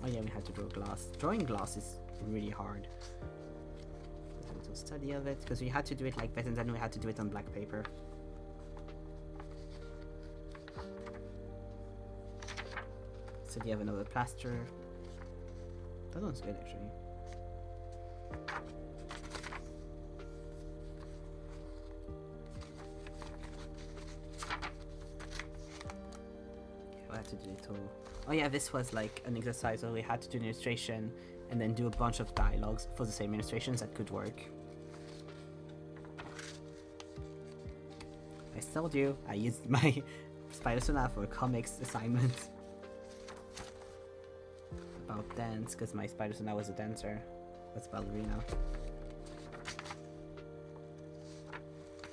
Oh yeah, we had to draw glass. Drawing glass is really hard. We had to study of it, because we had to do it like that and then we had to do it on black paper. Study of another plaster. That one's good actually. To do it all. Oh yeah, this was like an exercise where we had to do an illustration and then do a bunch of dialogues for the same illustrations that could work. I told you, I used my Spider Persona for a comics assignment about dance, because my Spider Persona was a dancer. That's ballerina.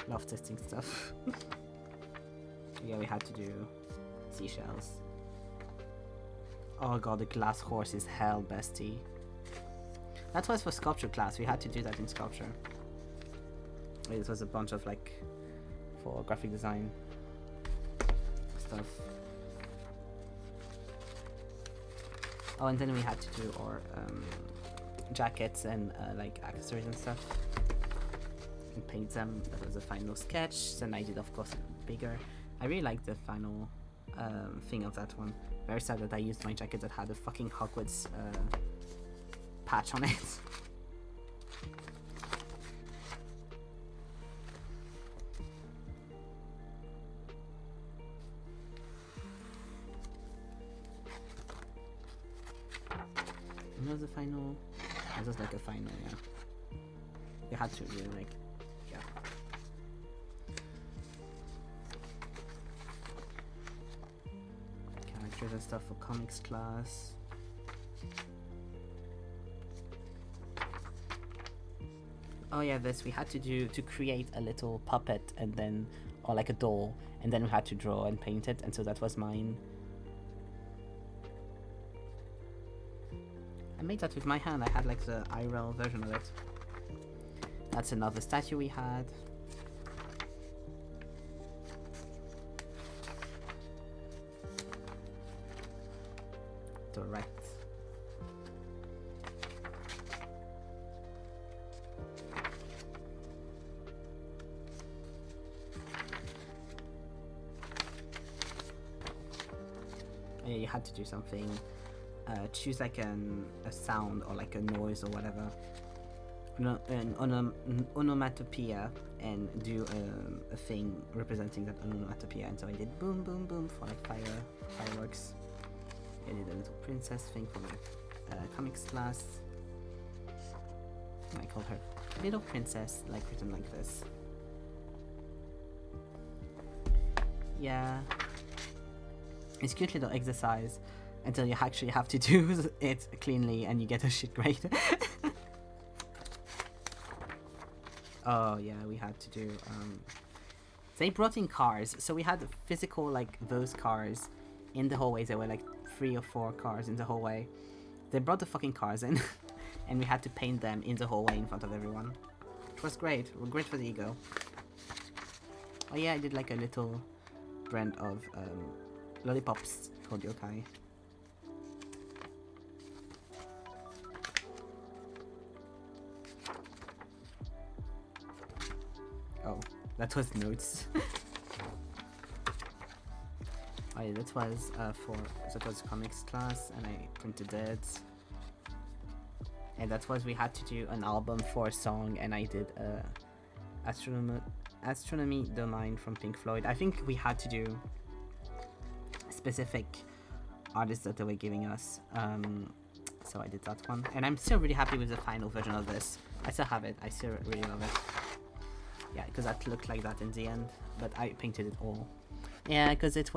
Love testing stuff. Yeah, we had to do seashells. Oh god, the glass horse is hell, bestie. That was for sculpture class, we had to do that in sculpture. It was a bunch of like, for graphic design stuff. Oh, and then we had to do our jackets and like accessories and stuff. And paint them. That was the final sketch. Then I did, of course, bigger. I really liked the final thing of that one. Very sad that I used my jacket that had a fucking Hogwarts patch on it. And that was the final. That was like a final, yeah. You had to do like, yeah. Characters and stuff for comics class. Oh yeah, this we had to do to create a little puppet and then, or like a doll, and then we had to draw and paint it, and so that was mine. I made that with my hand. I had like the IRL version of it. That's another statue we had. Direct. Yeah, you had to do something. Choose like a sound or like a noise or whatever. An onomatopoeia, and do a thing representing that onomatopoeia. And so I did boom, boom, boom for like fireworks. I did a little princess thing for my comics class. And I called her Little Princess, like written like this. Yeah. It's a cute little exercise until you actually have to do it cleanly and you get a shit grade. Oh yeah, we had to do, they brought in cars, so we had physical, like, those cars in the hallways. There were like 3 or 4 cars in the hallway. They brought the fucking cars in, and we had to paint them in the hallway in front of everyone. It was great, great for the ego. Oh yeah, I did like a little brand of lollipops called yokai. Oh, that was notes. Oh yeah, that was comics class, and I printed it. And that was, we had to do an album for a song, and I did Astronomy Domain from Pink Floyd. I think we had to do specific artists that they were giving us. So I did that one, and I'm still really happy with the final version of this. I still have it. I still really love it. Yeah, because that looked like that in the end, but I painted it all. Yeah, because it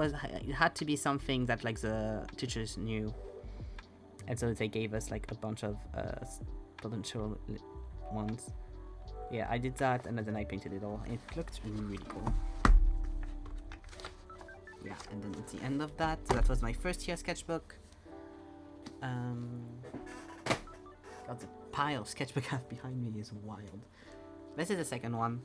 had to be something that like the teachers knew, and so they gave us like a bunch of potential ones. Yeah, I did that, and then I painted it all. It looked really, really cool. Yeah, and then at the end of that, so that was my first year sketchbook. God, the pile of sketchbook I have behind me is wild. This is the second one.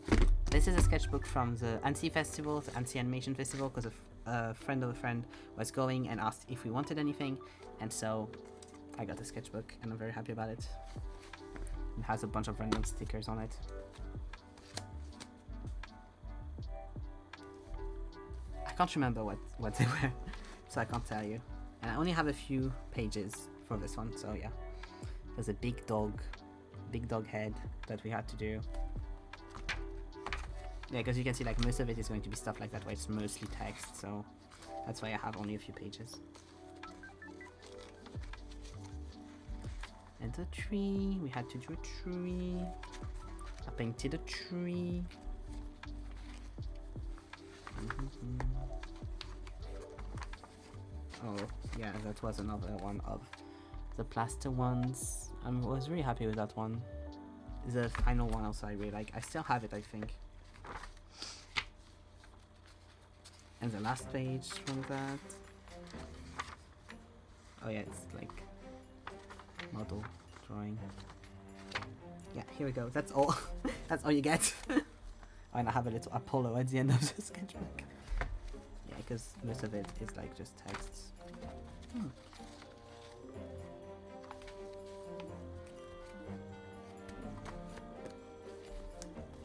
This is a sketchbook from the ANSI festival, the ANSI Animation Festival, because a friend of a friend was going and asked if we wanted anything, and so I got a sketchbook, and I'm very happy about it. It has a bunch of random stickers on it. I can't remember what they were, so I can't tell you. And I only have a few pages for this one, so yeah. There's a big dog head that we had to do. Yeah, because you can see like most of it is going to be stuff like that, where it's mostly text, so that's why I have only a few pages. And the tree, we had to do a tree. I painted a tree. Oh, yeah, that was another one of the plaster ones. I was really happy with that one. The final one also I really like. I still have it, I think. And the last page from that. Oh yeah, it's like model drawing. Yeah, here we go. That's all. That's all you get. And I have a little Apollo at the end of the sketchbook. Yeah, because most of it is like just texts.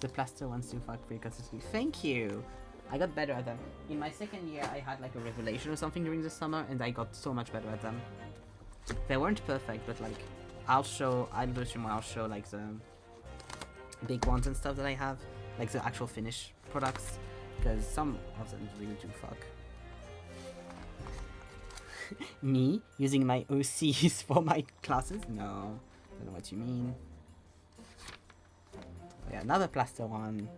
The plaster ones do fuck pretty consistently. Thank you! I got better at them. In my second year, I had like a revelation or something during the summer, and I got so much better at them. They weren't perfect, but like, I'll show like the big ones and stuff that I have, like the actual finished products, because some of them really do fuck. Me using my OCs for my classes? No, I don't know what you mean. Oh, yeah, another plaster one.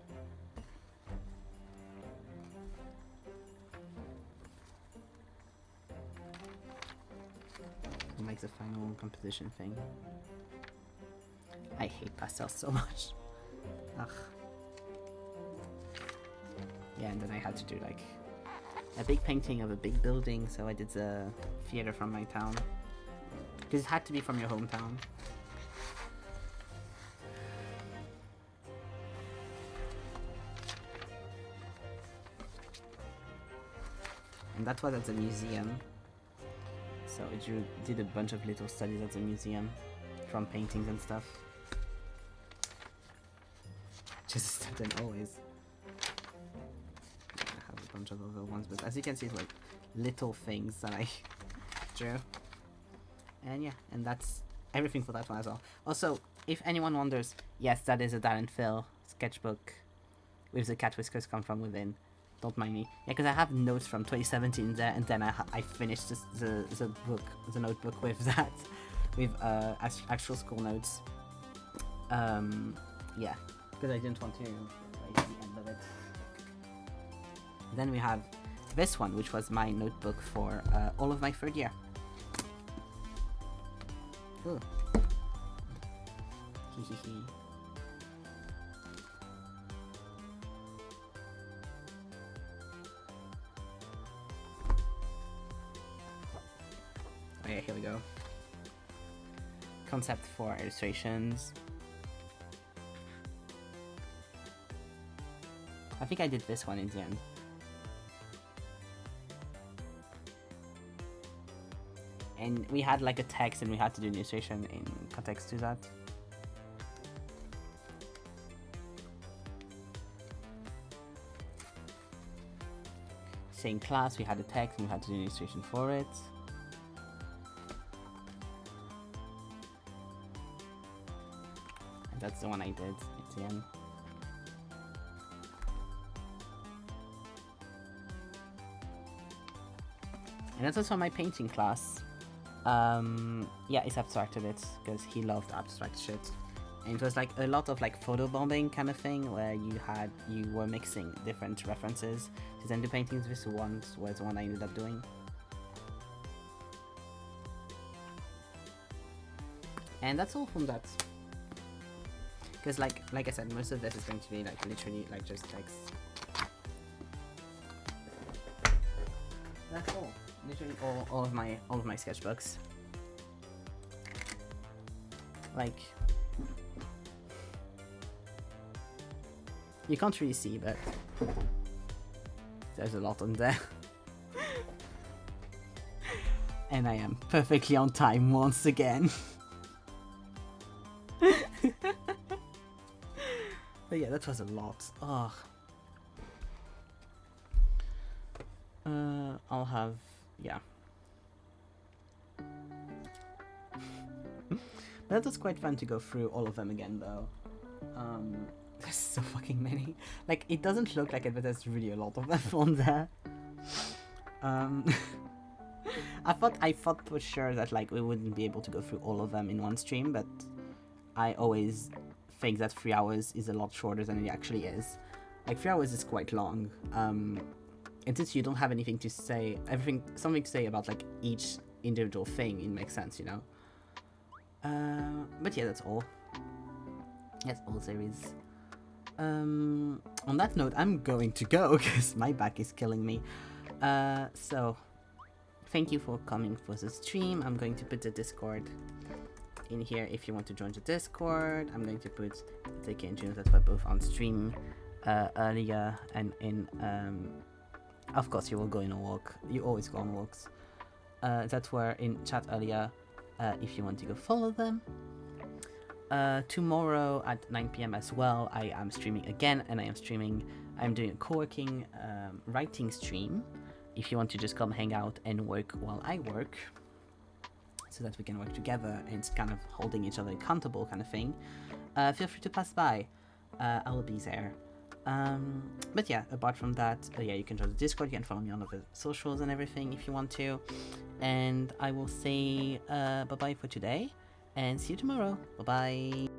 and like the final composition thing. I hate pastels so much. Ugh. Yeah, and then I had to do like a big painting of a big building, so I did the theater from my town. Because it had to be from your hometown. And that was at the museum. So I did a bunch of little studies at the museum from paintings and stuff. Just a step than always. I have a bunch of other ones, but as you can see, it's like little things that I drew. And yeah, and that's everything for that one as well. Also, if anyone wonders, yes, that is a Dan and Phil sketchbook with the cat whiskers come from within. Don't mind me. Yeah, because I have notes from 2017 there, and then I finished the notebook with that, with actual school notes. Yeah, because I didn't want to write the end of it. Then we have this one, which was my notebook for all of my third year. Ooh. Hee. Oh yeah, here we go. Concept for illustrations. I think I did this one in the end. And we had like a text and we had to do an illustration in context to that. Same class, we had a text and we had to do an illustration for it. And that's the one I did at the end. And that's also my painting class. Yeah, it's abstracted it because he loved abstract shit. And it was like a lot of like photobombing kind of thing where you were mixing different references to then do paintings. This one was the one I ended up doing. And that's all from that. Because like I said, most of this is going to be like literally like just text. That's all. Literally all of my sketchbooks. Like, you can't really see, but there's a lot on there. And I am perfectly on time once again. But yeah, that was a lot. Ugh. I'll have, yeah. But that was quite fun to go through all of them again, though. There's so fucking many. Like, it doesn't look like it, but there's really a lot of them on there. I thought for sure that like we wouldn't be able to go through all of them in one stream, but I always think that 3 hours is a lot shorter than it actually is. Like 3 hours is quite long. And since you don't have anything to say, something to say about like each individual thing, it makes sense, you know. But yeah, that's all. That's all there is. On that note, I'm going to go because my back is killing me. So thank you for coming for the stream. I'm going to put the Discord in here if you want to join the Discord. I'm going to put Tiki and Juno that were both on stream earlier, and in of course you will go in a walk. You always go on walks. That were in chat earlier. If you want to go follow them. Tomorrow at 9 PM as well, I am streaming again, and I'm doing a co-working writing stream. If you want to just come hang out and work while I work, so that we can work together and it's kind of holding each other accountable kind of thing, feel free to pass by. I will be there. But yeah, apart from that, yeah, you can join the Discord, you can follow me on other socials and everything if you want to. And I will say bye-bye for today, and see you tomorrow. Bye-bye.